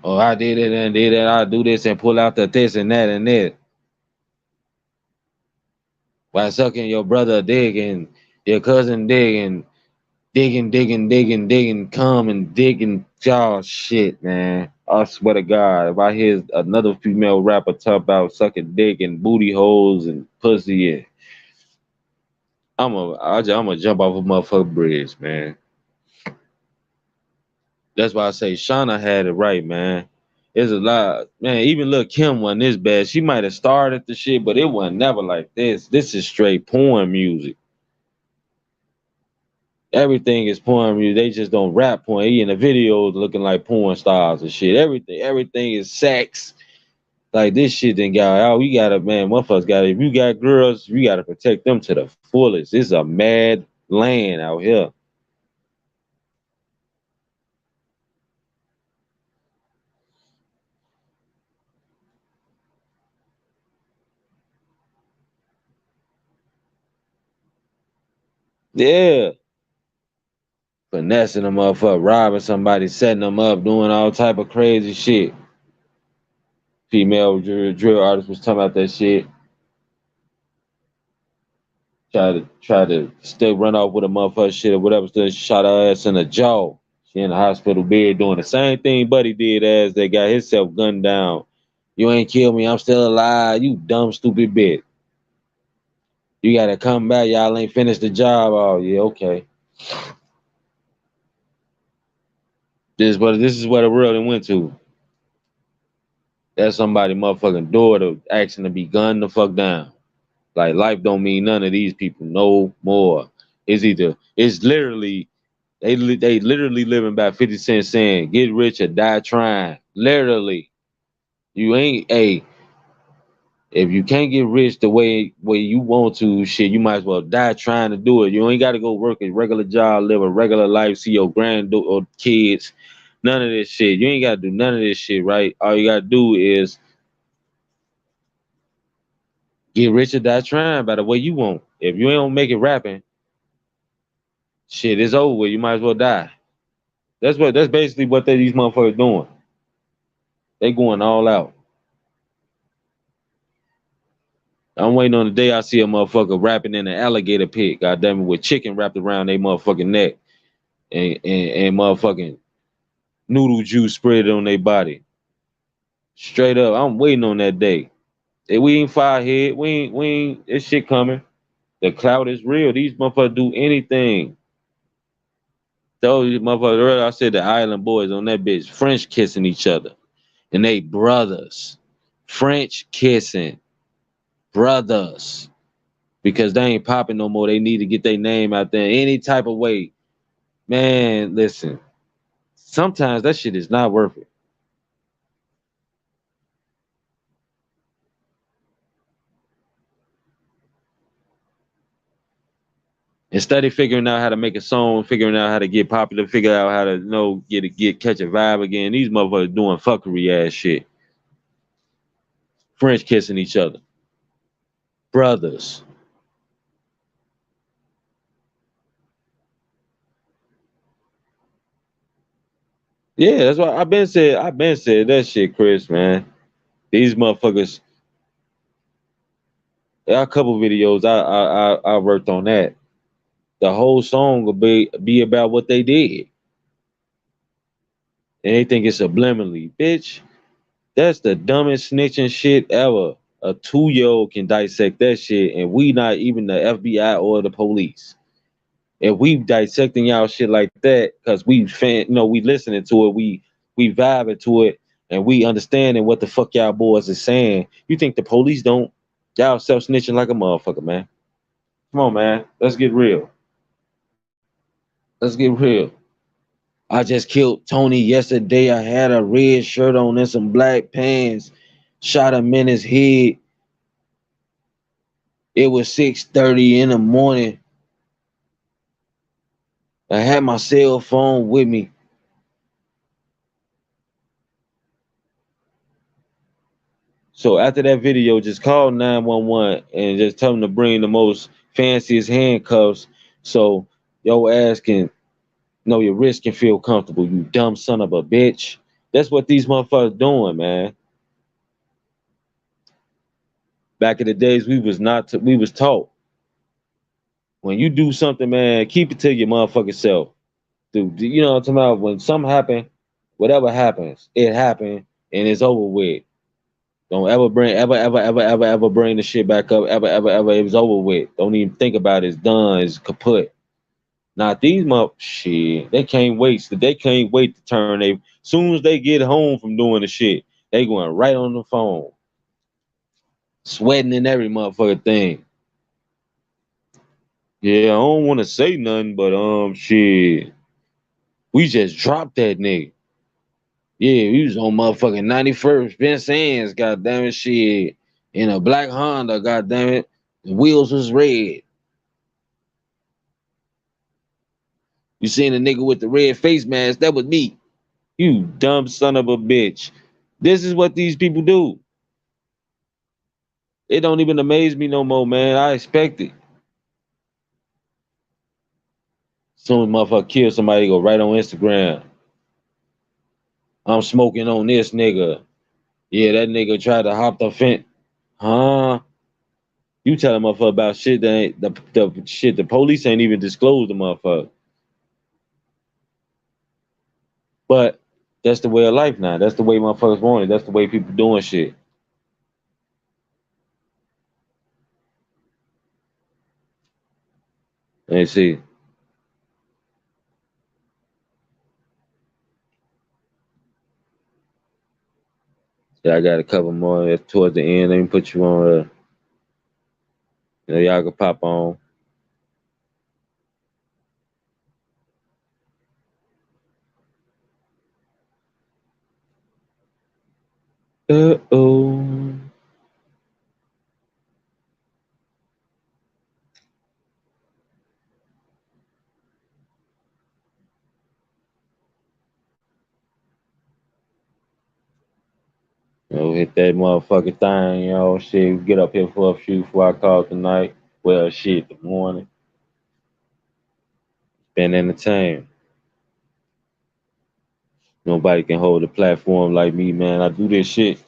Oh, I did it and did it. I do this and pull out the this and that and that. While sucking your brother dick and your cousin dick and digging, come and digging y'all shit, man. I swear to God, if I hear another female rapper talk about sucking dick and booty holes and pussy, I'm a jump off a motherfucking bridge, man. That's why I say Shauna had it right, man. There's a lot, man. Even Lil Kim wasn't this bad. She might have started the shit, but it wasn't never like this. This is straight porn music. Everything is porn music. They just don't rap porn. He in the videos looking like porn stars and shit. Everything is sex. Like this shit then got out. We gotta, man, motherfuckers gotta, if you got girls, you gotta protect them to the fullest. It's a mad land out here. Yeah. Finessing them motherfucker, robbing somebody, setting them up, doing all type of crazy shit. Female drill artist was talking about that shit. Try to still run off with a motherfucker shit or whatever. Still shot her ass in the jaw. She in the hospital bed doing the same thing Buddy did as they got himself gunned down. You ain't killed me. I'm still alive. You dumb stupid bitch. You gotta come back. Y'all ain't finished the job. Oh yeah, okay. This is what the world it went to. That's somebody motherfucking daughter asking to be gunned the fuck down. Like life don't mean none of these people no more. It's literally they literally living by 50 Cent saying get rich or die trying. Literally. You ain't if you can't get rich the way you want to, shit, you might as well die trying to do it. You ain't gotta go work a regular job, live a regular life, see your or kids. None of this shit. You ain't gotta do none of this shit, right? All you gotta do is get rich or die trying by the way you want. If you ain't gonna make it rapping, shit, it's over with. You might as well die. That's basically what these motherfuckers doing. They going all out. I'm waiting on the day I see a motherfucker rapping in an alligator pit, goddamn it, with chicken wrapped around their motherfucking neck and motherfucking noodle juice spread on their body. Straight up, I'm waiting on that day. If we ain't firehead, we ain't, this shit coming. The cloud is real. These motherfuckers do anything. Those motherfuckers, earlier I said the island boys on that bitch, French kissing each other. And they brothers. French kissing. Brothers. Because they ain't popping no more. They need to get their name out there any type of way. Man, listen. Sometimes that shit is not worth it. Instead of figuring out how to make a song, figuring out how to get popular, figure out how to get catch a vibe again. These motherfuckers doing fuckery ass shit. French kissing each other. Brothers. Yeah, that's why I've been said that shit, Chris, man. These motherfuckers. There are a couple videos I worked on that. The whole song will be about what they did. And they think it's subliminally. Bitch, that's the dumbest snitching shit ever. A 2-year-old can dissect that shit, and we not even the FBI or the police. If we dissecting y'all shit like that, because we listening to it, we vibing to it, and we understanding what the fuck y'all boys is saying. You think the police don't? Y'all self snitching like a motherfucker, man. Come on, man. Let's get real. Let's get real. I just killed Tony yesterday. I had a red shirt on and some black pants. Shot him in his head. It was 6:30 in the morning. I had my cell phone with me. So after that video, just call 911 and just tell them to bring the most fanciest handcuffs so your ass can know your wrist can feel comfortable, you dumb son of a bitch. That's what these motherfuckers doing, man. Back in the days, we was not we was taught when you do something, man, keep it to your motherfucking self. Dude, you know what I'm talking about? When something happen, whatever happens, it happened and it's over with. Don't ever bring ever bring the shit back up. Ever. It was over with. Don't even think about it. It's done. It's kaput. Now these shit, they can't wait. They can't wait to turn. They soon as they get home from doing the shit, they going right on the phone, sweating in every motherfucking thing. Yeah, I don't want to say nothing, but shit, we just dropped that nigga. Yeah, we was on motherfucking 91st, Vince Sands, goddamn it, shit, in a black Honda, goddamn it, the wheels was red. You seen a nigga with the red face mask? That was me. You dumb son of a bitch. This is what these people do. It don't even amaze me no more, man. I expect it. Soon as motherfucker kill somebody, go right on Instagram. I'm smoking on this nigga. Yeah, that nigga tried to hop the fence. Huh? You tell a motherfucker about shit that ain't the shit the police ain't even disclosed the motherfucker. But that's the way of life now. That's the way motherfuckers want it. That's the way people doing shit. Let me see. Yeah, I got a couple more towards the end. Let me put you on. Y'all can pop on. Uh-oh. Hit that motherfucking thing, shit. Get up here for a few before I call tonight. Well, shit, the morning. Been entertained. Nobody can hold a platform like me, man. I do this shit.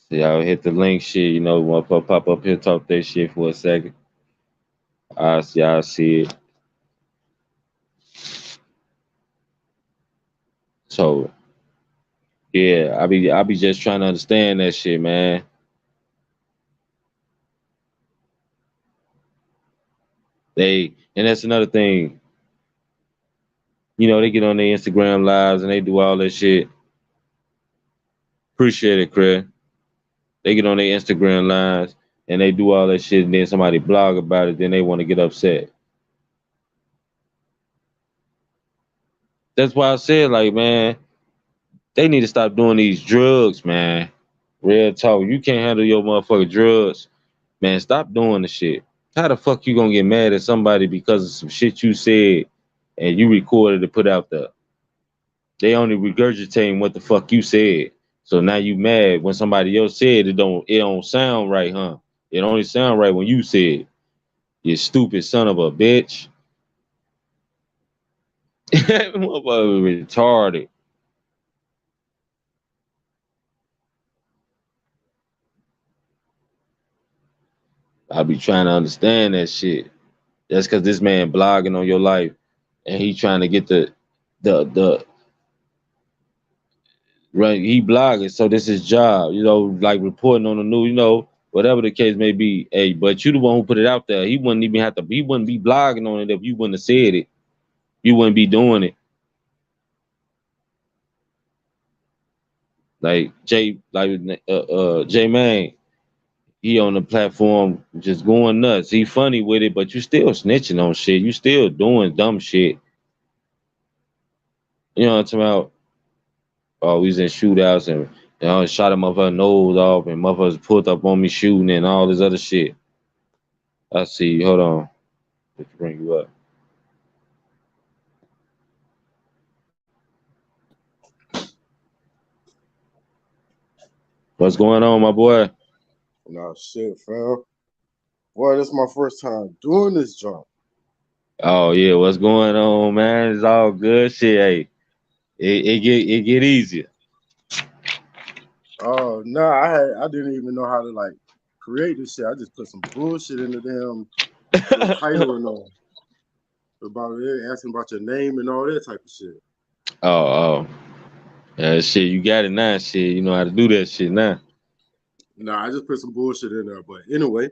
So y'all hit the link shit, motherfucker pop up here, talk that shit for a second. Y'all see it. So yeah, I be just trying to understand that shit, man. And that's another thing. They get on their Instagram lives and they do all that shit. Appreciate it, Chris. They get on their Instagram lives and they do all that shit, and then somebody blog about it, then they want to get upset. That's why I said, like, man, they need to stop doing these drugs, man. Real talk. You can't handle your motherfucking drugs, man. Stop doing the shit. How the fuck you gonna get mad at somebody because of some shit you said and you recorded to put out there? They only regurgitating what the fuck you said. So now you mad when somebody else said it don't sound right, huh? It only sound right when you said, you stupid son of a bitch. Motherfucker retarded. I be trying to understand that shit. That's cause this man blogging on your life and he trying to get the right. He blogging, so this is his job, like reporting on the news, whatever the case may be. Hey, but you the one who put it out there. He wouldn't even have to. He wouldn't be blogging on it if you wouldn't have said it. You wouldn't be doing it. Like J Man, he on the platform just going nuts. He funny with it, but you still snitching on shit. You still doing dumb shit. You know what I'm talking about? Oh, we was in shootouts and shot a motherfucker nose off and motherfuckers pulled up on me shooting and all this other shit. I see. Hold on. Let's bring you up. What's going on, my boy? Nah, shit, fam. Boy, this is my first time doing this job. Oh yeah, what's going on, man? It's all good. Shit, hey, it get easier. Oh no, I didn't even know how to like create this shit. I just put some bullshit in the damn little title and all about it, asking about your name and all that type of shit. Oh, shit, you got it now. Shit, you know how to do that shit now. Nah, I just put some bullshit in there. But anyway,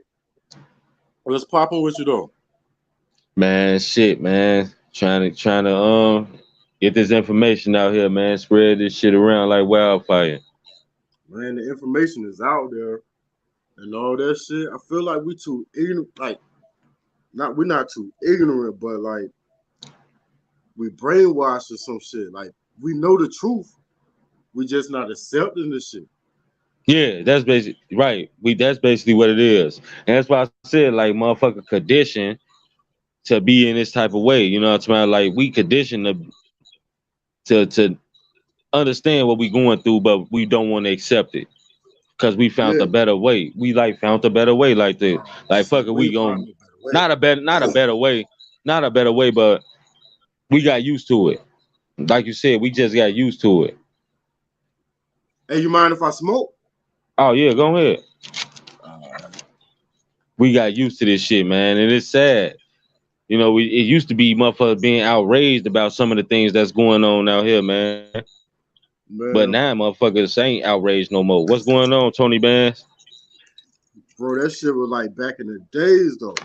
let's pop on what you doing. Man, shit, man. Trying to get this information out here, man. Spread this shit around like wildfire. Man, the information is out there and all that shit. I feel like we too ignorant, like not we're not too ignorant, but like we brainwashed or some shit. Like we know the truth, we just not accepting the shit. Yeah, that's basically right. That's basically what it is. And that's why I said like motherfucker condition to be in this type of way. You know what I'm saying? Like we conditioned to understand what we going through, but we don't want to accept it. Cause we found Yeah. a better way. We like found a better way. Oh Like fuck shit, it, we we ain't gon' finding a better way. not a better way, but we got used to it. Like you said, we just got used to it. Hey, you mind if I smoke? Oh yeah, go ahead. Uh, We got used to this shit, man, and it's sad. You know, it used to be motherfuckers being outraged about some of the things that's going on out here, man. But now man, motherfuckers ain't outraged no more. What's going on, Tony Bands? bro, that shit was like back in the days though.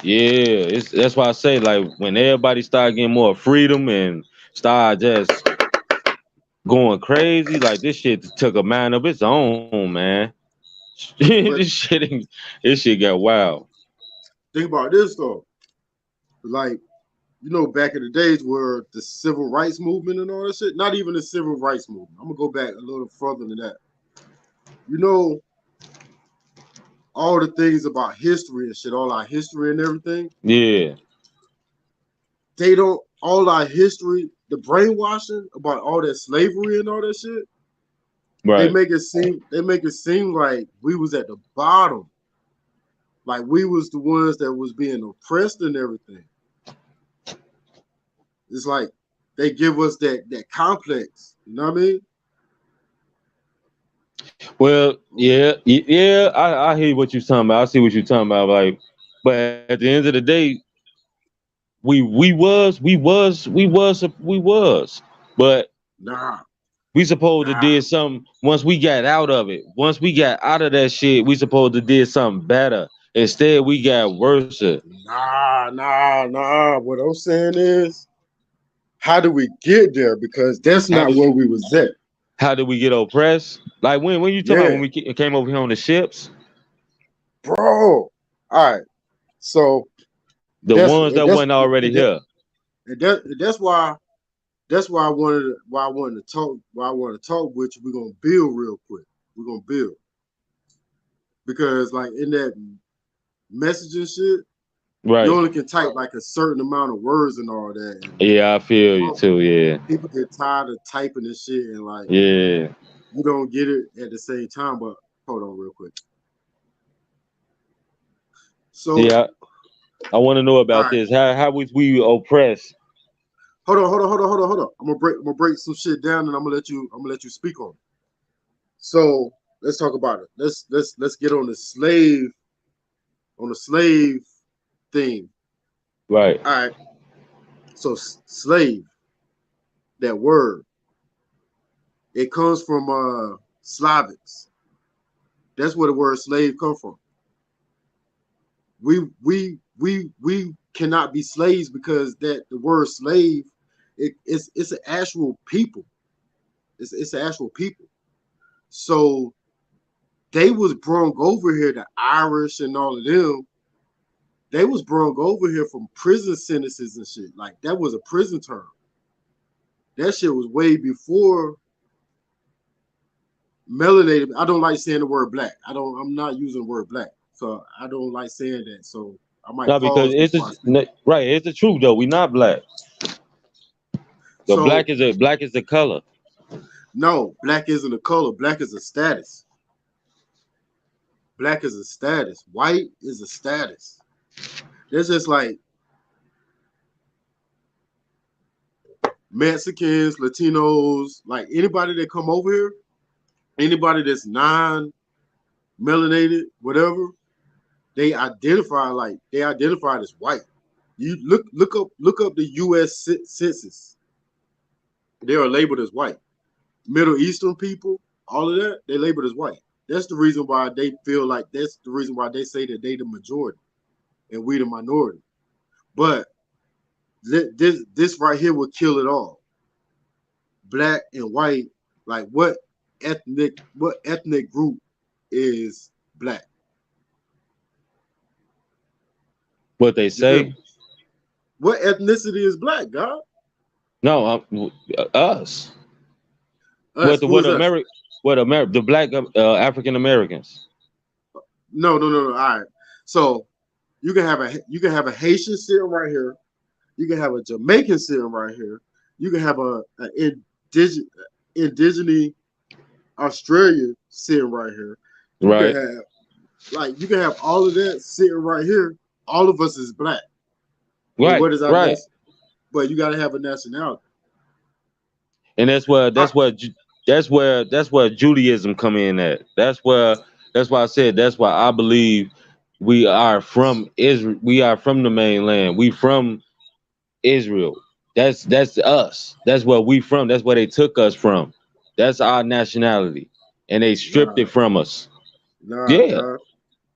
Yeah, that's why I say like when everybody start getting more freedom and start just going crazy, like this shit took a mind of its own, man. But This shit got wild. think about this though. Like, back in the days where the civil rights movement and all that shit, not even the civil rights movement. I'm gonna go back a little further than that. You know, all the things about history and shit, all our history and everything, Yeah, they don't all our history, the brainwashing about all that slavery and all that shit, right. they make it seem like we was at the bottom. Like we was the ones that was being oppressed and everything. It's like they give us that complex. You know what I mean? Well, yeah, I hear what you're talking about. I see what you're talking about. Like, but at the end of the day, we was. But Nah, we supposed to nah, did something once we got out of it. Once we got out of that shit, we supposed to did something better. Instead, we got worse. nah. What I'm saying is, how do we get there? Because that's How not do where we was at. how did we get oppressed? Like when you talking about Yeah, when we came over here on the ships, bro. All right. So the ones that wasn't already here. that's why I wanted to talk why I want to talk with you. We're gonna build real quick. We're gonna build because like in that messaging shit, you Right. only can type like a certain amount of words and all that, and Yeah, I feel you too. Yeah. people get tired of typing this shit and like Yeah. you don't get it at the same time. But hold on real quick. So Yeah. I want to know all about right, this. How was we oppressed? hold on. I'm gonna break some shit down and I'm gonna let you speak on it. So let's talk about it. Let's get on the slave thing. Right. All right. So slave, that word, it comes from Slavics. That's where the word slave come from. We cannot be slaves because that the word slave, it's an actual people. It's an actual people. So they was brung over here, the Irish and all of them. They was brung over here from prison sentences and shit. Like that was a prison term. That shit was way before melanated. I don't like saying the word black. I'm not using the word black. So I don't like saying that. So I might No, because pause before I speak. right. It's the truth though. We not black. The So black is the color. no, black isn't a color. Black is a status. Black is a status. White is a status. There's just like Mexicans, Latinos, like anybody that come over here, anybody that's non-melanated, whatever, they identified as white. You look up the U.S. census. They are labeled as white. Middle Eastern people, all of that, they labeled as white. That's the reason why they feel like that's the reason why they say that they the majority and we the minority. But this right here will kill it all. Black and white, like what ethnic group is black? What they You feel say? me? What ethnicity is black, God? No, us. Us. Who What is us? The black African Americans. No. All right. So you can have a Haitian sitting right here. You can have a Jamaican sitting right here. You can have a indigenous Australia sitting right here. You can Right, have all of that sitting right here. All of us is black. But right, what is our right. nation? But you gotta have a nationality. And Uh, that's where Judaism come in at. That's why I said that's why I believe we are from Israel. We are from the mainland. We from Israel. That's us. That's where we from. That's where they took us from. That's our nationality, and they stripped nah, it from us. nah, Yeah, God.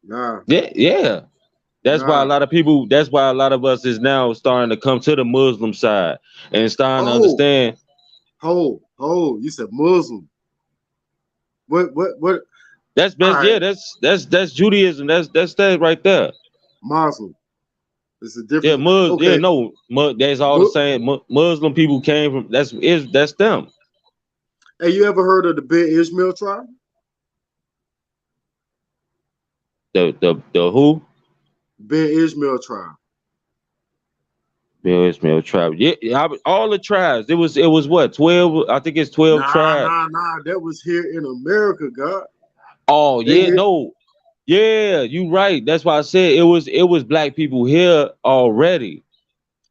Nah, yeah. That's why a nah. lot of people. That's why a lot of us is now starting to come to the Muslim side and starting to Oh, understand. you said Muslim. What? That's All best. right, Yeah, that's Judaism. That's that right there. Muslim. It's a Yeah, different. Yeah, Okay, no, that's all the Mu- same. Muslim people came from. That's them. hey, you ever heard of the Ben Ishmael tribe? The who? Ben Ishmael tribe. Bill Ishmael tribe. Yeah, all the tribes. It was what 12. I think it's 12 tribes. Nah. That was here in America, God. Oh They yeah, hit. no, yeah, you right. That's why I said it was black people here already.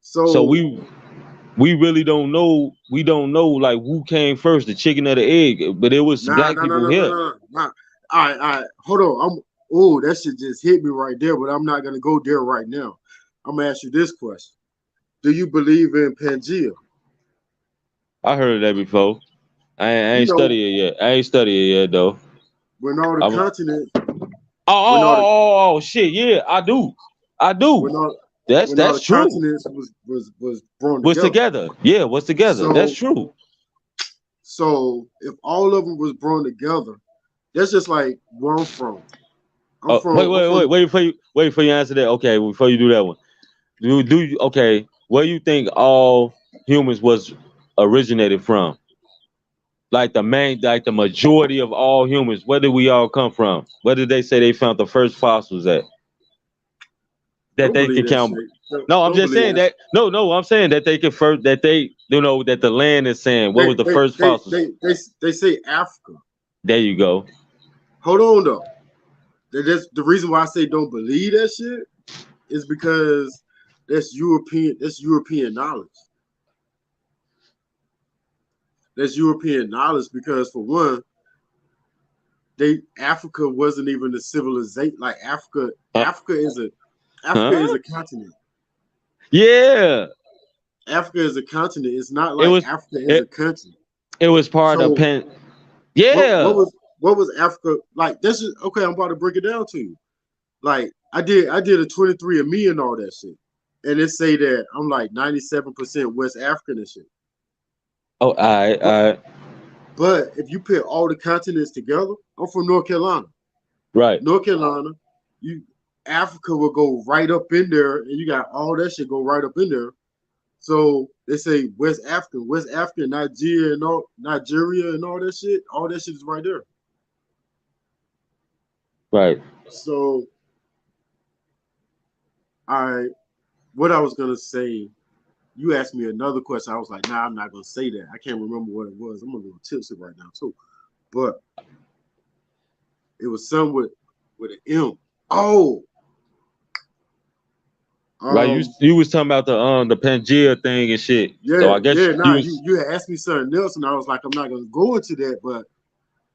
So So we really don't know. We don't know like who came first, the chicken or the egg. But it was nah, black nah, nah, people nah, nah, here. nah, nah. All right. Hold on. Oh, that shit just hit me right there, but I'm not gonna go there right now. I'm gonna ask you this question: do you believe in Pangea? I heard of that before. I You ain't know, study it yet. I ain't study it yet though. when all the I'm, continents, when all the shit. Yeah, I do. I do. when all That's when all that's the true. continents was thrown What's together. together? Yeah, what's together? That's So true. if all of them was brought together, that's just like where I'm from. Wait before you answer that. Okay, before you do that one, do you okay? Where you think all humans was originated from? Like the majority of all humans. Where did we all come from? Where did they say they found the first fossils at? That Don't they believe can that count. shit. No, I'm Don't just believe saying that. that. No, I'm saying that they can first that they that the land is saying what They was the they first they fossils. they they, they say Africa. There you go. Hold on though. That's the reason why I say don't believe that shit is because that's European. That's European knowledge. That's European knowledge because for one, Africa wasn't even a civilization. Like Africa, Uh, Africa is huh? a continent. Yeah. Africa is a continent. It's not It like was Africa is a it, country. it was part of So Pen. what Yeah. was Africa like? This is okay. I'm about to break it down to you. Like I did a 23 and me and all that shit, and it say that I'm like 97% West African and shit. Oh, I But I but if you put all the continents together, I'm from North Carolina. right. North Carolina, you Africa will go right up in there, and you got all that shit go right up in there. So they say West Africa, Nigeria and all that shit is right there. Right. So I what I was gonna say, you asked me another question. I was like, nah, I'm not gonna say that. I can't remember what it was. I'm gonna go tips it right now too. But it was some with an M. Oh, Like you was talking about the Pangea thing and shit. So Yeah, I guess yeah. you Nah, was you had asked me something else, and I was like, I'm not gonna go into that, but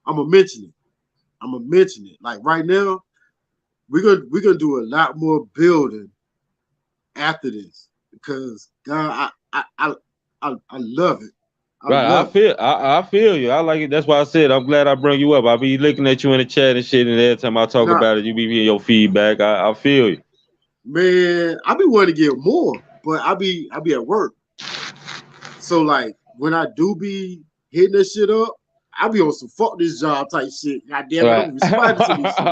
I'm gonna mention it. I'm gonna mention it. Like right now, we're gonna do a lot more building after this because God, I love it. I right. love it. I feel you. I like it. That's why I said I'm glad I bring you up. I be looking at you in the chat and shit, and every time I talk Now, about it, you be giving your feedback. I feel you. man, I be wanting to get more, but I be at work. So like when I do be hitting that shit up, I be on some fuck this job type shit. God damn it, Right. I'm responding to this shit.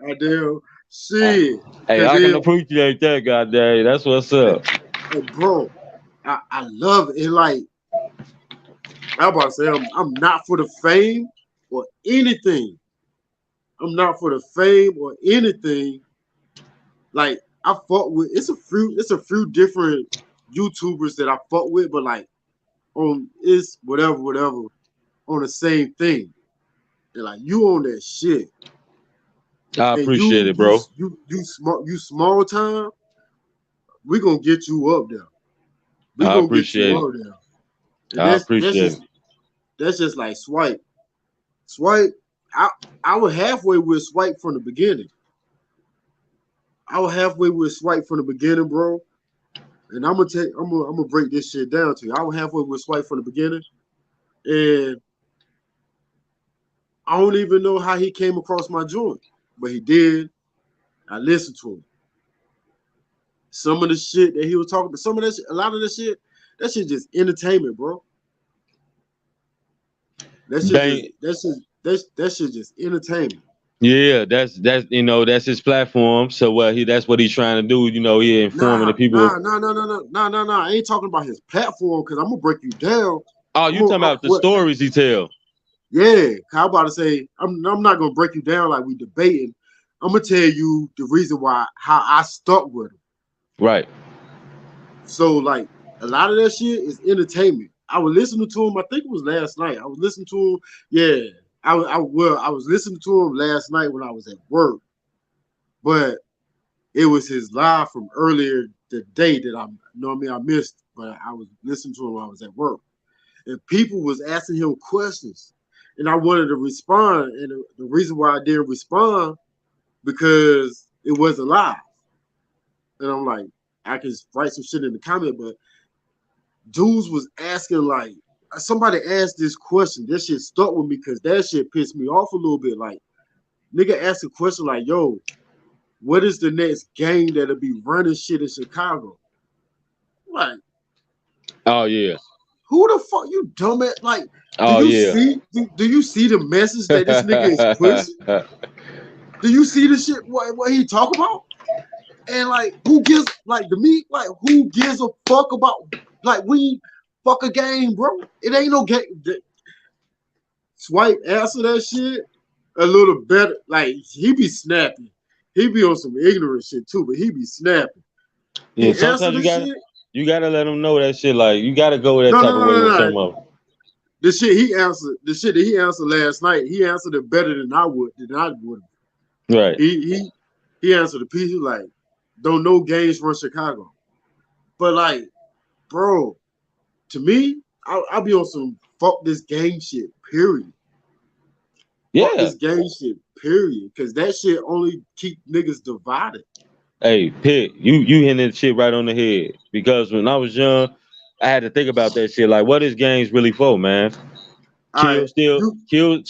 God damn shit. Hey, Cause I can then, appreciate that, goddamn. That's what's up. hey, bro, I love it. And like I'm about to say, I'm not for the fame or anything. I'm not for the fame or anything. Like I fuck with it's a few different YouTubers that I fuck with, but like on it's whatever on the same thing. And like you on that shit. I And appreciate you it, you bro. small time, we gonna get you up there. We I gonna get you appreciate it. up there. And I that's appreciate just it. that's just like swipe. Swipe, I was halfway with swipe from the beginning. I was halfway with swipe from the beginning, bro. And I'm gonna break this shit down to you. I was halfway with swipe from the beginning, and I don't even know how he came across my joint, but he did. I listened to him. Some of the shit that he was talking about, some of that shit, a lot of that shit just entertainment, bro. That shit just Bang. that shit just entertainment. Yeah, that's that's his platform. So that's what he's trying to do. He informing the Nah, people. nah, nah, nah, nah, nah, nah, nah, nah. I ain't talking about his platform because I'm gonna break you down. Oh, you talking about the What? stories he tell? Yeah, how about to say I'm not gonna break you down like we debating. I'm gonna tell you the reason why how I stuck with him. Right. So like a lot of that shit is entertainment. I was listening to him. I think it was last night. I was listening to him. Yeah, I was listening to him last night when I was at work, but it was his live from earlier the day that I missed, but I was listening to him while I was at work, and people was asking him questions, and I wanted to respond, and the reason why I didn't respond because it wasn't live, and I'm like, I can write some shit in the comment, but dudes was asking like somebody asked this question. That shit stuck with me because that shit pissed me off a little bit. Like nigga asked a question like, "Yo, what is the next gang that'll be running shit in Chicago?" Like, Oh yeah. who the fuck you dumbass? Like, do Oh you yeah. see? Do you see the message that this nigga is pushing? Do you see the shit what he talk about? And like, who gives like to me? Like, who gives a fuck about like we fuck a game, bro? It ain't no game. Swipe answer that shit a little better. Like he be snapping. He be on some ignorant shit too, but he be snapping. Yeah. He answered Sometimes the shit. you gotta let them know that shit. Like you gotta go that No, no, type of no, way with no, some no. of them. The shit he answered, the shit that he answered last night, he answered it better than I would. Right. He answered the piece like, don't know games from Chicago. But like, bro, to me, I'll be on some fuck this game shit, period. Fuck Yeah. this game shit, period. Cause that shit only keep niggas divided. Hey, Pitt, you hitting that shit right on the head. Because when I was young, I had to think about that shit. Like, what is games really for, man? All right, Kill,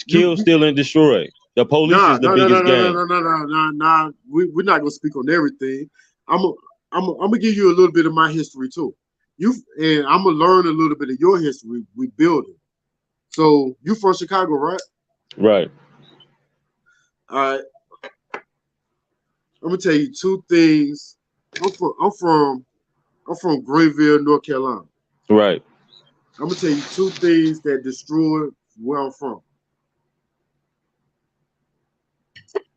you steal, and destroy. The police nah, is the no, no, no, biggest no, no, gang. no, no, no, no, nah. We're not gonna speak on everything. I'm a, I'm gonna give you a little bit of my history too. And I'm gonna learn a little bit of your history. We build it. So you from Chicago, right? Right. All right. I'm gonna tell you two things. I'm from Greenville, North Carolina. Right. I'm gonna tell you two things that destroyed where I'm from: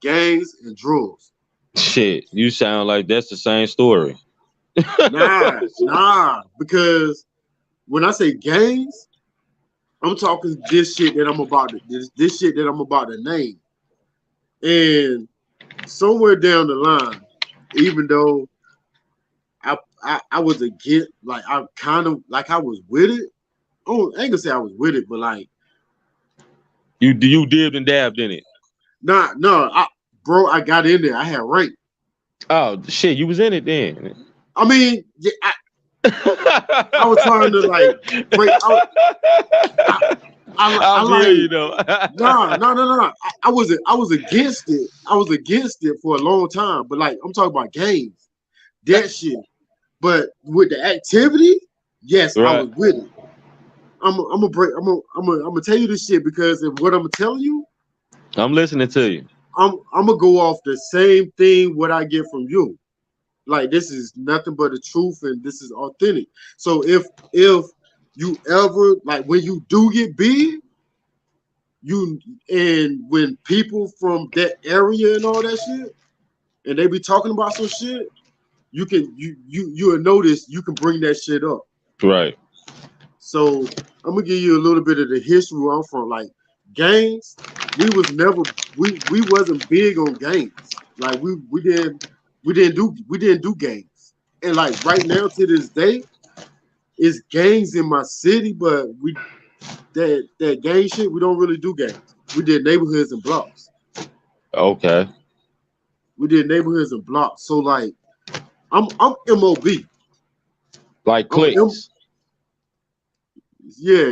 gangs and drugs. Shit, you sound like that's the same story. Nah, because when I say gangs, I'm talking this shit that I'm about to name. And somewhere down the line, even though I was against, like I kind of like I was with it. Oh, I ain't gonna say I was with it, but like you dipped and dabbed in it. no, bro, I got in there. I had rank. Oh shit, you was in it then. I mean, yeah, I was trying to like break. I, I I feel you like though. no. I was against it. I was against it for a long time. But like I'm talking about games, that shit. But with the activity, yes, I Right. was with it. I'm gonna tell you this shit because of what I'm telling you. I'm listening to you. I'm gonna go off the same thing what I get from you. Like this is nothing but the truth and this is authentic. So if you ever like when you do get big, you and when people from that area and all that shit, and they be talking about some shit, you'll notice you can bring that shit up. Right. So I'm gonna give you a little bit of the history where I'm from. Like gangs, we wasn't big on gangs. Like we didn't do gangs. And like right now to this day, it's gangs in my city, but that gang shit, we don't really do gangs. We did neighborhoods and blocks. Okay. We did neighborhoods and blocks. So like I'm MOB. Like I'm clicks. yeah.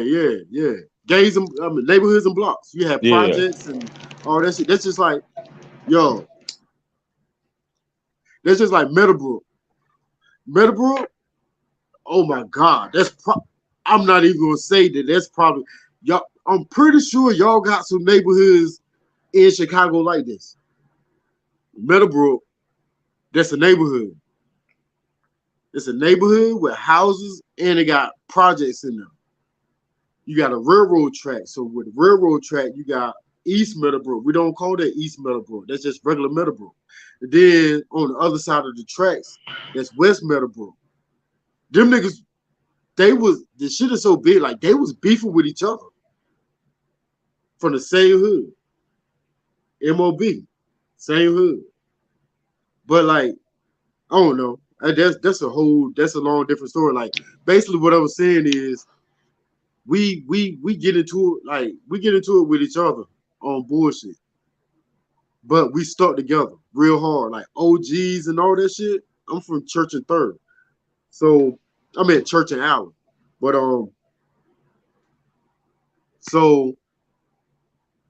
Gangs and I mean, neighborhoods and blocks. You have Yeah. projects and all that shit. That's just like, yo, that's just like Meadowbrook. Meadowbrook, oh my God. I'm not even gonna say that that's probably y'all. I'm pretty sure y'all got some neighborhoods in Chicago like this. Meadowbrook, that's a neighborhood. It's a neighborhood with houses and it got projects in them. You got a railroad track. So with the railroad track, you got East Meadowbrook. We don't call that East Meadowbrook. That's just regular Meadowbrook. And then on the other side of the tracks, that's West Meadowbrook. Them niggas, the shit is so big, like they was beefing with each other from the same hood. MOB, same hood. But like, I don't know. That's a long different story. Like basically what I was saying is we get into it like we get into it with each other on bullshit. But we stuck together real hard. Like OGs and all that shit. I'm from Church and Third. So I'm at Church and Allen. But so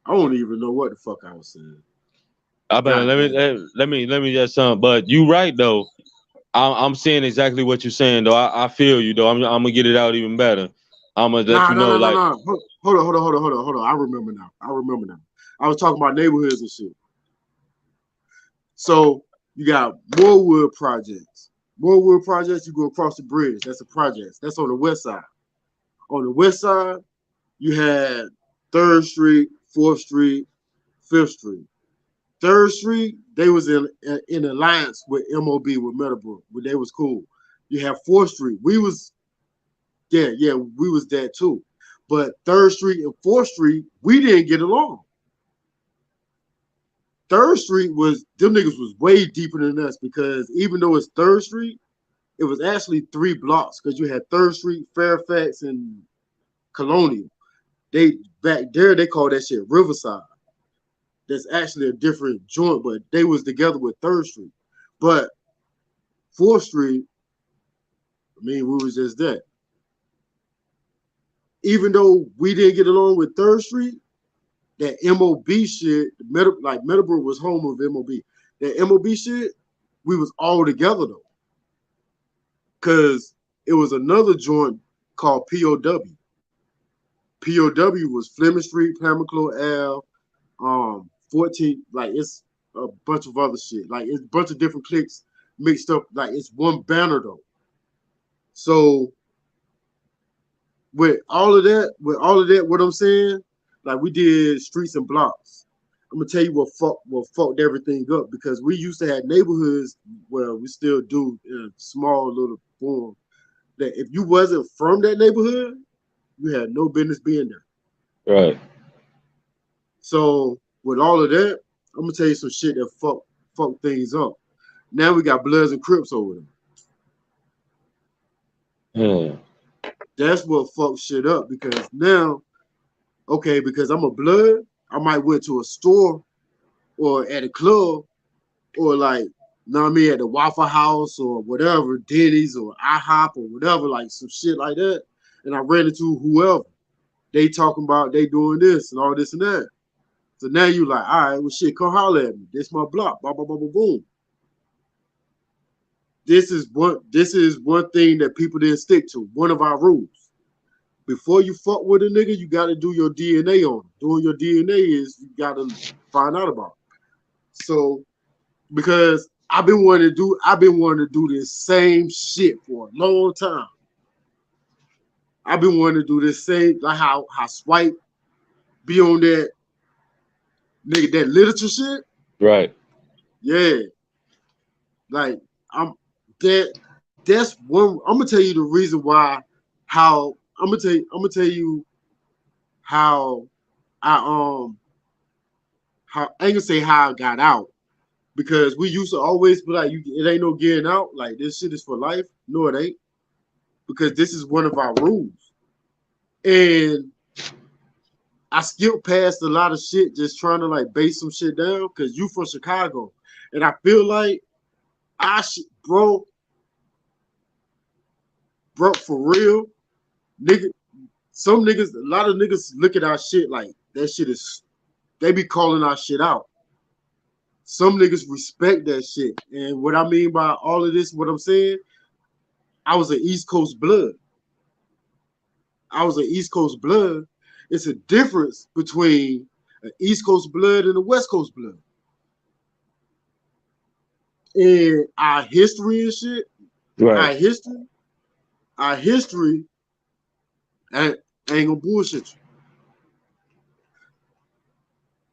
I don't even know what the fuck I was saying. I mean, God damn. let me just but you right though. I'm saying exactly what you're saying though. I feel you though. I'm gonna get it out even better. I'm gonna let Nah, you nah, know nah, nah, like nah. Hold on. I remember now. I was talking about neighborhoods and shit. So you got Morewood projects. Morewood projects, you go across the bridge. That's a project. That's on the west side. On the west side, you had 3rd Street, 4th Street, 5th Street. 3rd Street, they was in alliance with MOB, with Meadowbrook, but they was cool. You have 4th Street. We was we was there too. But 3rd Street and 4th Street, we didn't get along. 3rd Street was, them niggas was way deeper than us because even though it's 3rd Street, it was actually 3 blocks because you had 3rd Street, Fairfax, and Colonial. They back there they call that shit Riverside. That's actually a different joint, but they was together with 3rd Street. But 4th Street, I mean, we was just that. Even though we didn't get along with 3rd Street, that MOB shit, like Meadowbrook was home of MOB. That MOB shit, we was all together though. Cause it was another joint called POW. POW was Fleming Street, Pamaclo Ave, 14, like it's a bunch of other shit. Like it's a bunch of different cliques mixed up. Like it's one banner though. So with all of that, what I'm saying, like we did streets and blocks. I'm gonna tell you what fucked everything up because we used to have neighborhoods where we still do in a small little form. That if you wasn't from that neighborhood, you had no business being there. right. So with all of that, I'm gonna tell you some shit that fuck things up. Now we got Bloods and Crips over there. Yeah. That's what fucks shit up because now, okay, because I'm a blood, I might went to a store or at a club or like, know what I mean, at the Waffle House or whatever, Denny's or IHOP or whatever, like some shit like that. And I ran into whoever. They talking about they doing this and all this and that. So now you like, all right, well shit, come holler at me. This my block. Blah blah blah blah boom. This is one thing that people didn't stick to. One of our rules. Before you fuck with a nigga, you gotta do your DNA on him. Doing your DNA is you gotta find out about it. So because I've been wanting to do this same shit for a long time. I've been wanting to do this same like how Swipe be on that nigga that literature shit. Right. Yeah. Like I'm that that's one I'm gonna tell you the reason why how I'm gonna tell you how I how I ain't gonna say how I got out because we used to always be like it ain't no getting out like this shit is for life. No, it ain't because this is one of our rules. And I skipped past a lot of shit just trying to like base some shit down because you from Chicago. And I feel like I should bro, for real, nigga, some niggas, a lot of niggas look at our shit like that shit is they be calling our shit out. Some niggas respect that shit. And what I mean by all of this, what I'm saying, I was an East Coast blood. I was an East Coast blood. It's a difference between an East Coast blood and a West Coast blood. And our history and shit, Right. our history, our history, I ain't gonna bullshit you.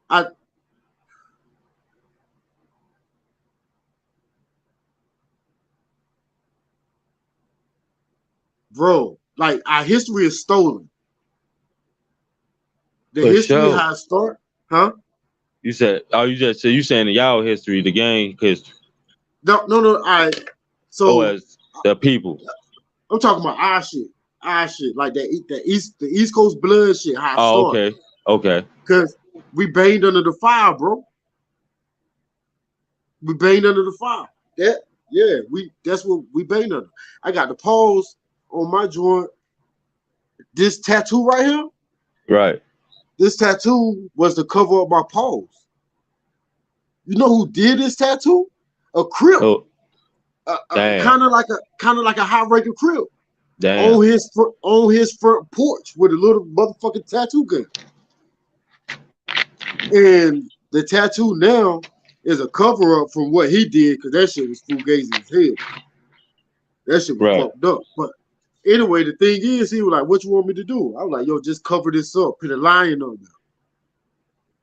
I bro, like our history is stolen. The For history sure. how it start, huh? You said, oh, you just said you saying the y'all history, the game history, No, no, no. I oh, so as the people. I'm talking about our shit, like the East Coast blood shit, how it Oh, started. okay, okay, Cause we banged under the fire, bro. We banged under the fire. That yeah, that's what we banged under. I got the pause on my joint. This tattoo right here, right. this tattoo was the cover of my pause. You know who did this tattoo? A crip, Oh, damn, kind of like a high ranking crip damn. on his front porch with a little motherfucking tattoo gun. And the tattoo now is a cover up from what he did because that shit was fugazi as hell. That shit was Right, fucked up. But anyway, the thing is, he was like, "What you want me to do?" I was like, "Yo, just cover this up, put a lion on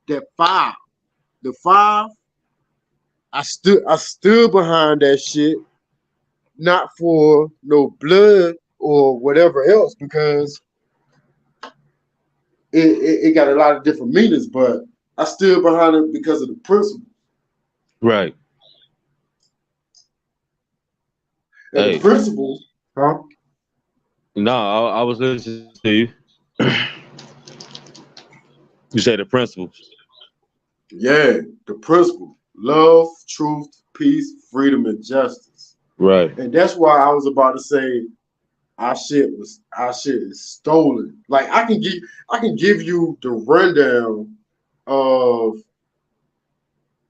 there." That five, the five, I stood behind that shit, not for no blood or whatever else, because it got a lot of different meanings, but I stood behind it because of the principle. right. And the Hey, principle, huh? no, I was listening to you. You say the principles. Yeah, the principle. Love, truth, peace, freedom, and justice. Right. And that's why I was about to say our shit is stolen. Like I can give you the rundown of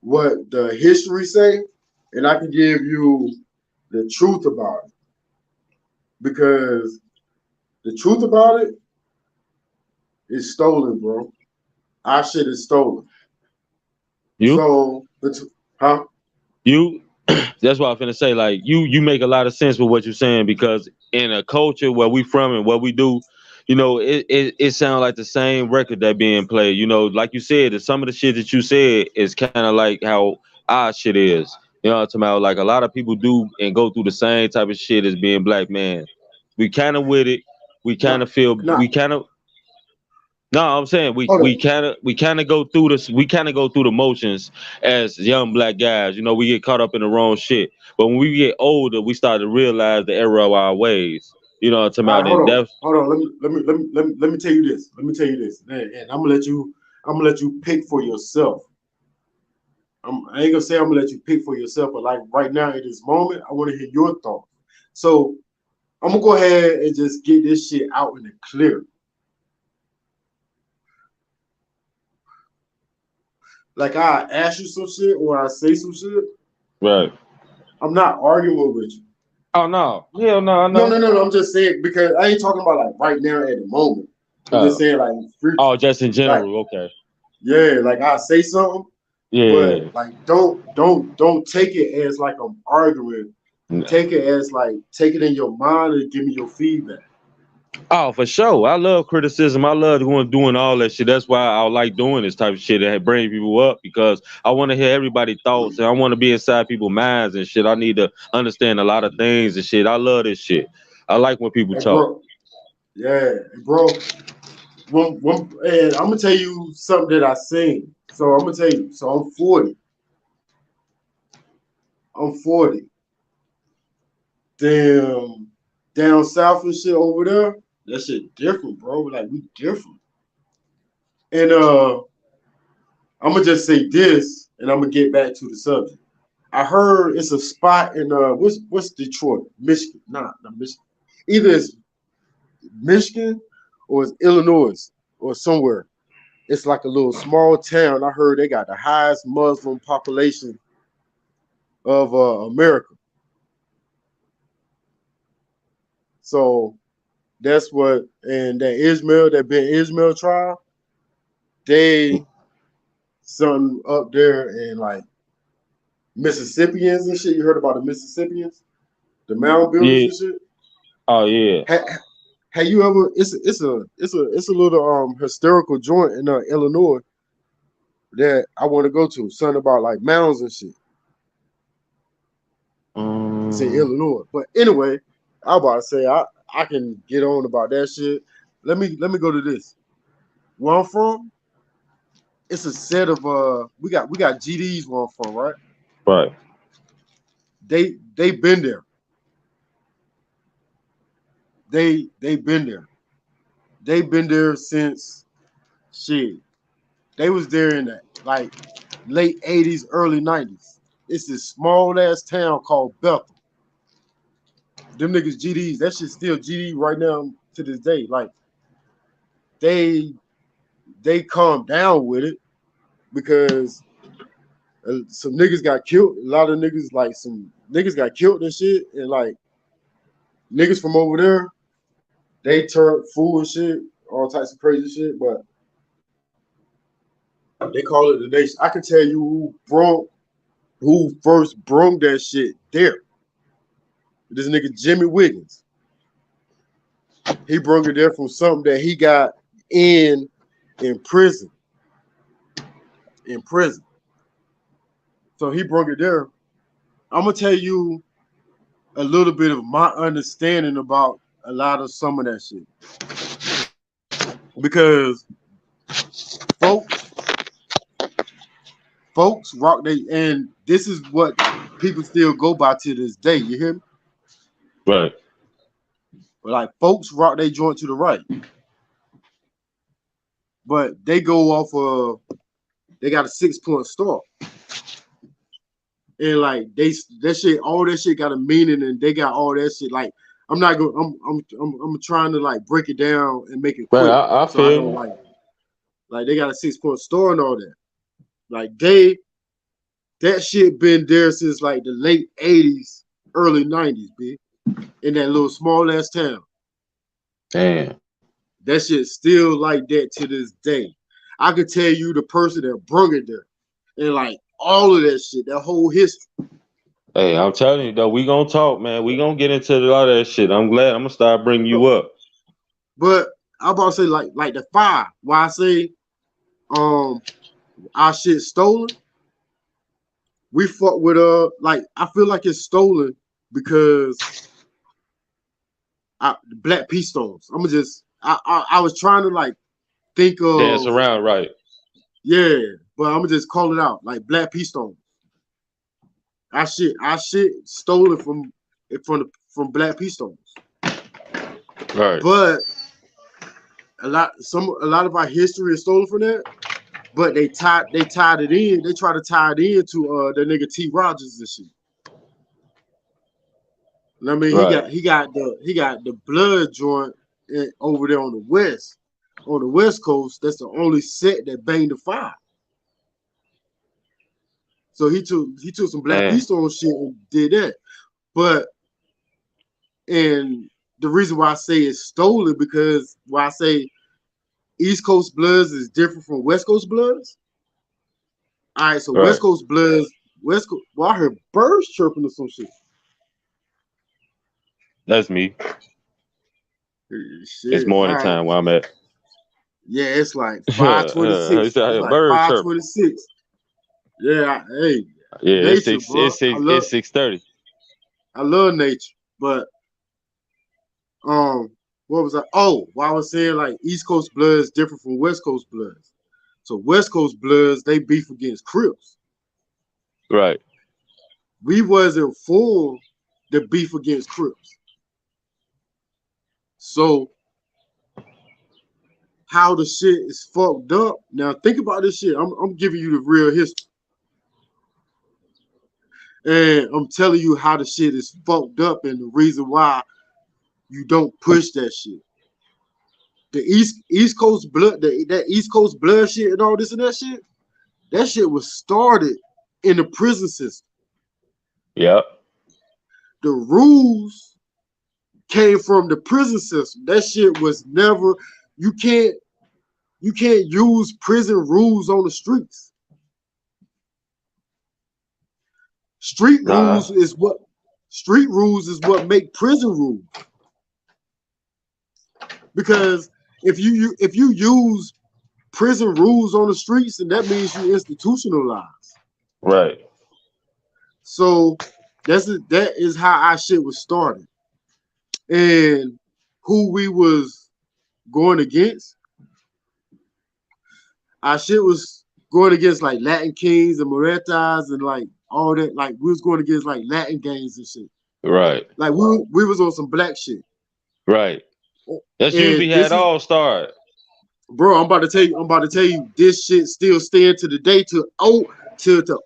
what the history say, and I can give you the truth about it. Because the truth about it is stolen, bro. Our shit is stolen. You, So, huh? you. That's what I'm finna say. Like you make a lot of sense with what you're saying because in a culture where we from and what we do, it sounds like the same record that being played. Like you said, some of the shit that you said is kind of like how our shit is. You know what I'm talking about? Like a lot of people do and go through the same type of shit as being black man. We kind of with it. We kind Not, of feel. not. We kind of. No, I'm saying we Hold we on. kind of we kind of go through this. We kind of go through the motions as young black guys. We get caught up in the wrong shit. But when we get older, we start to realize the error of our ways. You know what I'm talking All about? right, And that's hold on. Let me tell you this. Let me tell you this, and I'm gonna let you pick for yourself. I ain't gonna say I'm gonna let you pick for yourself, but like right now at this moment, I want to hear your thoughts. So I'm gonna go ahead and just get this shit out in the clear. Like I ask you some shit or I say some shit. right. I'm not arguing with you. Oh no, hell no, I No, know. no, no, no. I'm just saying because I ain't talking about like right now at the moment. I'm just Oh, saying like future. oh, just in Like general. Okay. yeah, like I say something, but Yeah. like don't take it as like I'm arguing. Take it as like take it in your mind and give me your feedback. Oh, for sure. I love criticism. I love doing all that shit. That's why I like doing this type of shit and bring people up because I want to hear everybody's thoughts and I want to be inside people's minds and shit. I need to understand a lot of things and shit. I love this shit. I like when people Hey, talk. bro. Yeah, bro. And I'm gonna tell you something that I seen. So I'm gonna tell you. So I'm 40. I'm 40. Damn, down south and shit over there. That shit different, bro. Like we different. And I'm gonna just say this, and I'm gonna get back to the subject. I heard it's a spot in what's Detroit, Michigan? Nah, not Michigan. Either it's Michigan or it's Illinois or somewhere. It's like a little small town. I heard they got the highest Muslim population of America. So that's what, and that Ben Ishmael trial, they something up there in like Mississippians and shit. You heard about the Mississippians, the mound builders Yeah. and shit. Oh yeah. Have you ever? It's a little historical joint in Illinois that I want to go to. Something about like mounds and shit. It's in Um, Illinois. But anyway, I was about to say I can get on about that shit. Let me go to this. Where I'm from, it's a set of we got GDs where I'm from, right? right. They been there. They been there. They been there since shit. They was there in the like late 80s, early 90s. It's this small ass town called Bethel. Them niggas GDs, that shit still GD right now to this day. Like they they calmed down with it because some niggas got killed. A lot of niggas, like some niggas got killed and shit. And like niggas from over there, they turned fool and shit, all types of crazy shit. But they call it the nation. I can tell you who first brung that shit there. This nigga Jimmy Wiggins. He brung it there from something that he got in in prison. In prison. So he brung it there. I'm gonna tell you a little bit of my understanding about a lot of some of that shit. Because folks, folks rock they and this is what people still go by to this day. You hear me? Right. But like folks rock they joint to the right, but they go off of they got a 6 point star, and like that shit, all that shit got a meaning, and they got all that shit. Like I'm not going. I'm trying to like break it down and make it Right. quick, I so I feel don't you. like they got a 6 point star and all that. Like that shit been there since like the late 80s, early 90s, b in that little small ass town. Damn. That shit still like that to this day. I could tell you the person that brung it there and like all of that shit, that whole history. Hey, I'm telling you though, we gonna talk, man. We gonna get into a lot of that shit. I'm glad. I'm gonna start bringing you But, up. but I'm about to say like the fire. Why I say um our shit stolen. We fuck with like I feel like it's stolen because Black P stones. I'm gonna just I was trying to like think Dance of around, right? yeah, but I'm gonna just call it out like Black P stones. Our shit stolen from Black P stones. Right. But a lot of our history is stolen from that. But they tied it in. They try to tie it into the nigga T. Rogers and shit. I mean, Right. he got the blood joint over there on the west coast. That's the only set that banged the fire. So he took some Black Man. Beast on shit and did that. But and the reason why I say it's stolen because why I say East Coast Bloods is different from West Coast Bloods. All right, so West Right. Coast Bloods, West Coast. Well, I heard birds chirping or some shit. That's me. It's Shit, all morning right. time where I'm at. Yeah, it's like It's 5:26. It's a like bird chirping. 5:26. Yeah, hey, Yeah, it's nature, six. bro. It's 6:30. I love nature, but um, what was I? Oh, well, I was saying like East Coast Bloods different from West Coast Bloods. So West Coast Bloods they beef against Crips. Right. We wasn't for the beef against Crips. So how the shit is fucked up. Now think about this shit. I'm giving you the real history. And I'm telling you how the shit is fucked up and the reason why you don't push that shit. The East Coast blood, that East Coast blood shit and all this and that shit was started in the prison system. Yep. The rules came from the prison system. That shit was never, you can't use prison rules on the streets. Street Nah. rules is what make prison rules. Because if you use prison rules on the streets, and that means you institutionalize. Right. So that is how our shit was started. And who we was going against, our shit was going against like Latin Kings and Moretas and like all that. Like we was going against like Latin gangs and shit. Right. Like we was on some black shit. Right. That's usually And how this it is, all started. bro, I'm about to tell you this shit still stand to the day to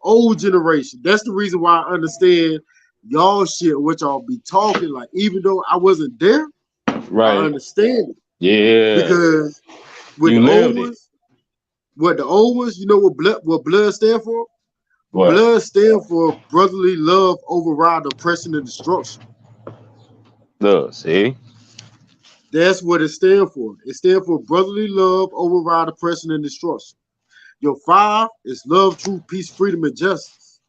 old generation. That's the reason why I understand y'all shit, which y'all be talking. Like, even though I wasn't there, I Right. understand it. Yeah. Because with You the old lived it. ones, you know what blood stand for? What? Blood stand for brotherly love override oppression and destruction. Look, see? That's what it stand for. It stand for brotherly love override oppression and destruction. Your 5 is love, truth, peace, freedom, and justice.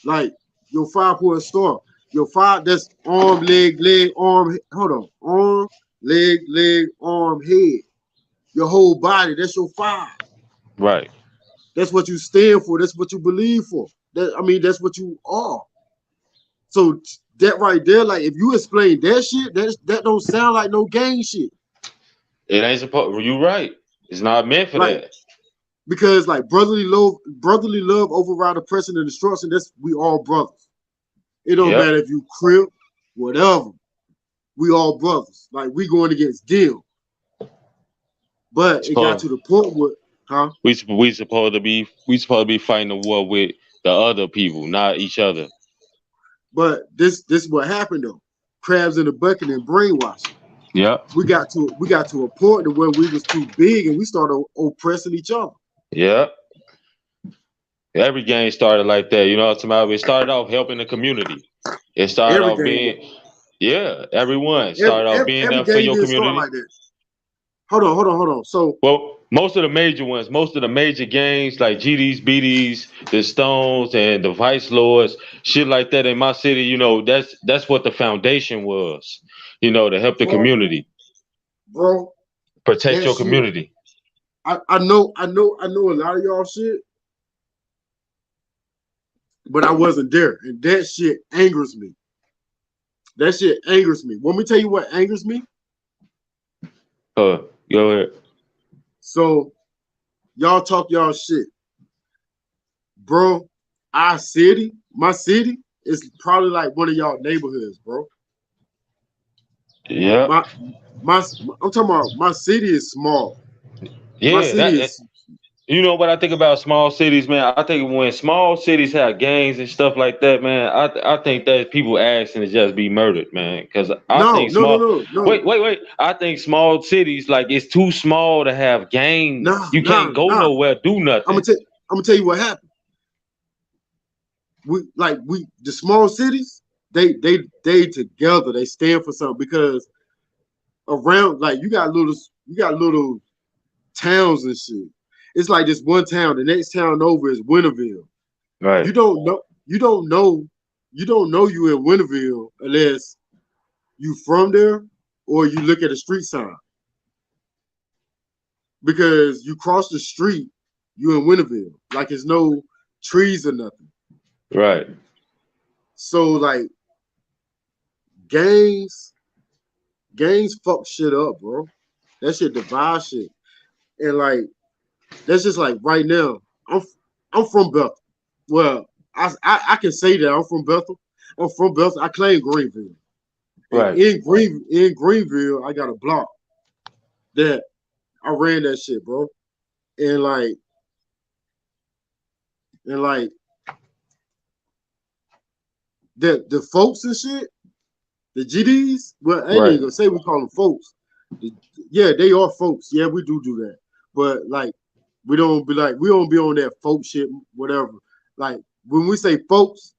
Like your 5-point star. Your 5, that's arm, leg, arm. Hold on. Arm, leg, arm, head. Your whole body. That's your 5. Right. That's what you stand for. That's what you believe for. That's what you are. So that right there, like if you explain that shit, that don't sound like no gang shit. It ain't supposed. You right. It's not meant for Like that. because like brotherly love override oppression and destruction. That's we all brothers. It don't Yep. matter if you crip, whatever. We all brothers. Like we going against them. But it got Supposed to the point where, huh? we supposed to be fighting the war with the other people, not each other. But this is what happened though. Crabs in the bucket and brainwashing. Yep. We got to a point to where we was too big and we started oppressing each other. Yep. Every game started like that. You know what I'm talking about? It started off helping the community. It started Every off game, being, yeah, everyone every started off every, being every there for game your didn't start community. like that. Hold on. So Well, most of the major ones, most of the major gangs like GDs, BDs, the Stones, and the Vice Lords, shit like that in my city, that's what the foundation was, to help the bro, community, bro, protect that your shit. community. I know a lot of y'all shit, but I wasn't there, and that shit angers me. That shit angers me. Want me to tell you what angers me? Go ahead. So y'all talk y'all shit, bro. My city is probably like one of y'all neighborhoods, bro. Yeah, My my I'm talking about my city is small. My yeah. city That is you know what I think about small cities, man. I think when small cities have gangs and stuff like that, man, I think that people asking to just be murdered, man. Because I no think no no small. no no Wait. I think small cities like it's too small to have gangs. nah You nah can't go nah. nowhere, do I'm gonna nothing. tell I'm gonna tell you what happened. We the small cities they together, they stand for something because around like you got little towns and shit. It's like this one town. The next town over is Winterville. Right, You don't know. You don't know. You don't know you in Winterville unless you from there or you look at a street sign because you cross the street, you in Winterville. Like there's no trees or nothing. right, So like gangs, gangs fuck shit up, bro. That shit divide shit. And like that's just like right now. I'm from Bethel. Well, I can say that I'm from Bethel. I'm from Bethel. I claim Greenville. And right, in Greenville, I got a block that I ran that shit, bro. And like and like the folks and shit, the GDs. Well, I ain't right, even gonna say we call them folks. The- yeah, they are folks. Yeah, we do that. But like we don't be on that folk shit, whatever. Like when we say folks,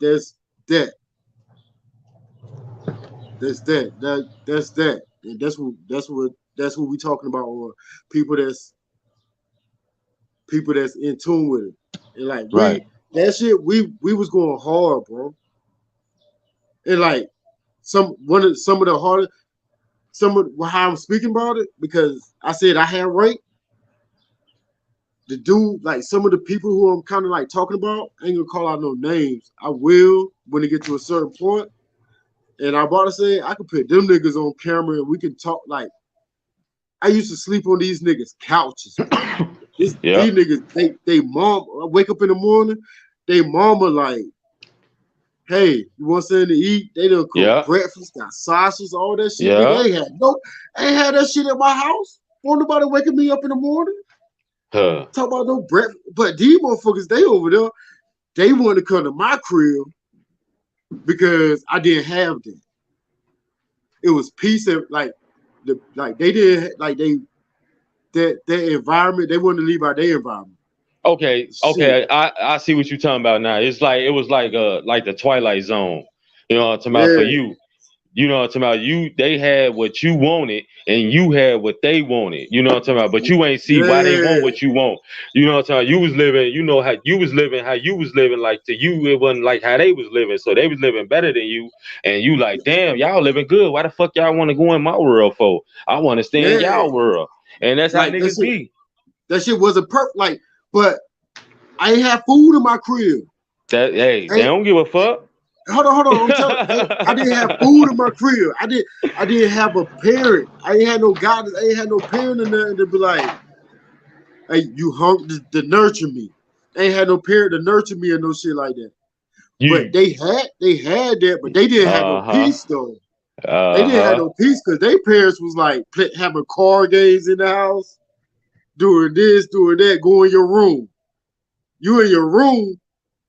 there's that. That's that. And that's what we talking about, or people that's people that's in tune with it. And like right, that shit, we was going hard, bro. And like some of the hardest, some of how I'm speaking about it, because I said I had rank. The dude, like some of the people who I'm kind of like talking about, I ain't gonna call out no names. I will when they get to a certain point. And I about to say I could put them niggas on camera and we can talk. Like I used to sleep on these niggas couches, bro. yeah, These niggas, they mom. I wake up in the morning, they mama like, hey, you want something to eat? They done cook yeah, breakfast, got sausages, all that shit. Nigga, yeah. I ain't had that shit at my house. Want nobody waking me up in the morning? Huh. Talk about no breakfast. But these motherfuckers, they over there, they want to come to my crib because I didn't have that. It was peace and like they did like that their environment. They wanted to leave out their environment. Okay, Shit. okay, I see what you're talking about now. It's like it was like the Twilight Zone. You know what I'm talking about for Yeah. you. You know what I'm talking about. You they had what you wanted and you had what they wanted. You know what I'm talking about. But you ain't see why they want Yeah. what you want. You know what I'm talking about. You was living, you know how you was living like to you, it wasn't like how they was living. So they was living better than you. And you like, damn, y'all living good. Why the fuck y'all want to go in my world for? I want to stay in Yeah. y'all world. And that's how Like niggas be. that shit wasn't perfect. Like, but I ain't have food in my crib. That hey, they Ain't don't give a fuck. hold on. I'm telling. I didn't have food in my crib. I didn't have a parent. I ain't had no guidance. I ain't had no parent in there to be like, hey, you hung to nurture me. I ain't had no parent to nurture me or no shit like that. But You they had that, but they didn't have no uh-huh. peace though. They didn't have Uh-huh. no peace because their parents was like having card games in the house, doing this, doing that. Go in your room. You in your room.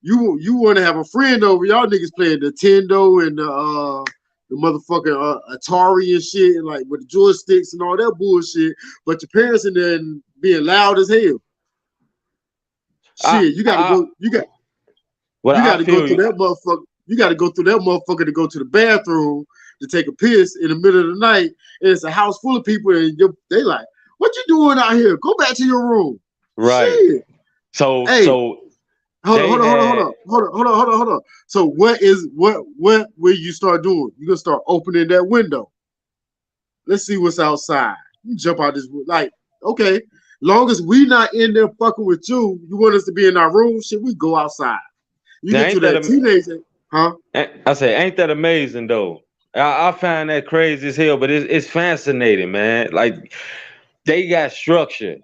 You want to have a friend over. Y'all niggas playing Nintendo and the motherfucking Atari and shit, and like with the joysticks and all that bullshit. But your parents in there and being loud as hell. I Shit, you got to I go. well You I got to go feel through you. that motherfucker. You got to go through that motherfucker to go to the bathroom to take a piss in the middle of the night, and it's a house full of people, and they like, "What you doing out here? Go back to your room." Right. Shit. So Hey, so hold on, they hold on, hold on, hold had on, hold on. So what will you start doing? You're gonna start opening that window. Let's see what's outside. You jump out this like, okay. Long as we not in there fucking with you, you want us to be in our room, shit, we go outside. You now get to ain't that that teenager, huh? I say ain't that amazing though? I find that crazy as hell, but it's fascinating, man. Like they got structure.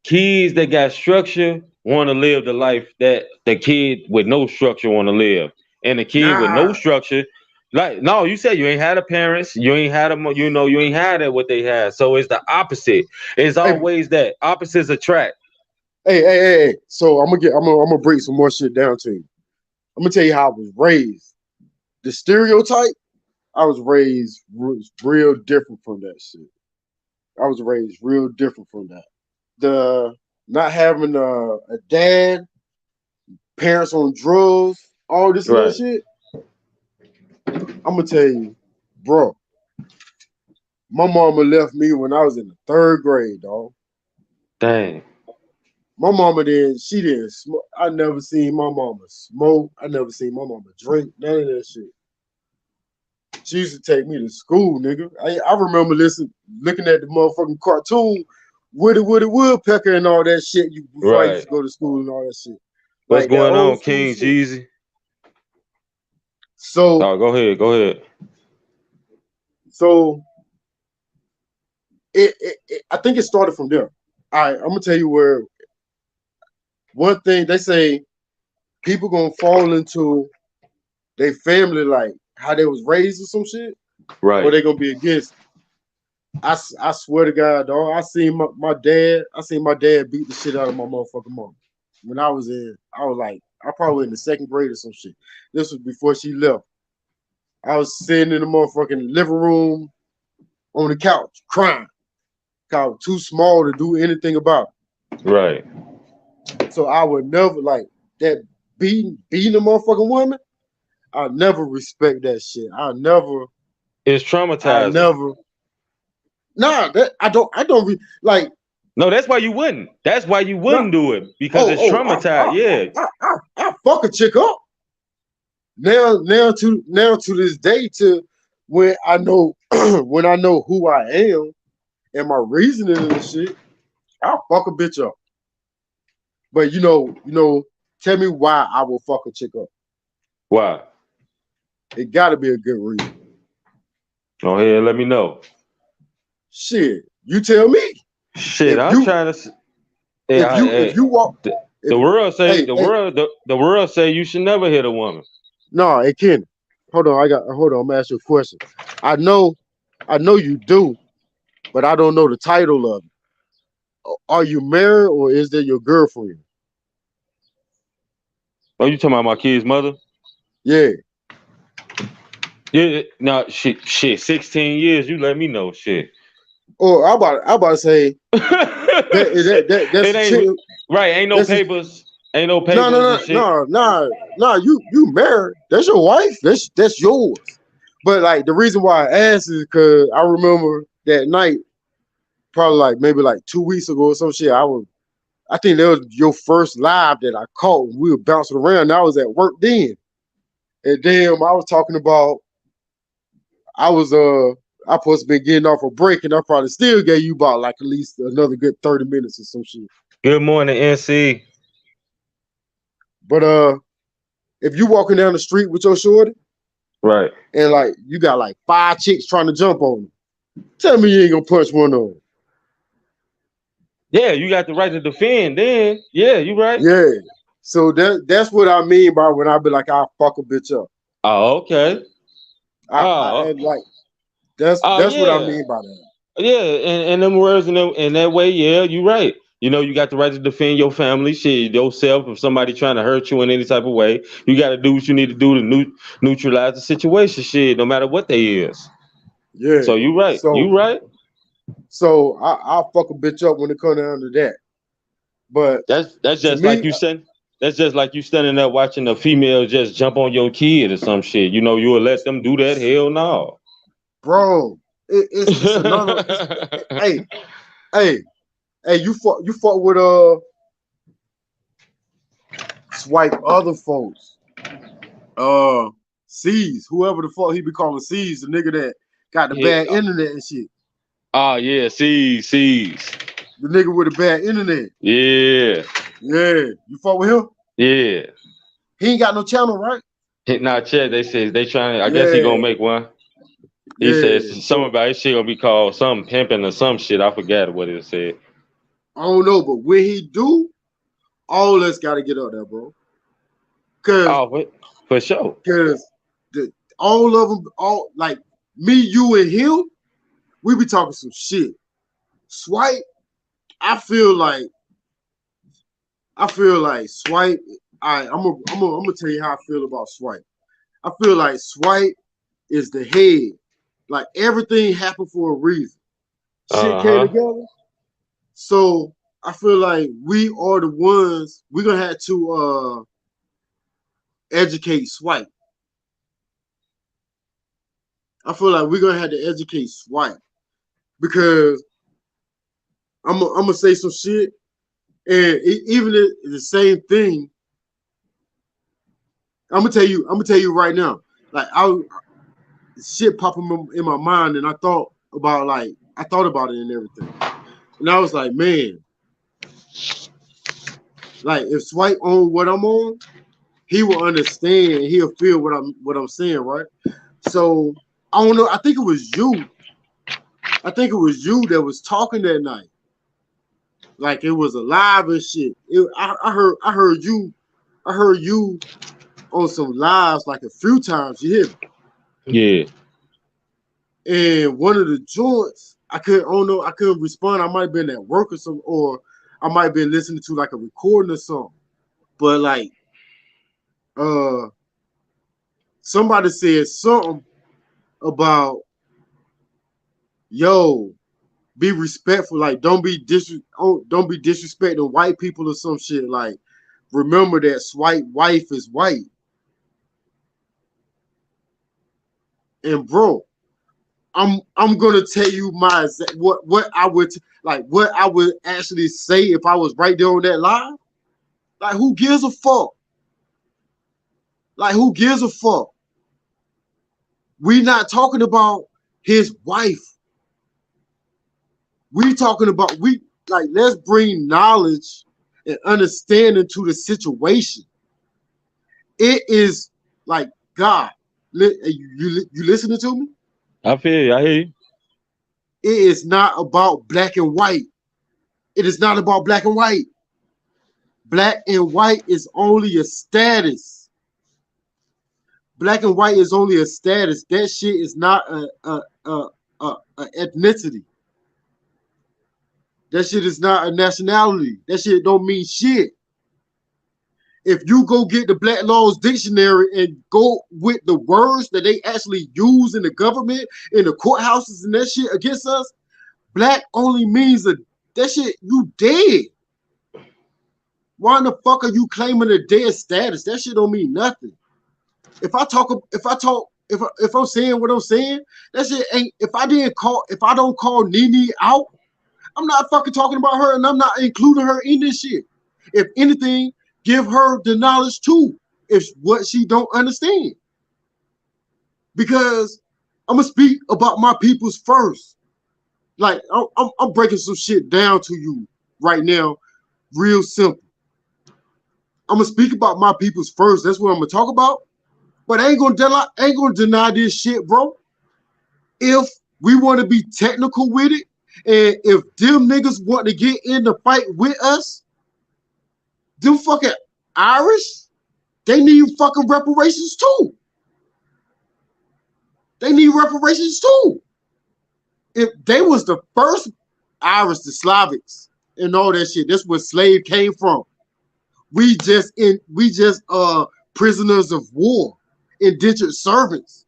Kids that got structure want to live the life that the kid with no structure want to live, and the kid with no Nah. structure Like, no, you said you ain't had a parents, you ain't had them, you know, you ain't had it what they had. So it's the opposite. It's Hey, always that opposites attract. hey. So I'm gonna break some more shit down to you. I'm gonna tell you how I was raised. The stereotype I was raised was real different from that shit. I was raised real different from that. The not having a dad, parents on drugs, all this and that Right. shit. I'm gonna tell you, bro. My mama left me when I was in the third grade, dog. Dang. My mama didn't. She didn't smoke. I never seen my mama smoke. I never seen my mama drink. None of that shit. She used to take me to school, nigga. I remember looking at the motherfucking cartoon, Woody Woodpecker and all that shit. Before I used Right. to go to school and all that shit, What's like that going old on, school King shit. Jeezy? So, Oh, go ahead. Go ahead. so I think it started from there. All right, I'm gonna tell you where one thing they say people gonna fall into their family like how they was raised or some shit, or Right. they gonna be against. I swear to God, dog. I seen my dad beat the shit out of my motherfucking mom. When I was like, I probably in the second grade or some shit. This was before she left. I was sitting in the motherfucking living room on the couch crying. Cause I was too small to do anything about Right. it. So I would never like that beating a motherfucking woman. I never respect that shit. It's I traumatizing. never. Nah, that I don't like. No, that's why you wouldn't. That's why you Nah. wouldn't do it because it's Oh, traumatized. Yeah. I fuck a chick up. Now to this day, to when I know when I know who I am and my reasoning and shit, I'll fuck a bitch up. But tell me why I will fuck a chick up. Why? It gotta be a good reason. Go ahead. Let me know. Shit, you tell me. Shit, If I'm you trying to. Yeah, if you walk the, if the world say hey the hey world the world say you should never hit a woman. no, it can't. Hold on, I'm gonna ask you a question. I know you do, but I don't know the title of it. Are you married or is that your girlfriend? Oh, you talking about my kid's mother? Yeah. Yeah. No, shit. 16 years. You let me know. Shit. Or I about to say that's It a chick. ain't right. Ain't no That's a papers. Ain't no no no papers and no shit. no no no. You married? That's your wife. That's yours. But like the reason why I asked is because I remember that night, probably like maybe like 2 weeks ago or some shit. I think that was your first live that I caught. We were bouncing around. And I was at work then, and damn, I was talking about I supposed to be getting off a break, and I probably still gave you about like at least another good 30 minutes or some shit. Good morning, NC. But if you walking down the street with your shorty Right. and like you got like 5 chicks trying to jump on you, tell me you ain't gonna punch one of them. Yeah, you got the right to defend. Then, yeah, you right. Yeah. So that's what I mean by when I be like, I'll fuck a bitch up. Oh, okay. I Oh, like oh, that's what I yeah, mean by that. yeah. And them words in that way, yeah, you right. You know, you got the right to defend your family, shit, yourself. If somebody trying to hurt you in any type of way, you got to do what you need to do to neutralize the situation, shit, no matter what they is. Yeah. So you right. So You right. I'll fuck a bitch up when it comes down to that. But That's to just like me, you said. That's just like you standing there watching a female just jump on your kid or some shit. You know, you will let them do that? Hell no. bro, it's another. Hey hey hey, you fought with swipe other folks. C's, whoever the fuck he be calling C's, the nigga that got the bad Yeah. internet and shit. Oh yeah, sees. The nigga with the bad internet. Yeah, Yeah, you fought with him? yeah. He ain't got no channel, right? Hit not check. They say they trying. I guess he gonna Yeah, make one. He says yeah. something So about his shit gonna be called some pimping or some shit. I forgot what it said. I don't know, but when he do, all us gotta get up there, bro. Cause Oh, for sure. cause the all of them, all like me, you, and him, we be talking some shit. Swipe, I feel like Swipe. I'm gonna tell you how I feel about Swipe. I feel like Swipe is the head. Like everything happened for a reason. Shit came together. So I feel like we are the ones we're gonna have to educate Swipe. I feel like we're gonna have to educate Swipe because I'm gonna say some shit, and even the same thing. I'm gonna tell you right now. Like shit popping in my mind, and I thought about it and everything, and I was like, man, like if Swipe on what I'm on, he will understand. He'll feel what I'm saying, right? So I don't know. I think it was you. I think it was you that was talking that night. Like it was alive and shit. I heard you on some lives like a few times. You hear me? Yeah. And one of the joints, I couldn't respond. I might have been at work or something, or I might have been listening to like a recording or something. But like somebody said something about yo, be respectful, like don't be disrespecting white people or some shit. Like remember that Swipe wife is white. And bro, I'm gonna tell you what I would actually say if I was right there on that live. Like who gives a fuck? Like who gives a fuck? We not talking about his wife. We talking about let's bring knowledge and understanding to the situation. It is like God. You listening to me? I feel you. I hear you. It is not about black and white. It is not about black and white. Black and white is only a status. Black and white is only a status. That shit is not a ethnicity. That shit is not a nationality. That shit don't mean shit. If you go get the Black Laws Dictionary and go with the words that they actually use in the government, in the courthouses and that shit against us, black only means that shit, you dead. Why in the fuck are you claiming a dead status? That shit don't mean nothing. If I'm saying what I'm saying, that shit ain't. If I don't call Nene out, I'm not fucking talking about her, and I'm not including her in this shit. If anything, give her the knowledge too, if what she don't understand. Because I'm gonna speak about my peoples first. Like I'm breaking some shit down to you right now, real simple. I'm gonna speak about my peoples first. That's what I'm gonna talk about. But I ain't gonna deny this shit, bro. If we want to be technical with it, and if them niggas want to get in the fight with us, them fucking Irish, they need fucking reparations too. They need reparations too. If they was the first Irish, the Slavics, and all that shit, that's where slave came from. We just prisoners of war, indentured servants.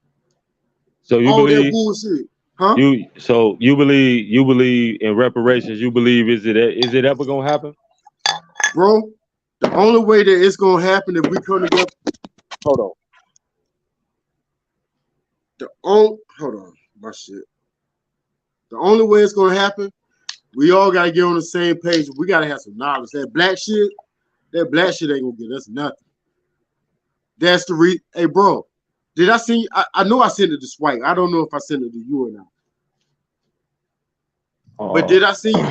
So you all believe that bullshit, huh? You believe in reparations? You believe is it ever gonna happen, bro? The only way that it's gonna happen if we come together. Hold on, my shit. The only way it's gonna happen, we all gotta get on the same page. We gotta have some knowledge. That black shit ain't gonna get us nothing. That's the reason. Hey, bro, did I send you? I know I sent it to Swipe. I don't know if I sent it to you or not. But did I send you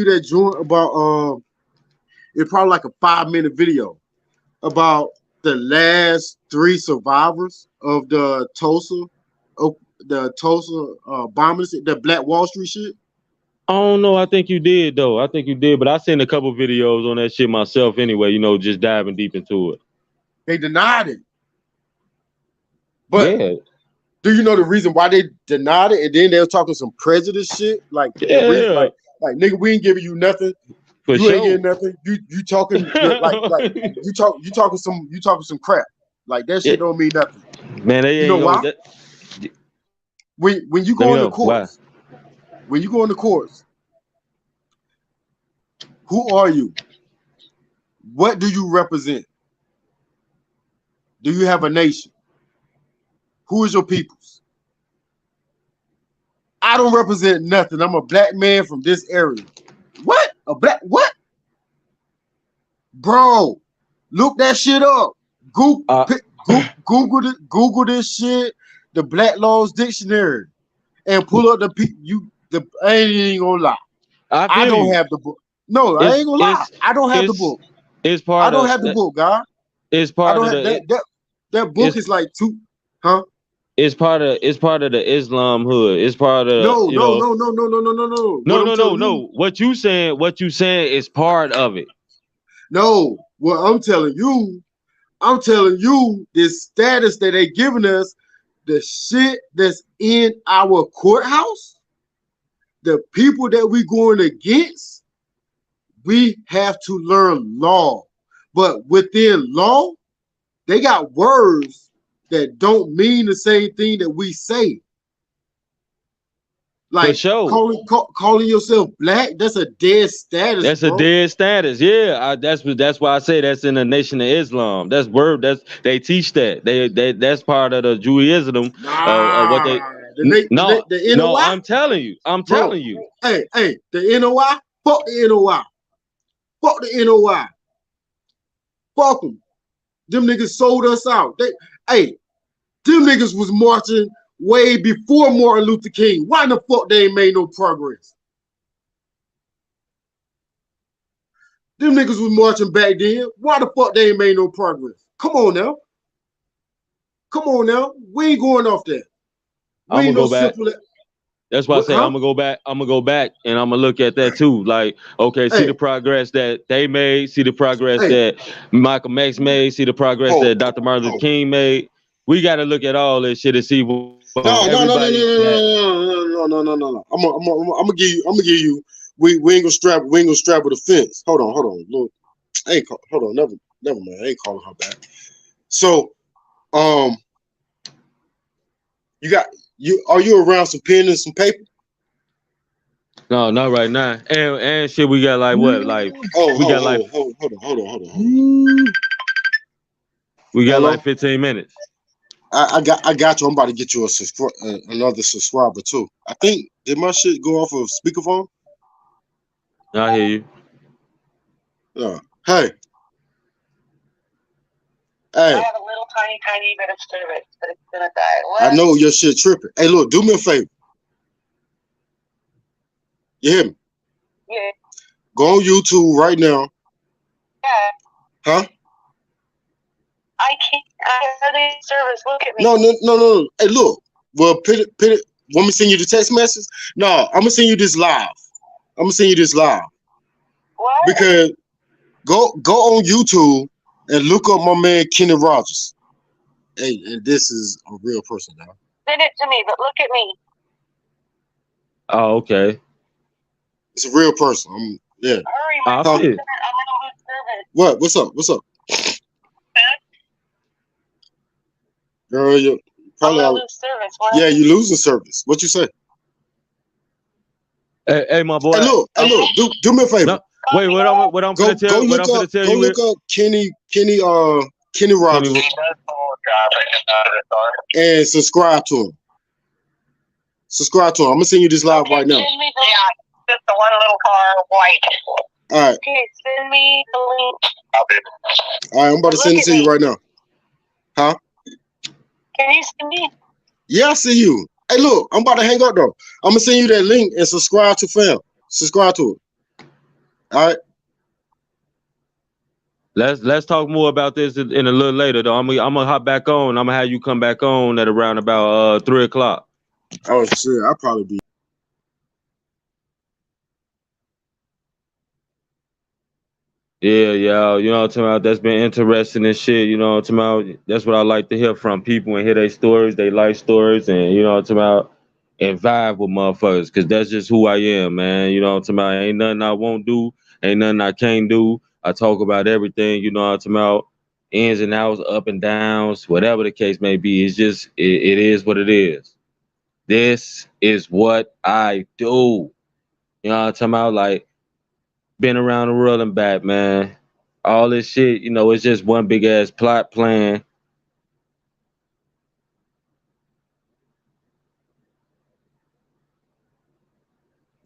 that joint about it's probably like a 5-minute video about the last 3 survivors of the Tulsa bombings, the Black Wall Street shit? I don't know. I think you did though. I think you did, but I seen a couple videos on that shit myself anyway, just diving deep into it. They denied it. But Yeah, do you know the reason why they denied it? And then they were talking some prejudice shit. Like the reason, yeah, like nigga, we ain't giving you nothing. for You ain't sure. getting nothing. You talking like you talking some crap. Like that Yeah, shit don't mean nothing. man, they You know ain't gonna. why? When you Let me go into know why. courts, when you go into courts, who are you? What do you represent? Do you have a nation? Who is your peoples? I don't represent nothing. I'm a black man from this area. What? A black what? Bro, look that shit up. Google, Uh, Google this shit, the Black Laws Dictionary, and pull up I ain't gonna lie. I I feel don't you. have the book. No, I It's ain't gonna lie. it's I don't have the it's book. it's I part don't of have the book, guy. it's I part don't of have the that book it's is like two, huh? it's part of the Islam hood. It's part of, No, you no, know. no, no, no, no, no, no, no. What No, I'm no, no, telling you, no. What you saying is part of it. no. What I'm telling you this status that they giving us, the shit that's in our courthouse, the people that we going against, we have to learn law. But within law, they got words that don't mean the same thing that we say. For Like sure. calling yourself black, that's a dead status, That's a bro. dead status. Yeah, that's why I say that's in the Nation of Islam. That's word. They teach that. That's part of the Judaism. What Nah, they. No, the no. NOI, I'm telling you. I'm bro. telling you. Hey, the NOI, fuck the NOI, fuck the NOI, fuck them. Them niggas sold us out. Them niggas was marching way before Martin Luther King. Why the fuck they ain't made no progress? Them niggas was marching back then. Why the fuck they ain't made no progress? Come on now. Come on now. We ain't going off that. We I'm ain't gonna no go back. simple. That's why I What, say huh? I'm gonna go back. I'm gonna go back and I'm gonna look at that too. Like, okay, see Hey, the progress that they made. See the progress hey, that Michael X made. See the progress hold, that Dr. Martin Luther hold. King made. We got to look at all this shit and see what No, no, no, no, no, everybody had. no, no, no, no, no, no. I'm gonna give you. I'm gonna give you. We ain't gonna strap. We ain't gonna strap with a fence. Hold on. Look, hold on. Never mind. I ain't calling her back. So, um, you got you. Are you around some pen and some paper? No, not right now. And shit, we got like what? Like we got like Hold on. we got like Hello. 15 minutes. I got you. I'm about to get you another subscriber too. I think did my shit go off of speakerphone? I hear you. Yeah. Hey, I hey. have a little tiny bit of service, but it's gonna die. What? I know your shit tripping. Hey, look, do me a favor. You hear me? Yeah. Go on YouTube right now. Yeah. Huh? I can't. I have a service. Look at me. No. Hey, look. Well, put it. Want me to send you the text message? No, I'm gonna send you this live. What? Because go on YouTube and look up my man Kenny Rogers. Hey, and this is a real person now. Send it to me, but look at me. Oh, okay. It's a real person. Yeah. Hurry, I Huh? see it. I'm gonna lose service. What? What's up? Girl, you I'm probably gonna lose service. What? yeah, you losing service. What you say? Hey, my boy. Hey, look. Do me a favor. No, wait. What I'm Go finna tell. What I'm finna tell you is look up Kenny Rogers Kenny. and subscribe to him. I'm gonna send you this live right now. Send me just the one little car, white. All right. Okay, send me the link. All right, I'm about to send it to you right now. Huh? Can you send me? Yeah, I see you. Hey, look, I'm about to hang up though. I'm gonna send you that link and subscribe to fam. Subscribe to it. All right. Let's talk more about this in a little later though. I'm gonna hop back on. I'm gonna have you come back on at around about 3 o'clock. Oh shit, I'll probably be Yeah, yeah, you know what I'm talking about? That's been interesting and shit, you know what I'm talking about? That's what I like to hear from people and hear their stories, their life stories, and you know what I'm talking about? And vibe with motherfuckers, because that's just who I am, man. You know what I'm talking about? Ain't nothing I won't do, ain't nothing I can't do. I talk about everything, you know what I'm talking about? Ins and outs, up and downs, whatever the case may be. It's just, it is what it is. This is what I do. You know what I'm talking about? Like, been around the world and back, man. All this shit, you know, it's just one big ass plot plan.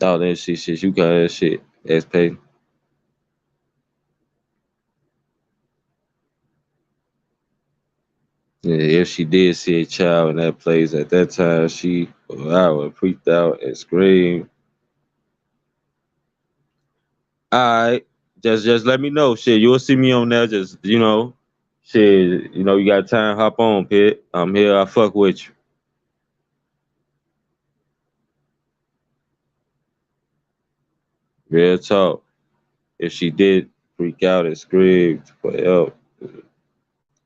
All that shit, you got that shit. SP. Yeah, if she did see a child in that place at that time, she I would freaked out and screamed. All right, just let me know. Shit, you'll see me on there. Just shit, you got time, hop on, Pit. I'm here. I fuck with you. Real talk. If she did freak out and scream for help,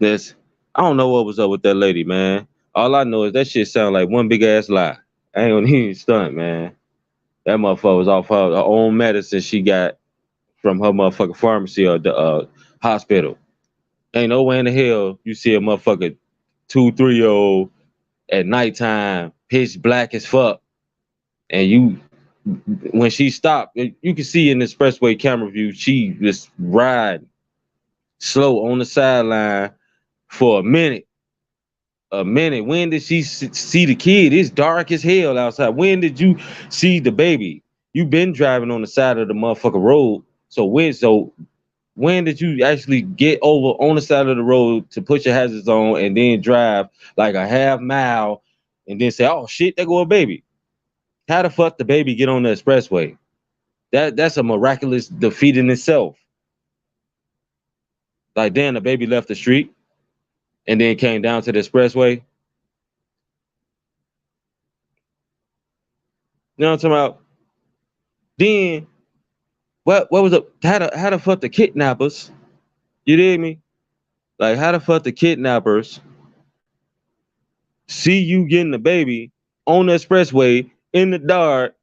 this I don't know what was up with that lady, man. All I know is that shit sound like one big ass lie. I ain't gonna even stunt, man. That motherfucker was off her own medicine she got from her motherfucking pharmacy or the hospital. Ain't no way in the hell you see a motherfucker 2, 3 year old at nighttime, pitch black as fuck, and you when she stopped, you can see in the expressway camera view, she just ride slow on the sideline for a minute. A minute. When did she see the kid? It's dark as hell outside. When did you see the baby? You been driving on the side of the motherfucking road. So when did you actually get over on the side of the road to put your hazards on and then drive like a half mile and then say, "Oh shit, there go a baby"? How the fuck the baby get on the expressway? That's a miraculous defeat in itself. Like then the baby left the street and then came down to the expressway. You know what I'm talking about? Then what was up? How the fuck the kidnappers? You dig me? Like how the fuck the kidnappers see you getting the baby on the expressway in the dark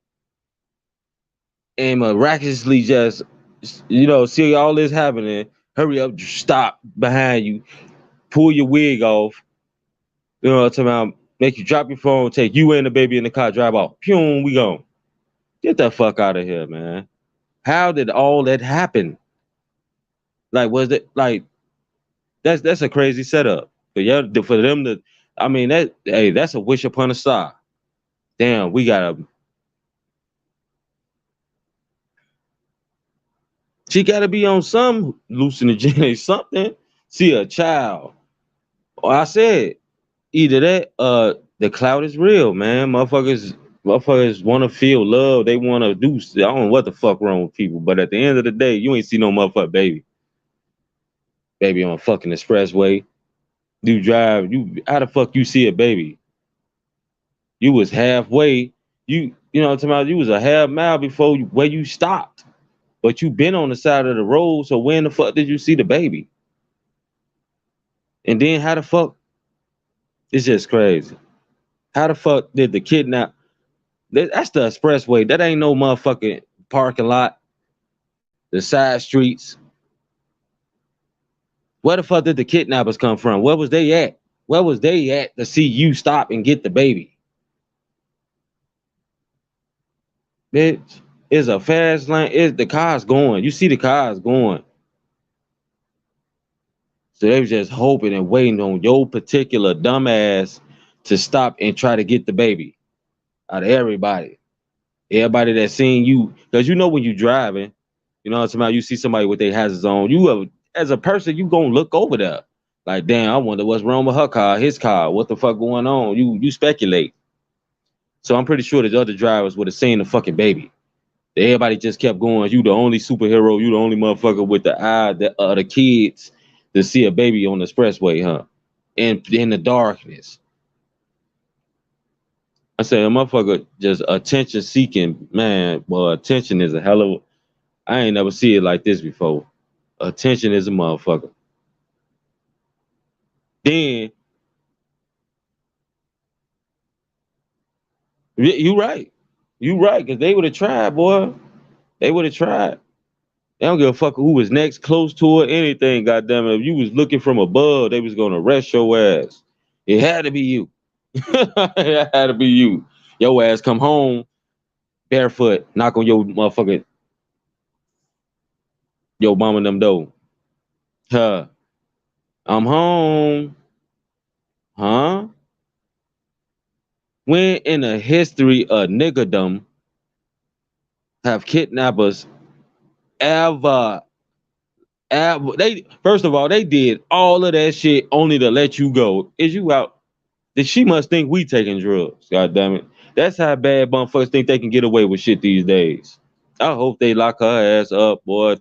and miraculously just see all this happening? Hurry up, stop behind you, pull your wig off. You know what I'm talking about? Make you drop your phone, take you and the baby in the car, drive off. Pew, we gone. Get the fuck out of here, man. How did all that happen? Like, was it like that's a crazy setup. But yeah, for them to, I mean, that's a wish upon a star. Damn, we gotta. She gotta be on some hallucinogen, something. See a child. I said either that, the clout is real, man. Motherfuckers want to feel love. They want to do. I don't know what the fuck wrong with people, but at the end of the day, you ain't see no motherfucker baby on a fucking expressway. You drive. How the fuck you see a baby? You was halfway. You know what I'm talking about? You was a half mile before where you stopped, but you been on the side of the road. So when the fuck did you see the baby? And then how the fuck? It's just crazy. How the fuck did the kidnap? That's the expressway. That ain't no motherfucking parking lot. The side streets. Where the fuck did the kidnappers come from? Where was they at? Where was they at to see you stop and get the baby? Bitch, it's a fast lane. It's the car's going. You see the cars going. So they was just hoping and waiting on your particular dumbass to stop and try to get the baby out of everybody. Everybody that seen you, because you know when you driving, you know what I'm talking about, you see somebody with their hazards on, as a person, you gonna look over there. Like, damn, I wonder what's wrong with her car, his car, what the fuck going on? You speculate. So I'm pretty sure the other drivers would have seen the fucking baby. Everybody just kept going. You the only superhero. You the only motherfucker with the eye that the kids to see a baby on the expressway, huh? In the darkness. I said, a motherfucker just attention seeking, man. Well, attention is a hell of. I ain't never see it like this before. Attention is a motherfucker. Then you right. You right, because they would have tried, boy. They would have tried. They don't give a fuck who was next, close to it, anything, goddamn it. If you was looking from above, they was gonna arrest your ass. It had to be you. It had to be you. Your ass come home barefoot, knock on your motherfucking your mama and them door. Huh. I'm home. Huh? When in the history of niggerdom have kidnappers ever, ever they first of all, they did all of that shit only to let you go. Is you out? She must think we taking drugs. God damn it. That's how bad motherfuckers think they can get away with shit these days. I hope they lock her ass up, boy.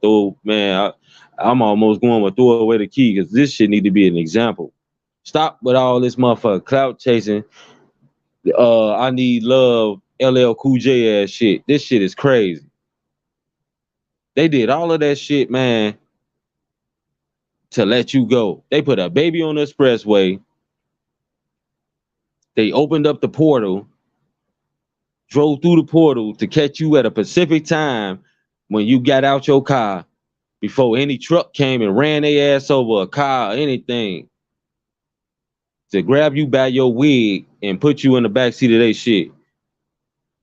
I'm almost going to throw away the key because this shit need to be an example. Stop with all this motherfucker clout chasing. I need love, LL Cool J ass shit. This shit is crazy. They did all of that shit, man, to let you go. They put a baby on the expressway. They opened up the portal, drove through the portal to catch you at a specific time when you got out your car before any truck came and ran their ass over a car or anything to grab you by your wig and put you in the backseat of their shit.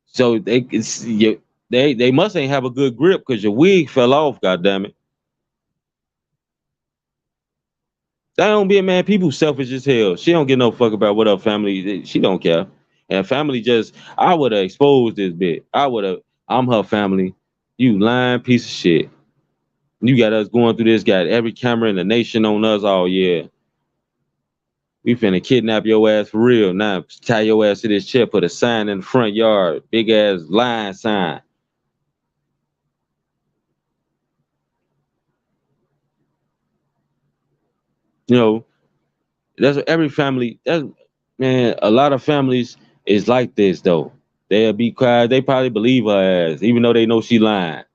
So they must ain't have a good grip because your wig fell off, goddammit. That don't be a man. People selfish as hell. She don't give no fuck about what her family. She don't care. And family just, I would have exposed this bitch. I'm her family. You lying piece of shit. You got us going through this, got every camera in the nation on us all year. We finna kidnap your ass for real. Now tie your ass to this chair, put a sign in the front yard, big ass line sign. You know, that's what every family, that's man, a lot of families is like this though. They'll be quiet, they probably believe her ass, even though they know she lying.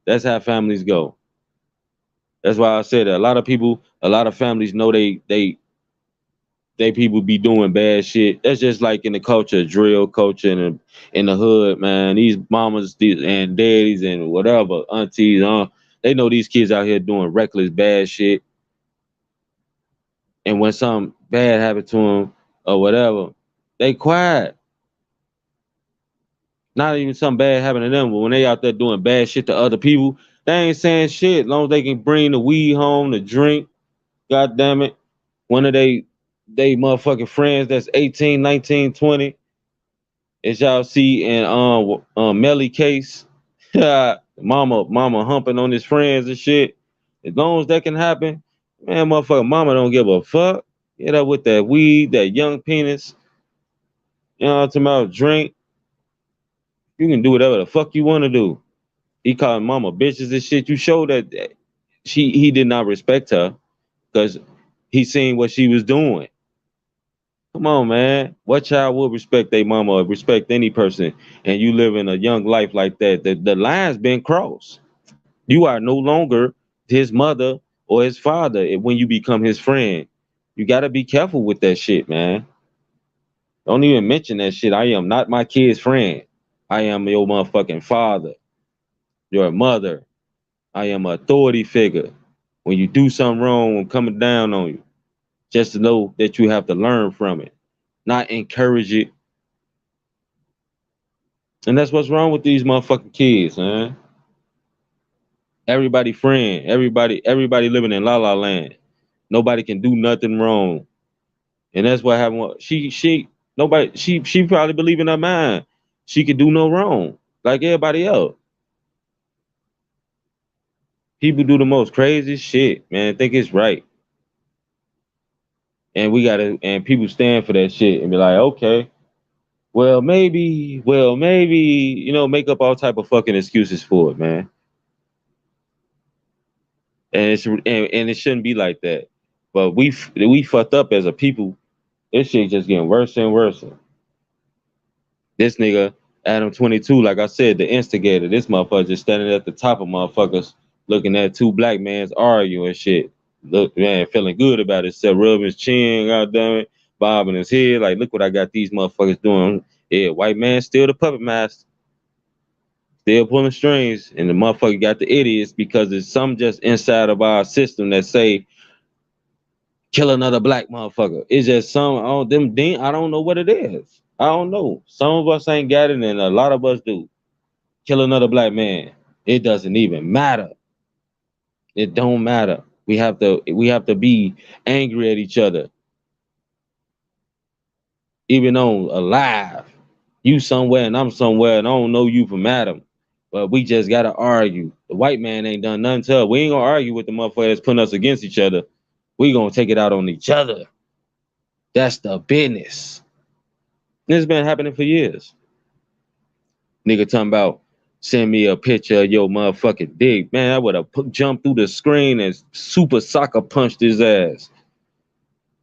That's how families go. That's why I said that a lot of people, a lot of families know they people be doing bad shit. That's just like in the culture, drill culture in the hood, man. These mamas and daddies and whatever, aunties, they know these kids out here doing reckless bad shit. And when something bad happened to them or whatever, they quiet. Not even something bad happened to them, but when they out there doing bad shit to other people, they ain't saying shit. As long as they can bring the weed home, the drink, god damn it. One of they motherfucking friends that's 18, 19, 20. As y'all see in Melly case, mama humping on his friends and shit. As long as that can happen, man, motherfucker, mama don't give a fuck. Get up with that weed, that young penis. You know what I'm talking about? Drink. You can do whatever the fuck you want to do. He called mama bitches and shit. You show that he did not respect her because he seen what she was doing. Come on, man. What child would respect their mama or respect any person? And you live in a young life like that. The line's been crossed. You are no longer his mother or his father when you become his friend. You got to be careful with that shit, man. Don't even mention that shit. I am not my kid's friend. I am your motherfucking father, your mother. I am an authority figure. When you do something wrong, I'm coming down on you. Just to know that you have to learn from it, not encourage it. And that's what's wrong with these motherfucking kids, man. Everybody friend, everybody living in la la land. Nobody can do nothing wrong. And that's what happened. She probably believe in her mind. She could do no wrong. Like everybody else. People do the most crazy shit, man. Think it's right. And and people stand for that shit and be like, okay, well, maybe, make up all type of fucking excuses for it, man. And it shouldn't be like that. But we fucked up as a people. This shit just getting worse and worse. This nigga, Adam 22, like I said, the instigator, this motherfucker just standing at the top of motherfuckers looking at two black mans arguing and shit. Look, man, feeling good about it. Except rubbing his chin, goddamn it, bobbing his head. Like, look what I got these motherfuckers doing. Yeah, white man still the puppet master. Still pulling strings. And the motherfucker got the idiots because there's some just inside of our system that say, kill another black motherfucker. It's just some, oh, them, I don't know what it is. I don't know. Some of us ain't got it and a lot of us do. Kill another black man. It doesn't even matter. It don't matter. We have to be angry at each other. Even though alive. You somewhere and I'm somewhere and I don't know you from Adam. But we just gotta argue. The white man ain't done nothing to us. We ain't gonna argue with the motherfucker that's putting us against each other. We gonna take it out on each other. That's the business. This been happening for years. Nigga talking about send me a picture of your motherfucking dick. Man, I would have jumped through the screen and super soccer punched his ass.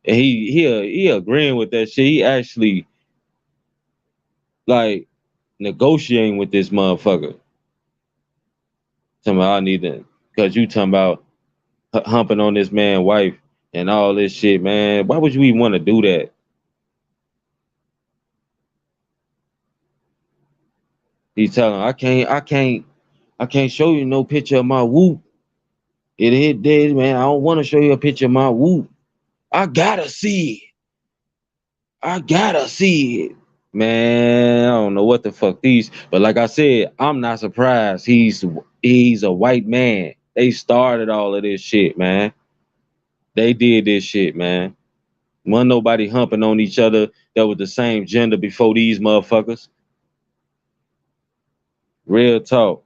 And he agreeing with that shit. He actually like negotiating with this motherfucker. Talking about I need to, cause you talking about humping on this man's wife and all this shit, man. Why would you even want to do that? He's telling I can't show you no picture of my whoop. It hit dead, man. I don't want to show you a picture of my whoop. I gotta see it. I gotta see it. Man, I don't know what the fuck these, but like I said, I'm not surprised. He's a white man. They started all of this shit, man. They did this shit, man. Wasn't nobody humping on each other that was the same gender before these motherfuckers. Real talk.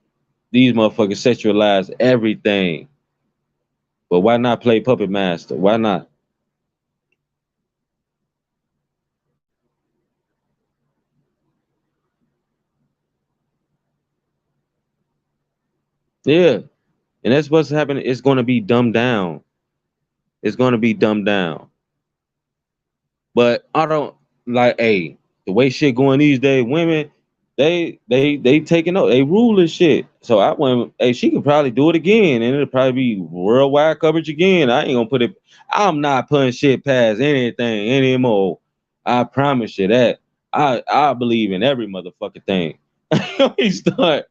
These motherfuckers sexualize everything. But why not play puppet master? Why not? Yeah. And that's what's happening. It's going to be dumbed down. It's going to be dumbed down. But I don't like, hey, the way shit going these days, women, they taking up, they ruling shit. So I went, hey, she could probably do it again, and it'll probably be worldwide coverage again. I ain't gonna put it. I'm not putting shit past anything anymore. I promise you that. I believe in every motherfucking thing. We start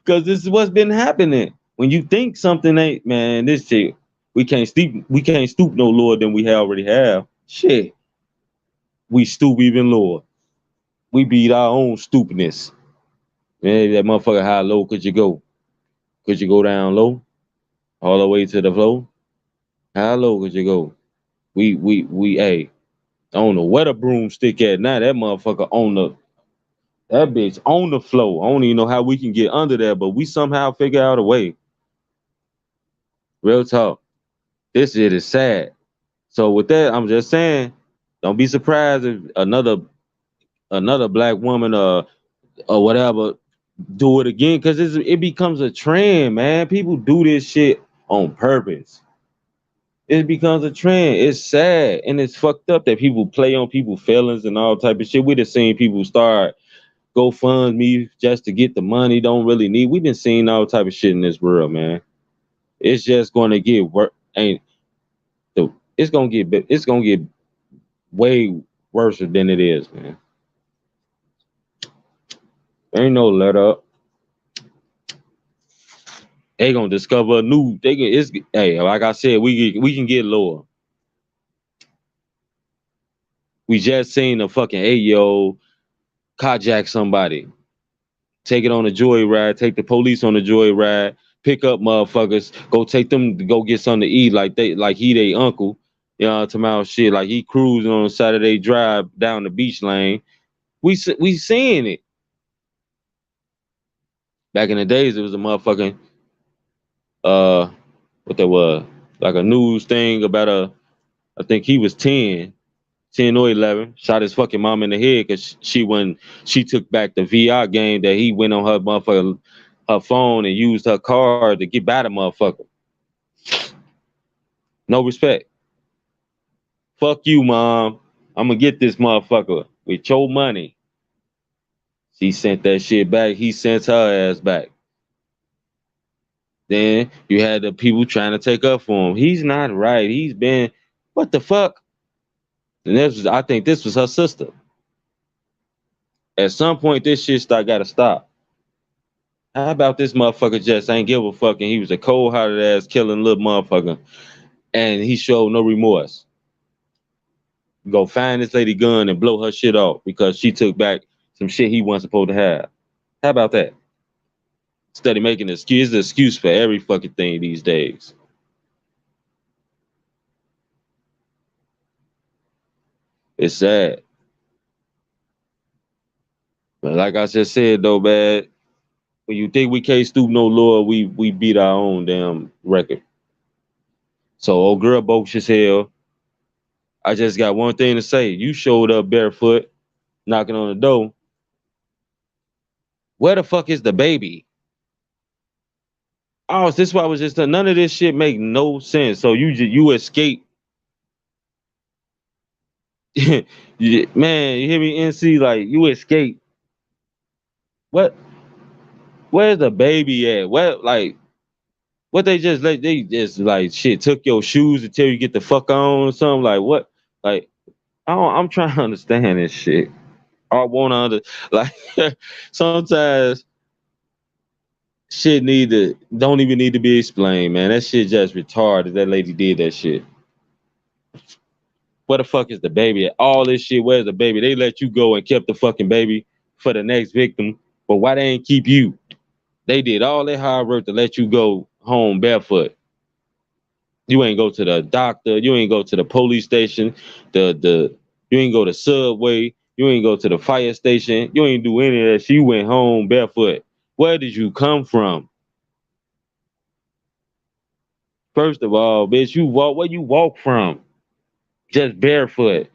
because this is what's been happening. When you think something ain't, man, this shit, we can't stoop no lower than we already have. Shit, we stoop even lower. We beat our own stupidness. Man, that motherfucker, how low could you go? Could you go down low? All the way to the floor? How low could you go? Hey, I don't know where the broomstick at now. That motherfucker on that bitch on the floor. I don't even know how we can get under there, but we somehow figure out a way. Real talk. This shit is sad. So with that, I'm just saying, don't be surprised if another black woman or whatever do it again, because it becomes a trend, man. People do this shit on purpose. It becomes a trend. It's sad and it's fucked up that people play on people's feelings and all type of shit. We just seen people start GoFundMe just to get the money. Don't really need. We've been seeing all type of shit in this world, man. It's just going to get worse. It's gonna get way worse than it is, man. Ain't no let up. They gonna discover a new. Hey, like I said, we can get lower. We just seen a fucking 8-year-old carjack somebody, take it on a joyride, take the police on a joyride, pick up motherfuckers, go take them to go get something to eat, like he they uncle. You know, to shit, like he cruising on a Saturday drive down the beach lane. We seeing it. Back in the days, it was a motherfucking what that was, like a news thing about I think he was 10 or 11, shot his fucking mom in the head because she took back the VR game that he went on her phone and used her card to get by the motherfucker. No respect. Fuck you, mom. I'm gonna get this motherfucker with your money. She sent that shit back. He sent her ass back. Then you had the people trying to take up for him. He's not right. He's been, what the fuck? And I think this was her sister. At some point, this shit gotta stop. How about this motherfucker just ain't give a fuck and he was a cold-hearted ass killing little motherfucker and he showed no remorse. Go find this lady gun and blow her shit off because she took back some shit he wasn't supposed to have. How about that? Instead of making an excuse for every fucking thing these days. It's sad. But like I just said though, man, when you think we can't stoop no lower, we beat our own damn record. So old girl bogus as hell. I just got one thing to say. You showed up barefoot, knocking on the door. Where the fuck is the baby? Oh, this is why I was just none of this shit make no sense. So you escape. Man, you hear me, NC? Like you escape. What? Where's the baby at? What they just like shit took your shoes until you get the fuck on or something? Like what? Like I'm trying to understand this shit. I want to like sometimes shit don't even need to be explained, man. That shit just retarded. That lady did that shit. Where the fuck is the baby at? All this shit, where's the baby? They let you go and kept the fucking baby for the next victim, but why they ain't keep you? They did all that hard work to let you go home barefoot. You ain't go to the doctor. You ain't go to the police station. You ain't go to Subway. You ain't go to the fire station. You ain't do any of that shit. You went home barefoot. Where did you come from? First of all, bitch, where you walk from? Just barefoot.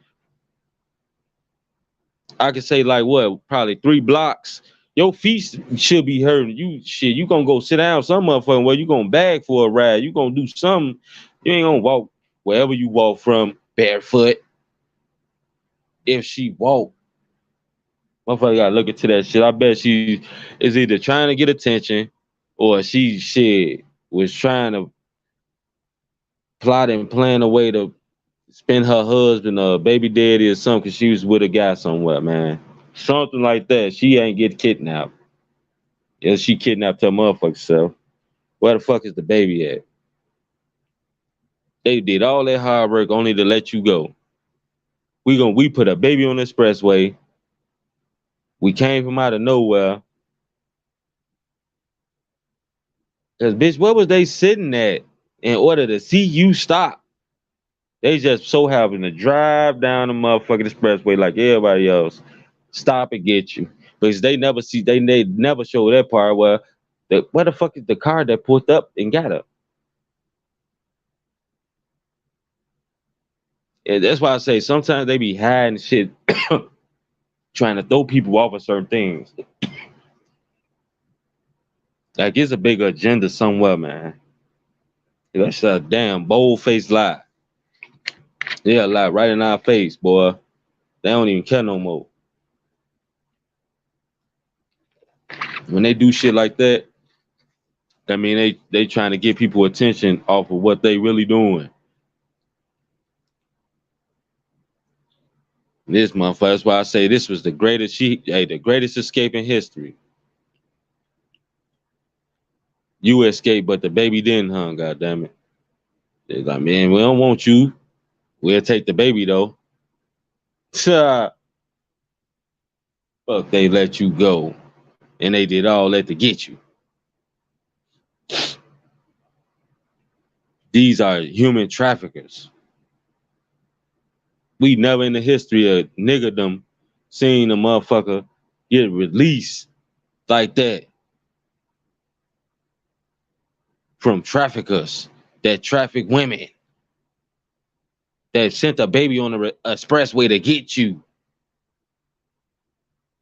I could say like what, probably 3 blocks. Your feet should be hurting. You gonna go sit down some motherfucking where you gonna bag for a ride. You gonna do something. You ain't gonna walk wherever you walk from barefoot. If she walk, motherfucker gotta look into that shit. I bet she is either trying to get attention or she shit was trying to plot and plan a way to spend her husband or baby daddy or something because she was with a guy somewhere, man. Something like that. She ain't get kidnapped. Yeah, she kidnapped her motherfucking self. Where the fuck is the baby at? They did all that hard work only to let you go. We put a baby on the expressway. We came from out of nowhere. Cause bitch, where was they sitting at in order to see you stop? They just so happen to drive down the motherfucking expressway like everybody else. Stop and get you. Because they never show that part where the fuck is the car that pulled up and got her? And that's why I say sometimes they be hiding shit trying to throw people off of certain things. Like it's a bigger agenda somewhere, man. That's a damn bold-faced lie. Yeah, lie right in our face, boy. They don't even care no more. When they do shit like that, I mean they trying to get people attention off of what they really doing. This motherfucker, that's why I say this was the greatest escape in history. You escaped, but the baby didn't, huh? God damn it. They're like, man, we don't want you. We'll take the baby though. Fuck, they let you go. And they did all that to get you. These are human traffickers. We never in the history of niggerdom seen a motherfucker get released like that from traffickers that traffic women that sent a baby on the expressway to get you.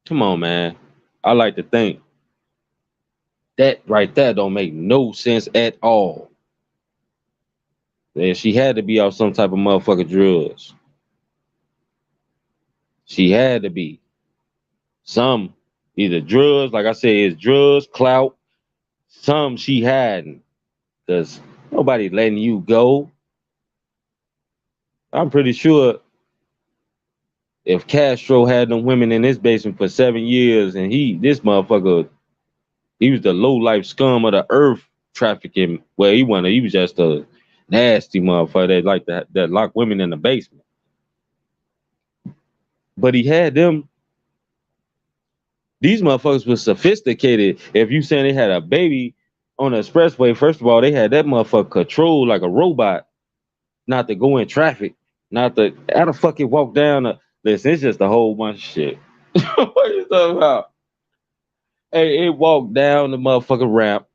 Come on, man. I like to think that right there don't make no sense at all. Man, she had to be off some type of motherfucking drugs. She had to be. Either drugs, like I said, it's drugs, clout. Some she hadn't. Because nobody letting you go. I'm pretty sure if Castro had them women in his basement for 7 years and this motherfucker, he was the low life scum of the earth trafficking. Well, he was just a nasty motherfucker that like that locked women in the basement. But he had them. These motherfuckers was sophisticated. If you saying they had a baby on the expressway, first of all, they had that motherfucker controlled like a robot, not to go in traffic, not to how the fuck it walk down. Listen, it's just a whole bunch of shit. What you talking about? Hey, it walked down the motherfucking ramp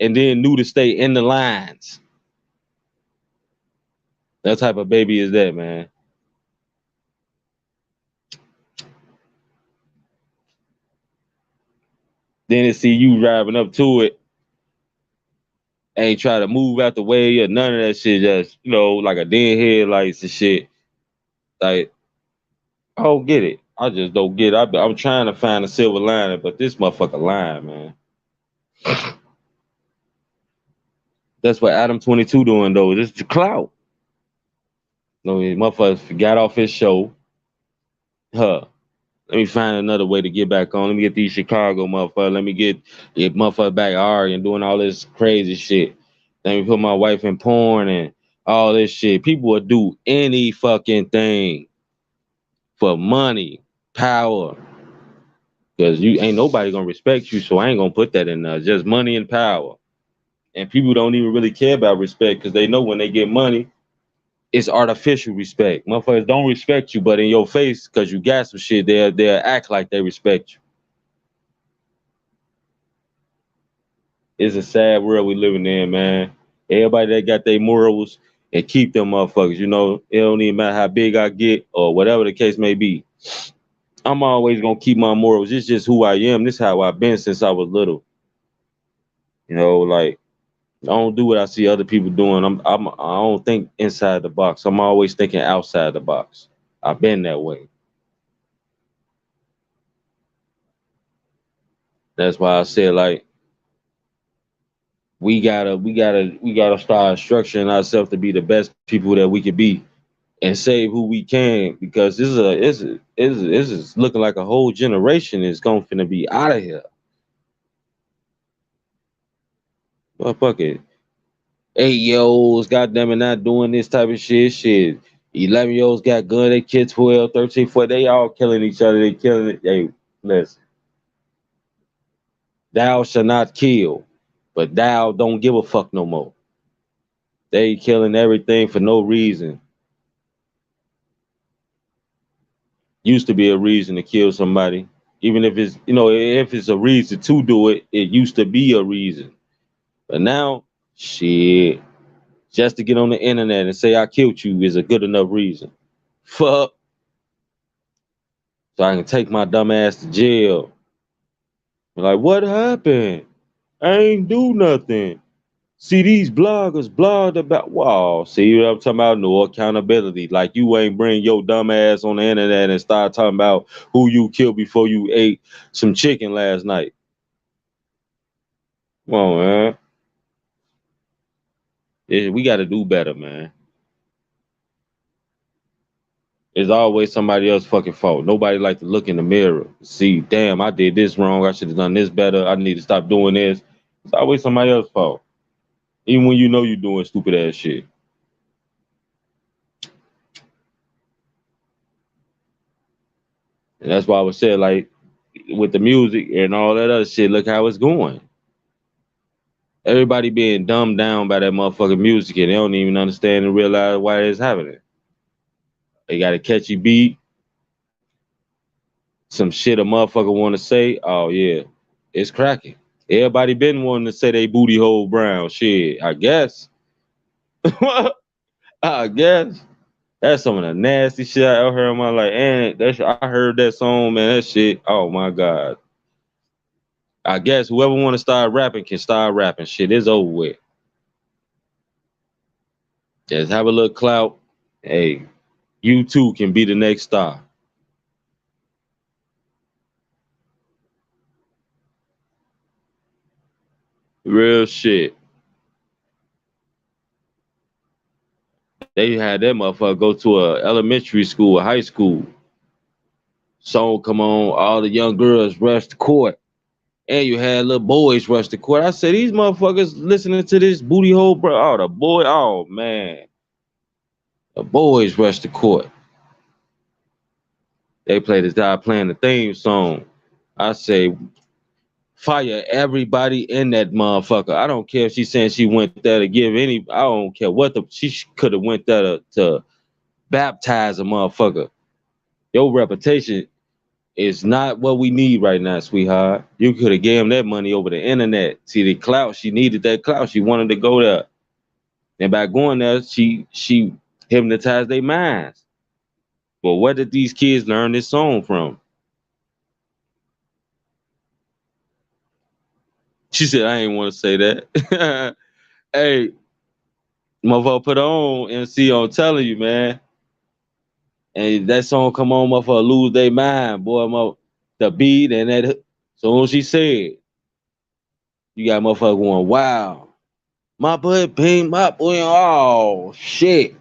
and then knew to stay in the lines. That type of baby is that, man. Then it see you driving up to it, ain't try to move out the way or none of that shit. Just like a dead headlights and shit. Like I don't get it. I just don't get it. I'm trying to find a silver lining, but this motherfucker lying, man. That's what Adam 22 doing though. This is the clout. Motherfucker got off his show. Huh. Let me find another way to get back on. Let me get these Chicago motherfuckers. Let me get motherfucker back arguing, doing all this crazy shit. Let me put my wife in porn and all this shit. People will do any fucking thing for money, power. Because you ain't nobody gonna respect you, so I ain't gonna put that in there. Just money and power. And people don't even really care about respect because they know when they get money, it's artificial respect. Motherfuckers don't respect you, but in your face, because you got some shit, they'll act like they respect you. It's a sad world we living in, man. Everybody that got their morals and keep them motherfuckers, it don't even matter how big I get or whatever the case may be. I'm always gonna keep my morals. It's just who I am. This is how I've been since I was little. Like I don't do what I see other people doing. I don't think inside the box. I'm always thinking outside the box. I've been that way. That's why I said like we gotta start structuring ourselves to be the best people that we could be and save who we can, because this is looking like a whole generation is going to be out of here. Well, fuck it. 8-year-olds, goddamn it, not doing this type of shit. 11-year-olds got gun, they kids 12, 13, 14, they all killing each other. They killing it. Hey, listen. Thou shall not kill, but thou don't give a fuck no more. They killing everything for no reason. Used to be a reason to kill somebody. Even if it's a reason to do it, it used to be a reason. But now, shit, just to get on the internet and say I killed you is a good enough reason. Fuck. So I can take my dumb ass to jail. Like, what happened? I ain't do nothing. See, these bloggers blogged about, wow, see what I'm talking about? No accountability. Like, you ain't bring your dumb ass on the internet and start talking about who you killed before you ate some chicken last night. Come on, man. We got to do better, man. It's always somebody else's fucking fault. Nobody like to look in the mirror, see, damn, I did this wrong. I should have done this better. I need to stop doing this. It's always somebody else's fault. Even when you know you're doing stupid ass shit. And that's why I was saying, like, with the music and all that other shit, look how it's going. Everybody being dumbed down by that motherfucking music and they don't even understand and realize why it's happening. They got a catchy beat, some shit a motherfucker want to say. Oh yeah, it's cracking. Everybody been wanting to say they booty hole brown. Shit, I guess. I guess that's some of the nasty shit I ever heard in my life. And I heard that song, man. That shit. Oh my god. I guess whoever want to start rapping can start rapping. Shit is over with. Just have a little clout. Hey, you too can be the next star. Real shit. They had that motherfucker go to a elementary school, a high school. Song come on, all the young girls rush the court. And you had little boys rush the court. I said, these motherfuckers listening to this booty hole, bro. Oh, the boy, oh man. The boys rush the court. They played this guy playing the theme song. I say, fire everybody in that motherfucker. I don't care if she's saying she went there to give any. I don't care what she could have went there to baptize a motherfucker. Your reputation is not what we need right now, sweetheart. You could have gave him that money over the internet. See the clout. She needed that clout. She wanted to go there, and by going there, she hypnotized their minds. But where did these kids learn this song from? She said, I ain't want to say that. Hey, motherfucker, put on and see, I'm telling you, man. And that song come on, motherfucker, lose their mind, boy. The beat and that. So she said, you got motherfucker going, wow. My butt pink, my boy, oh, shit.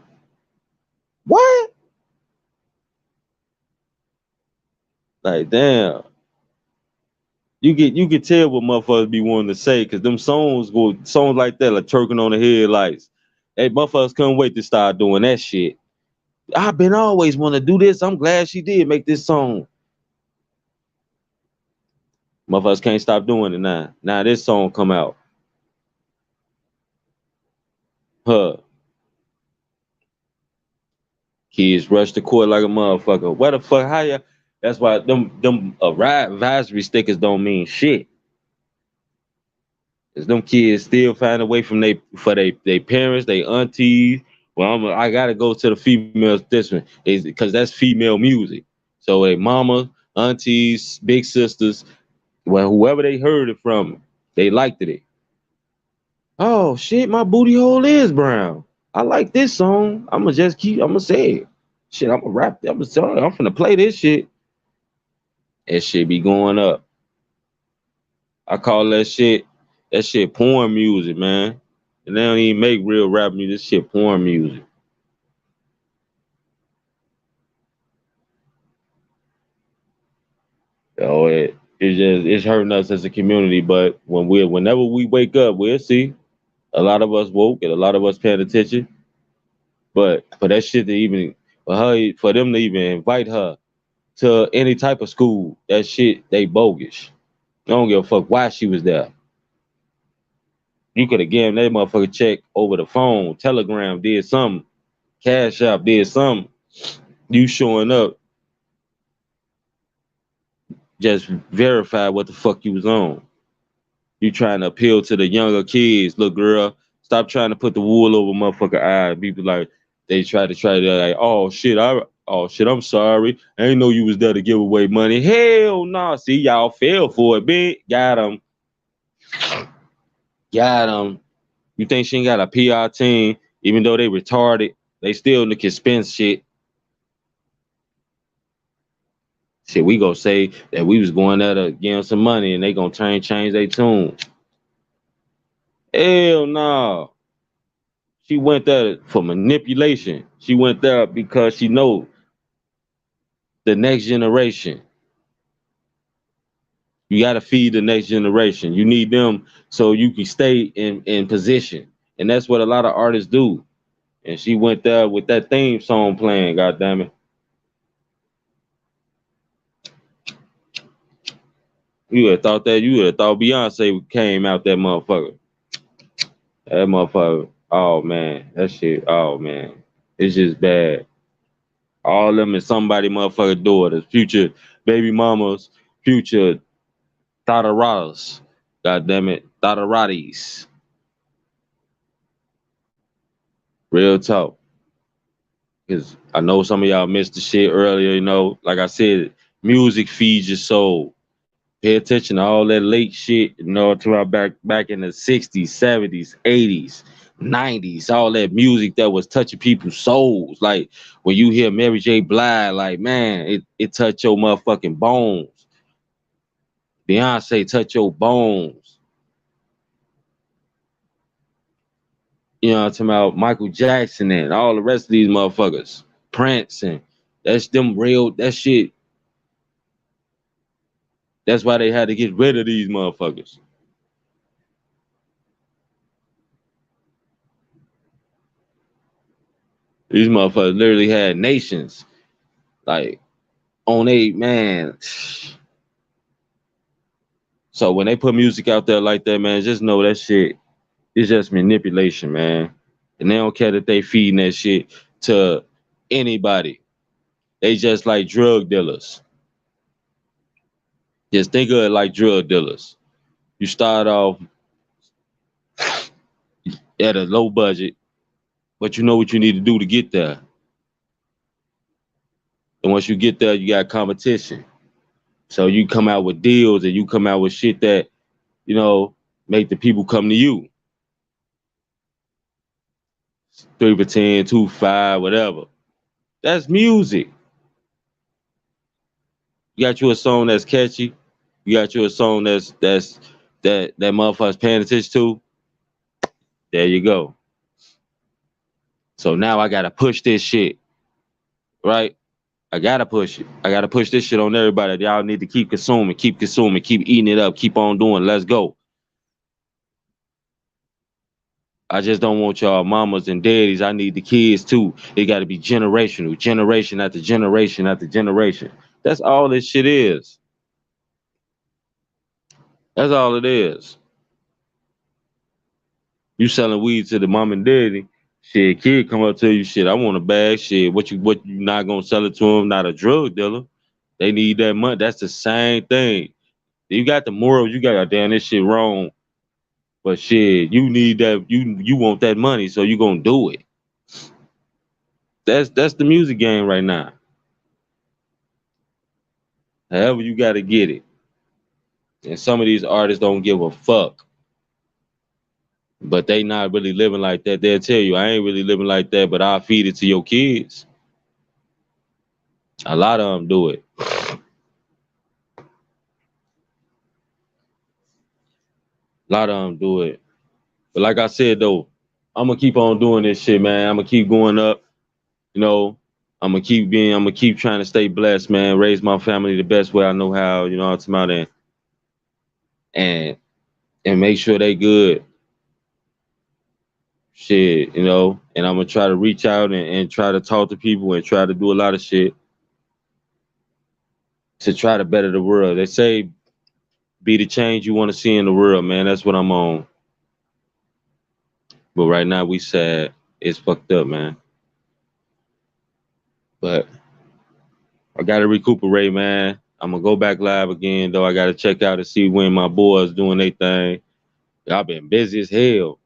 What? Like, damn. You can tell what motherfuckers be wanting to say, because them songs like that, like twerking on the headlights. Hey, motherfuckers couldn't wait to start doing that shit. I've been always want to do this. I'm glad she did make this song. Motherfuckers can't stop doing it now. Now this song come out. Huh. Kids rush the court like a motherfucker. What the fuck? How ya? That's why them advisory stickers don't mean shit. Cause them kids still find a way from they parents, they aunties. Well, I gotta go to the females this one is because that's female music. So a mama, aunties, big sisters, well, whoever they heard it from, they liked it. Oh shit, my booty hole is brown. I like this song. I'ma say it. Shit, I'ma rap. I'm finna play this shit. That shit be going up. I call that shit porn music, man. And they don't even make real rap music. This shit porn music. Oh, it's hurting us as a community. But whenever we wake up, we'll see. A lot of us woke and a lot of us paying attention. But for that shit to even for them to even invite her to any type of school, that shit they bogus. I don't give a fuck why she was there. You could have given that motherfucker check over the phone. Telegram did something. Cash App did something. You showing up, just verify what the fuck you was on. You trying to appeal to the younger kids. Look, girl, stop trying to put the wool over motherfucker eyes. People like they try to like, oh shit, I'm sorry. I ain't know you was there to give away money. Hell no. Nah. See, y'all fell for it, bitch. Got him. Got him. You think she ain't got a PR team, even though they retarded, they still can spend shit. Shit, we gonna say that we was going there to give them some money and they gonna change their tune. Hell no. She went there for manipulation. She went there because she know the next generation. You gotta feed the next generation. You need them so you can stay in position. And that's what a lot of artists do. And she went there with that theme song playing, goddamn it. You would have thought Beyonce came out that motherfucker. That motherfucker, oh man, that shit, oh man. It's just bad. All of them is somebody motherfucker daughters, future baby mamas, future Thadaradas. God damn it, Thadaratis. Real talk. Cause I know some of y'all missed the shit earlier, you know. Like I said, music feeds your soul. Pay attention to all that late shit, you know, to back in the 60s, 70s, 80s, 90s, all that music that was touching people's souls. Like when you hear Mary J. Blige, like, man, it touched your motherfucking bones. Beyonce touch your bones. You know what I'm talking about? Michael Jackson and all the rest of these motherfuckers. Prince and that's them real, that shit. That's why they had to get rid of these motherfuckers. These motherfuckers literally had nations. Like, on a man. So when they put music out there like that, man, just know that shit is just manipulation, man. And they don't care that they feeding that shit to anybody. They just like drug dealers. Just think of it like drug dealers. You start off at a low budget, but you know what you need to do to get there. And once you get there, you got competition. So you come out with deals and you come out with shit that, you know, make the people come to you. 3 for 10, 2 for 5, whatever. That's music. You got you a song that's catchy. You got you a song that motherfucker's paying attention to. There you go. So now I gotta push this shit, right? I gotta push it. I gotta push this shit on everybody. Y'all need to keep consuming, keep eating it up, keep on doing. Let's go. I just don't want y'all mamas and daddies. I need the kids too. It got to be generational, generation after generation after generation. That's all this shit is. That's all it is. You selling weed to the mom and daddy. Shit, kid come up to you, shit, I want a bag. Shit, what you not gonna sell it to them? Not a drug dealer. They need that money. That's the same thing. You got the morals, you got damn this shit wrong. But shit, you need that, you want that money, so you gonna do it. That's the music game right now. However, you gotta get it. And some of these artists don't give a fuck. But they not really living like that. They'll tell you, I ain't really living like that, but I'll feed it to your kids. A lot of them do it. A lot of them do it. But like I said though, I'm gonna keep on doing this shit, man. I'm gonna keep going up. You know, I'm gonna keep trying to stay blessed, man. Raise my family the best way I know how. You know what I'm talking about, and make sure they good. Shit, you know. And I'm gonna try to reach out and try to talk to people and try to do a lot of shit to try to better the world. They say be the change you want to see in the world, man. That's what I'm on. But right now we sad. It's fucked up, man. But I gotta recuperate, man. I'm gonna go back live again, though. I gotta check out and see when my boys doing their thing. I've been busy as hell.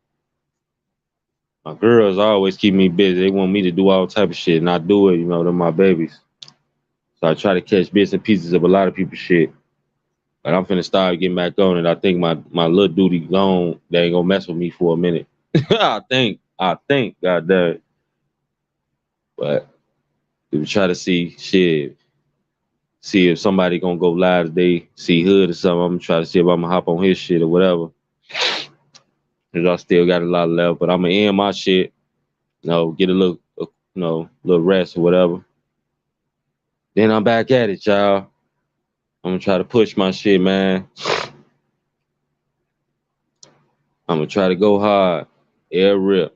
My girls always keep me busy. They want me to do all type of shit, and I do it. You know, they're my babies. So I try to catch bits and pieces of a lot of people's shit. But I'm finna start getting back on it. I think my little duty gone. They ain't gonna mess with me for a minute. I think, God damn it. But we try to see shit. See if somebody gonna go live today, see Hood or something. I'm gonna try to see if I'm gonna hop on his shit or whatever. Cause I still got a lot left, but I'm gonna end my shit. You know, get a little, little rest or whatever. Then I'm back at it, y'all. I'm gonna try to push my shit, man. I'm gonna try to go hard. Air rip.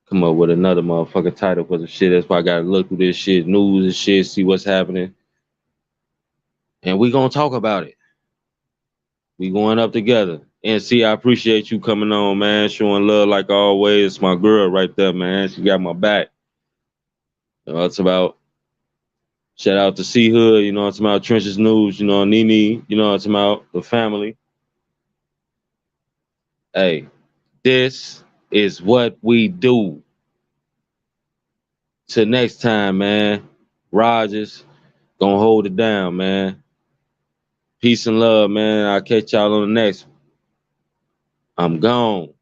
Come up with another motherfucking title for some shit. That's why I gotta look through this shit, news and shit, see what's happening. And we gonna talk about it. We going up together. And see, I appreciate you coming on, man. Showing love like always. It's my girl right there, man. She got my back. You know, it's about shout out to C Hood, you know, it's about Trenches News, you know, Nene, you know, it's about the family. Hey, this is what we do. Till next time, man. Rogers gonna hold it down, man. Peace and love, man. I'll catch y'all on the next one. I'm gone.